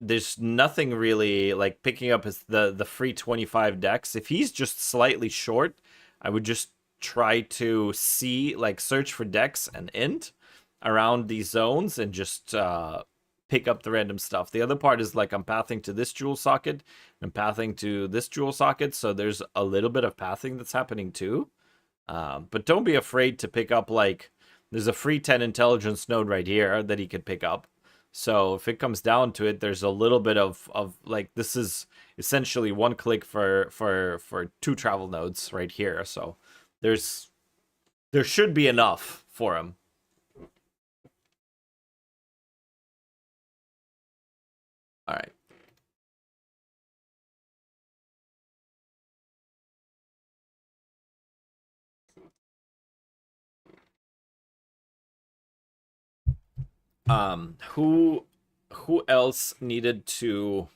There's nothing really like picking up his the free 25 dex. If he's just slightly short, I would just try to see like search for dex and int around these zones and just pick up the random stuff. The other part is like I'm pathing to this jewel socket and pathing to this jewel socket, so there's a little bit of pathing that's happening too. But don't be afraid to pick up like there's a free 10 intelligence node right here that he could pick up. So if it comes down to it, there's a little bit of like this is essentially one click for 2 travel nodes right here. So there should be enough for him. All right. Who else needed to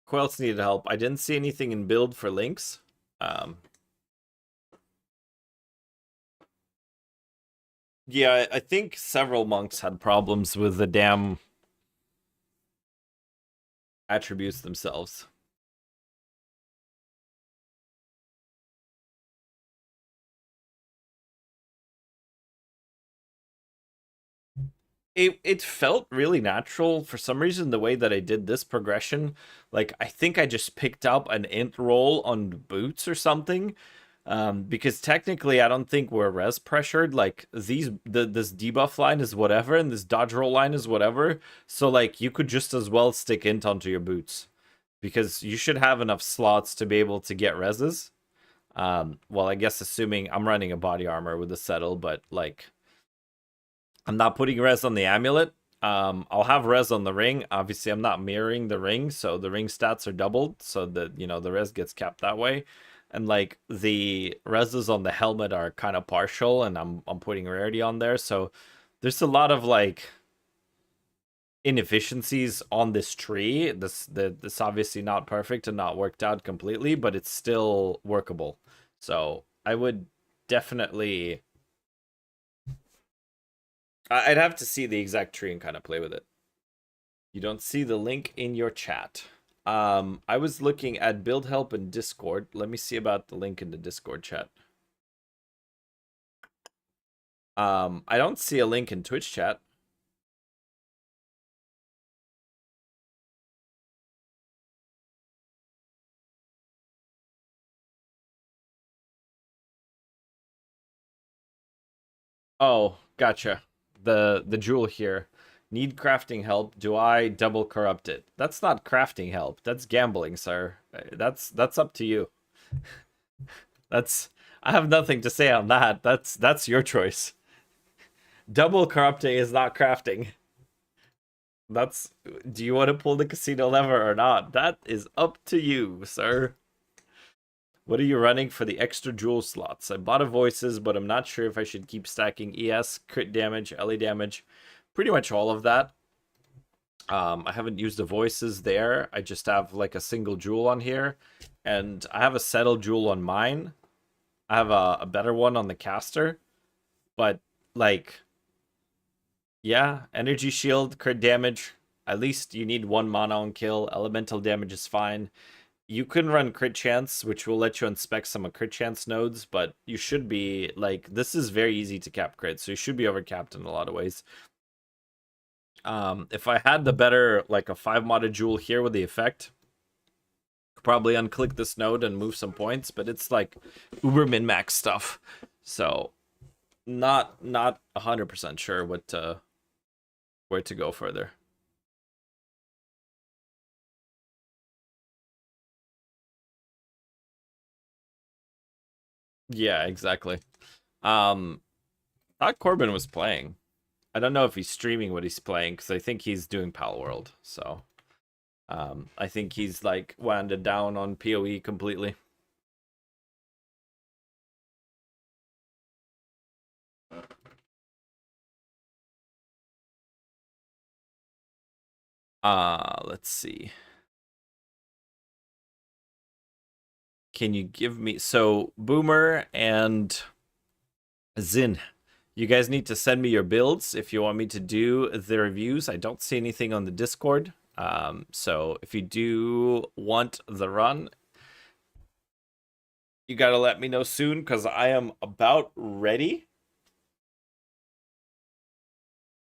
Who else needed help? I didn't see anything in build for links. Yeah, I think several monks had problems with the damn attributes themselves. It felt really natural for some reason the way that I did this progression. Like I think I just picked up an int roll on boots or something. Because technically I don't think we're res pressured. Like this debuff line is whatever and this dodge roll line is whatever. So like you could just as well stick int onto your boots. Because you should have enough slots to be able to get reses. Well, I guess assuming I'm running a body armor with a settle, but like I'm not putting res on the amulet. I'll have res on the ring. Obviously, I'm not mirroring the ring, so the ring stats are doubled, so that the res gets capped that way. And like the reses on the helmet are kind of partial, and I'm putting rarity on there, so there's a lot of like inefficiencies on this tree. This obviously not perfect and not worked out completely, but it's still workable. So I would definitely. I'd have to see the exact tree and kind of play with it. You don't see the link in your chat. I was looking at build help in Discord. Let me see about the link in the Discord chat. I don't see a link in Twitch chat. Oh, gotcha. The jewel here. Need crafting help. Do I double corrupt it? That's not crafting help. That's gambling, sir. That's up to you. That's I have nothing to say on that. That's your choice. Double corrupting is not crafting. That's do you want to pull the casino lever or not? That is up to you, sir. What are you running for the extra jewel slots? I bought a voices, but I'm not sure if I should keep stacking ES, crit damage, LE damage, pretty much all of that. I haven't used the voices there. I just have like a single jewel on here, and I have a settled jewel on mine. I have a better one on the caster, but like, yeah, energy shield, crit damage. At least you need 1 mana on kill. Elemental damage is fine. You can run crit chance, which will let you inspect some of crit chance nodes, but you should be like, this is very easy to cap crit, so you should be overcapped in a lot of ways. If I had the better, like a 5 modded jewel here with the effect, could probably unclick this node and move some points, but it's like uber min max stuff, so not 100% sure where to go further. Yeah, exactly. Thought Corbin was playing. I don't know if he's streaming what he's playing, because I think he's doing Pal World, so I think he's like wound down on PoE completely. Let's see. Can you give me so Boomer and Zin? You guys need to send me your builds if you want me to do the reviews. I don't see anything on the Discord. So if you do want the run, you gotta let me know soon, because I am about ready.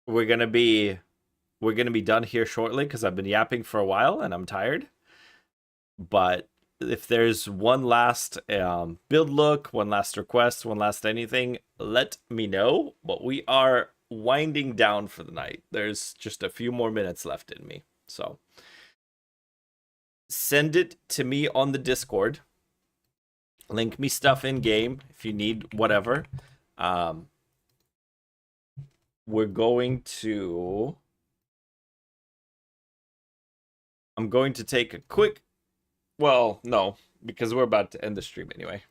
We're gonna be done here shortly, because I've been yapping for a while and I'm tired. But if there's one last build look, one last request, one last anything, let me know. But we are winding down for the night. There's just a few more minutes left in me. So send it to me on the Discord. Link me stuff in game if you need whatever. We're going to... I'm going to take a quick... Well, no, because we're about to end the stream anyway.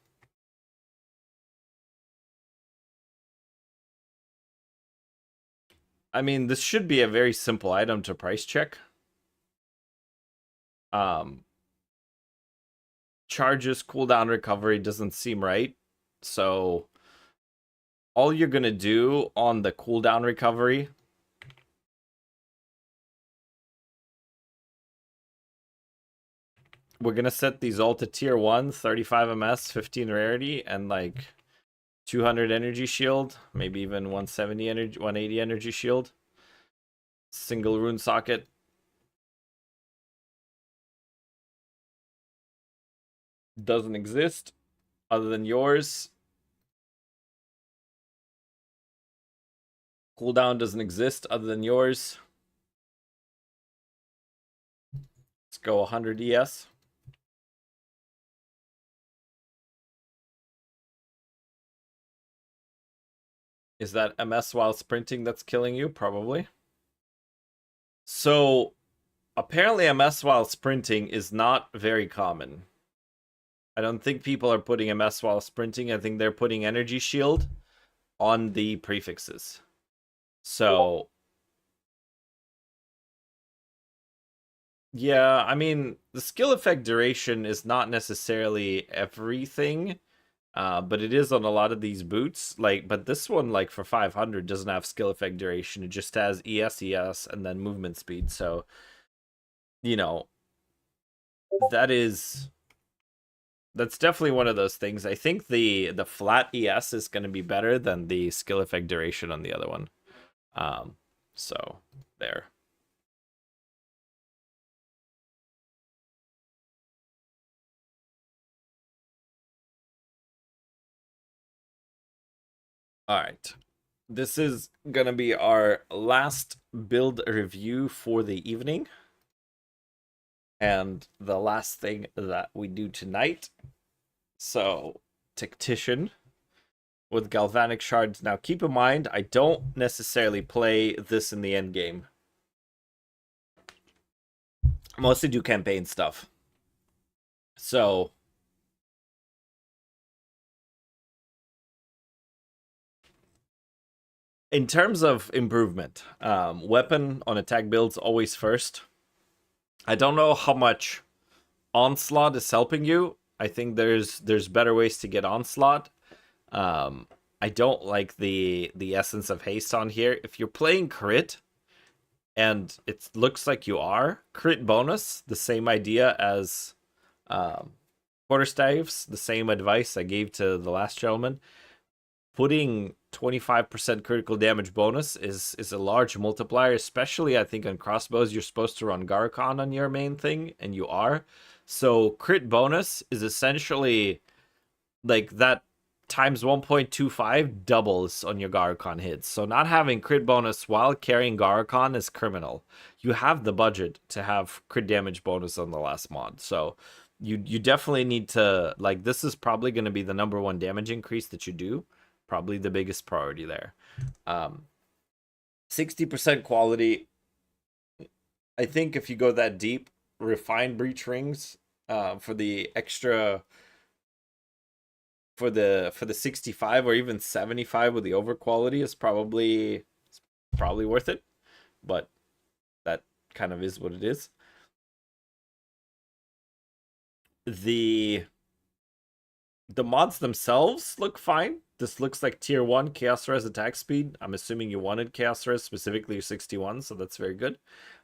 I mean, this should be a very simple item to price check. Charges, cooldown, recovery doesn't seem right. So all you're going to do on the cooldown recovery, we're going to set these all to tier 1, 35 MS, 15 rarity, and like 200 energy shield, maybe even 170 energy, 180 energy shield. Single rune socket. Doesn't exist other than yours. Cooldown doesn't exist other than yours. Let's go 100 ES. Is that MS while sprinting that's killing you? Probably. So, apparently MS while sprinting is not very common. I don't think people are putting MS while sprinting. I think they're putting energy shield on the prefixes. So, yeah, I mean, the skill effect duration is not necessarily everything, but it is on a lot of these boots. Like, but this one, like for 500, doesn't have skill effect duration. It just has ES, and then movement speed. So, you know, that's definitely one of those things. I think the flat ES is going to be better than the skill effect duration on the other one. So there. All right. this is gonna be our last build review for the evening. And the last thing that we do tonight. So, Tactician with Galvanic Shards. Now, keep in mind, I don't necessarily play this in the end game. I mostly do campaign stuff. So, in terms of improvement, weapon on attack builds always first. I don't know how much Onslaught is helping you. I think there's better ways to get Onslaught. I don't like the essence of haste on here. If you're playing crit, and it looks like you are, crit bonus, the same idea as quarterstaves, the same advice I gave to the last gentleman. Putting 25% critical damage bonus is a large multiplier, especially I think on crossbows. You're supposed to run Garcon on your main thing, and you are. So crit bonus is essentially like that times 1.25 doubles on your Garcon hits. So not having crit bonus while carrying Garcon is criminal. You have the budget to have crit damage bonus on the last mod. So you definitely need to, like, this is probably going to be the #1 damage increase that you do. Probably the biggest priority there. 60% quality. I think if you go that deep, refined breach rings for the extra, for the 65 or even 75 with the over quality is probably worth it, but that kind of is what it is. The mods themselves look fine. This looks like tier 1 Chaos Res attack speed. I'm assuming you wanted Chaos Res, specifically 61, so that's very good.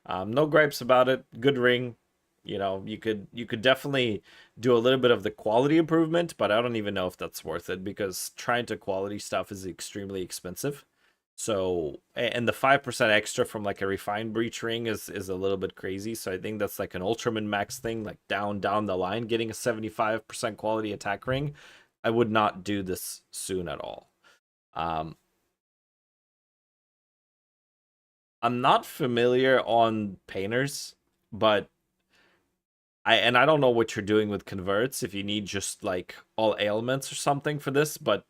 No gripes about it. Good ring. You know, you could definitely do a little bit of the quality improvement, but I don't even know if that's worth it, because trying to quality stuff is extremely expensive. So, and the 5% extra from like a refined breach ring is a little bit crazy. So I think that's like an Ultraman max thing, like down the line, getting a 75% quality attack ring. I would not do this soon at all. I'm not familiar on painters, but I don't know what you're doing with converts, if you need just like all ailments or something for this, but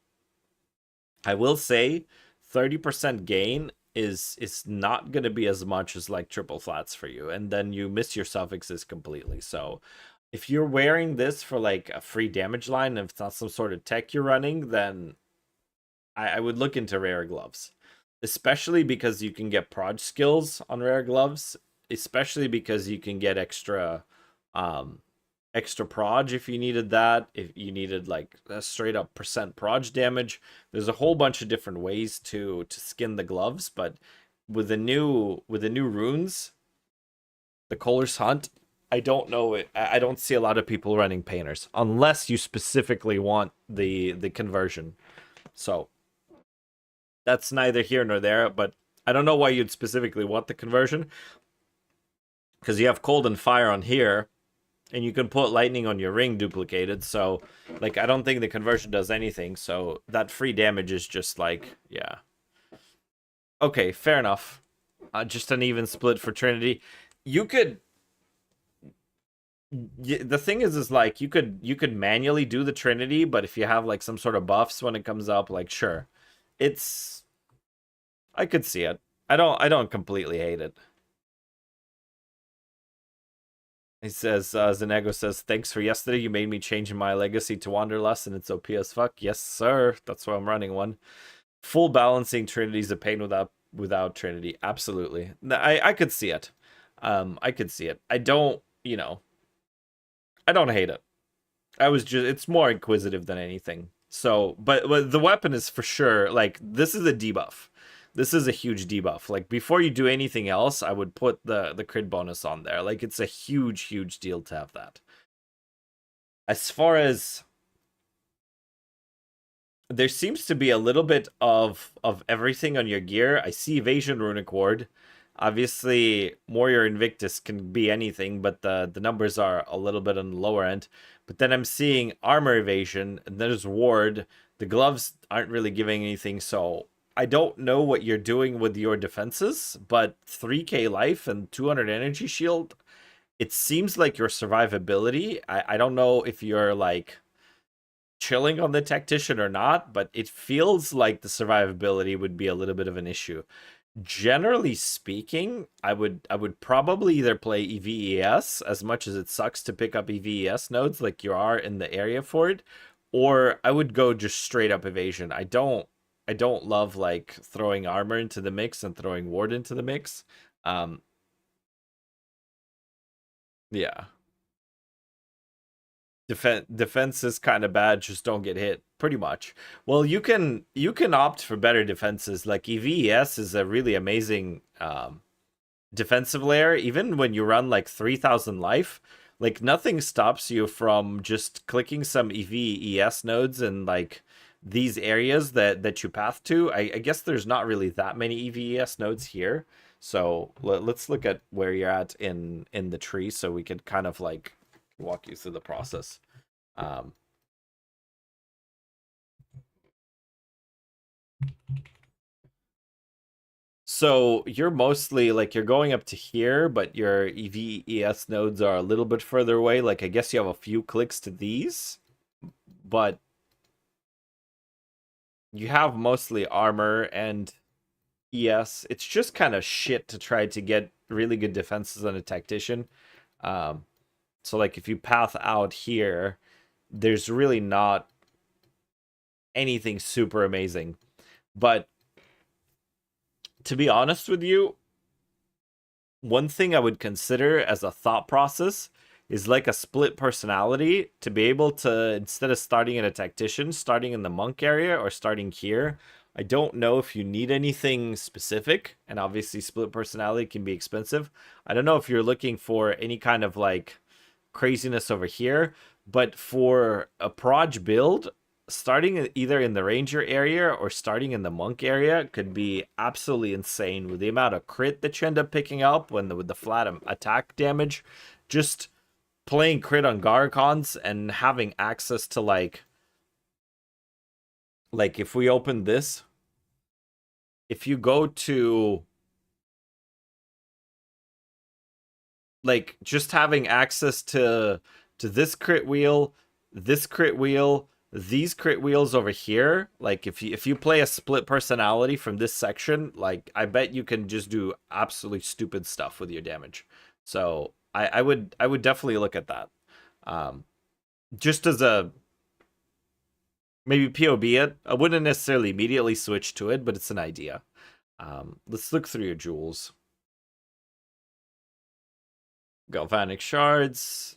I will say 30% gain is not going to be as much as like triple flats for you, and then you miss your suffixes completely. So if you're wearing this for like a free damage line, if it's not some sort of tech you're running, then I would look into rare gloves, especially because you can get proj skills on rare gloves, especially because you can get extra proj if you needed that. If you needed like a straight up percent proj damage, there's a whole bunch of different ways to skin the gloves. But with the new runes, the Kohler's Hunt, I don't know it. I don't see a lot of people running painters unless you specifically want the conversion. So that's neither here nor there, but I don't know why you'd specifically want the conversion, because you have cold and fire on here, and you can put lightning on your ring duplicated. So like, I don't think the conversion does anything. So that free damage is just like, yeah. Okay, fair enough. Just an even split for Trinity. You could, the thing is like, you could manually do the Trinity, but if you have like some sort of buffs when it comes up, like, sure, it's, I could see it. I don't completely hate it. He says, Zenego says, thanks for yesterday. You made me change my legacy to Wanderlust, and it's OP as fuck. Yes, sir. That's why I'm running one. Full balancing Trinity's a pain without Trinity. Absolutely. I could see it. I could see it. I don't, I don't hate it. It's more inquisitive than anything. So, but the weapon is for sure, like, this is a debuff. This is a huge debuff. Like, before you do anything else, I would put the crit bonus on there. Like, it's a huge deal to have that. As far as, there seems to be a little bit of everything on your gear. I see Evasion Runic Ward. Obviously, Warrior Invictus can be anything, but the numbers are a little bit on the lower end. But then I'm seeing Armor Evasion, and there's Ward. The gloves aren't really giving anything, so I don't know what you're doing with your defenses, but 3k life and 200 energy shield, it seems like your survivability. I don't know if you're like chilling on the tactician or not, but it feels like the survivability would be a little bit of an issue. Generally speaking, I would probably either play EVES, as much as it sucks to pick up EVES nodes like you are in the area for it, or I would go just straight up evasion. I don't love like throwing armor into the mix and throwing ward into the mix. Yeah. Defense is kind of bad, just don't get hit, pretty much. Well, you can opt for better defenses. Like EVES is a really amazing defensive layer. Even when you run like 3000 life, like nothing stops you from just clicking some EVES nodes in like these areas that you path to. I guess there's not really that many EVES nodes here, so let's look at where you're at in the tree so we can kind of like walk you through the process. So you're mostly like you're going up to here, but your EVES nodes are a little bit further away. Like I guess you have a few clicks to these, but you have mostly armor and ES. It's just kind of shit to try to get really good defenses on a tactician. So like if you path out here, there's really not anything super amazing. But to be honest with you, one thing I would consider as a thought process is like a split personality, to be able to, instead of starting in a tactician, starting in the monk area or starting here. I don't know if you need anything specific, and obviously split personality can be expensive. I don't know if you're looking for any kind of like craziness over here, but for a proj build, starting either in the ranger area or starting in the monk area could be absolutely insane with the amount of crit that you end up picking up with the flat attack damage. Just playing crit on Garcons and having access to like if we open this, if you go to like just having access to this crit wheel, these crit wheels over here, like if you play a split personality from this section, like I bet you can just do absolutely stupid stuff with your damage. So I would definitely look at that. Just as a maybe POB it. I wouldn't necessarily immediately switch to it, but it's an idea. Let's look through your jewels. Galvanic shards,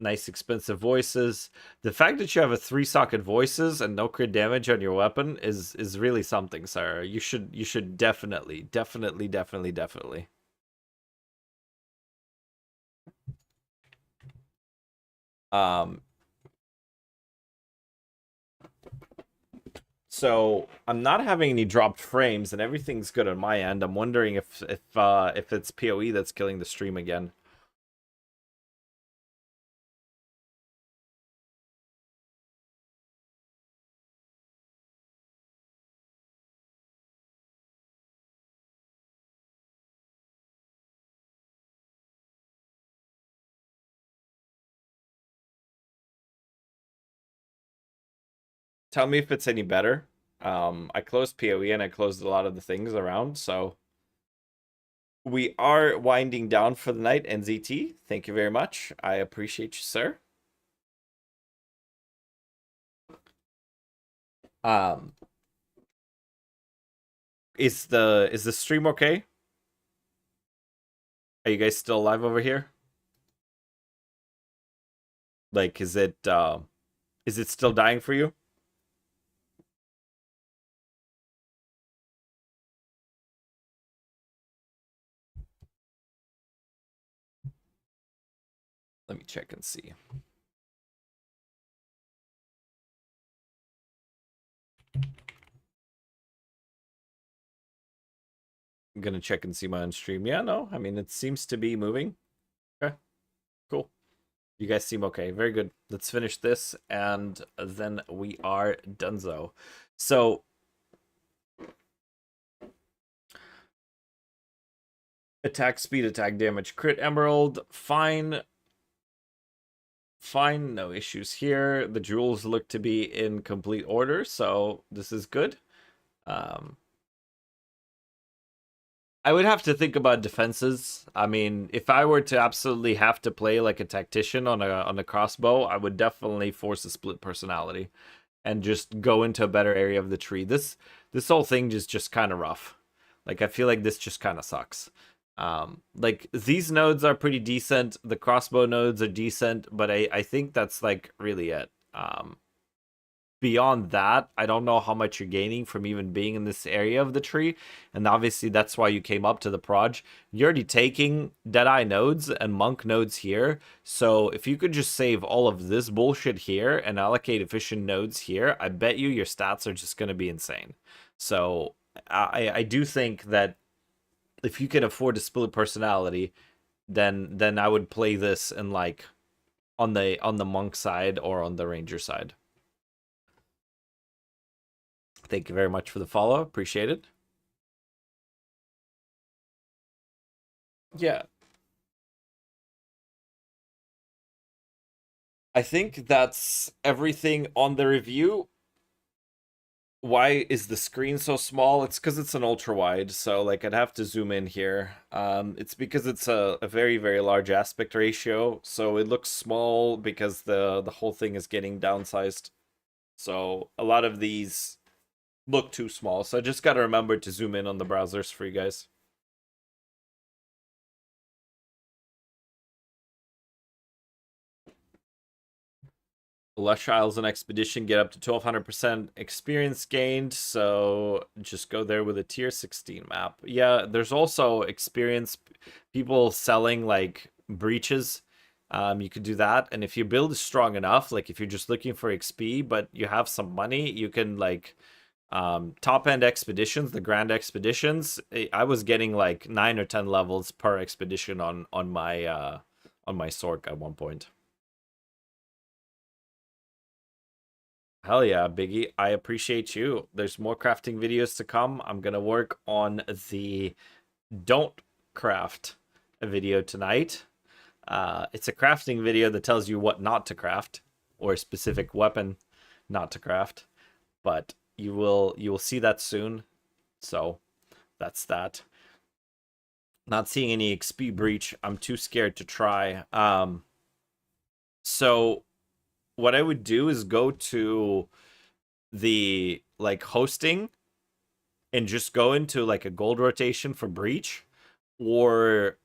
nice expensive voices. The fact that you have a 3-socket voices and no crit damage on your weapon is really something, sir. You should definitely. So I'm not having any dropped frames and everything's good on my end. I'm wondering if it's PoE that's killing the stream again. Tell me if it's any better. I closed PoE and I closed a lot of the things around, so we are winding down for the night. NZT, thank you very much. I appreciate you, sir. Is the stream okay? Are you guys still live over here? Like, is it still dying for you? Let me check and see. I'm gonna check and see my own stream. Yeah, no, I mean, it seems to be moving. Okay, cool. You guys seem okay. Very good. Let's finish this, and then we are donezo. So Attack speed, attack damage, crit emerald. Fine. Fine, no issues here. The jewels look to be in complete order, so this is good. I would have to think about defenses. I mean, if I were to absolutely have to play like a tactician on a crossbow, I would definitely force a split personality and just go into a better area of the tree. This whole thing is just kind of rough. Like I feel like this just kind of sucks. Like these nodes are pretty decent. The crossbow nodes are decent, but I think that's like really it. Beyond that, I don't know how much you're gaining from even being in this area of the tree. And obviously that's why you came up to the proj. You're already taking Deadeye nodes and Monk nodes here. So if you could just save all of this bullshit here and allocate efficient nodes here, I bet you your stats are just going to be insane. So I do think that if you can afford to split personality, then I would play this in like on the Monk side or on the Ranger side. Thank you very much for the follow. Appreciate it. Yeah. I think that's everything on the review. Why is the screen so small? It's because it's an ultra wide, so like I'd have to zoom in here. It's because it's a very, very large aspect ratio, so it looks small because the whole thing is getting downsized. So a lot of these look too small, so I just got to remember to zoom in on the browsers for you guys. Lush Isles and Expedition get up to 1200% experience gained, so just go there with a tier 16 map. Yeah, there's also experience, people selling like breaches. You could do that, and if your build is strong enough, like if you're just looking for XP but you have some money, you can like top end expeditions, the grand expeditions. I was getting like 9 or 10 levels per expedition on my Sork at one point. Hell yeah, Biggie. I appreciate you. There's more crafting videos to come. I'm going to work on the don't craft video tonight. It's a crafting video that tells you what not to craft or a specific weapon not to craft. But you will see that soon. So that's that. Not seeing any XP breach. I'm too scared to try. So what I would do is go to the like hosting and just go into like a gold rotation for breach, or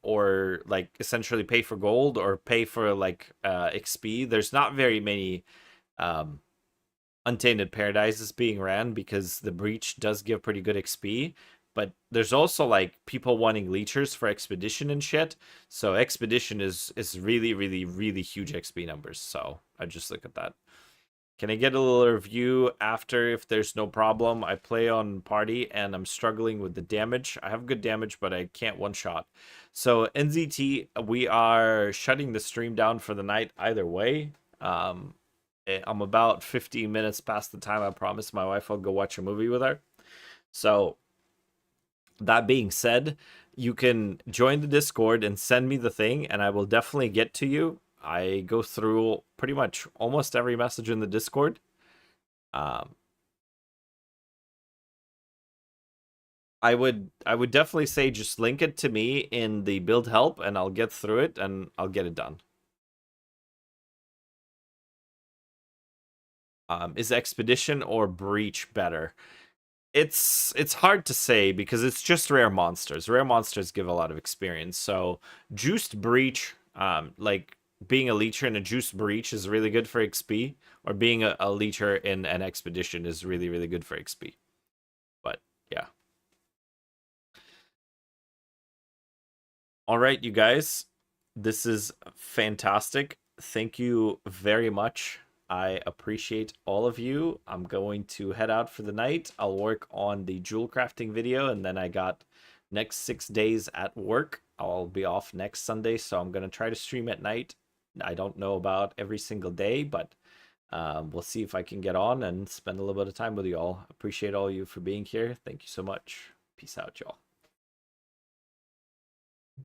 like essentially pay for gold or pay for like XP. There's not very many Untainted Paradises being ran because the breach does give pretty good XP. But there's also like people wanting leechers for expedition and shit. So expedition is really, really, really huge XP numbers. So I just look at that. Can I get a little review after if there's no problem? I play on party and I'm struggling with the damage. I have good damage, but I can't one shot. So NZT, we are shutting the stream down for the night either way. I'm about 15 minutes past the time I promised my wife I'll go watch a movie with her. So that being said, you can join the Discord and send me the thing and I will definitely get to you. I go through pretty much almost every message in the Discord. I would definitely say just link it to me in the build help and I'll get through it and I'll get it done. Is Expedition or Breach better? It's hard to say because it's just rare monsters. Rare monsters give a lot of experience. So Juiced Breach, like being a leecher in a Juiced Breach is really good for XP, or being a leecher in an Expedition is really, really good for XP. But yeah. All right, you guys, this is fantastic. Thank you very much. I appreciate all of you. I'm going to head out for the night. I'll work on the jewel crafting video, and then I got next 6 days at work. I'll be off next Sunday, so I'm going to try to stream at night. I don't know about every single day, but we'll see if I can get on and spend a little bit of time with you all. Appreciate all of you for being here. Thank you so much. Peace out, y'all.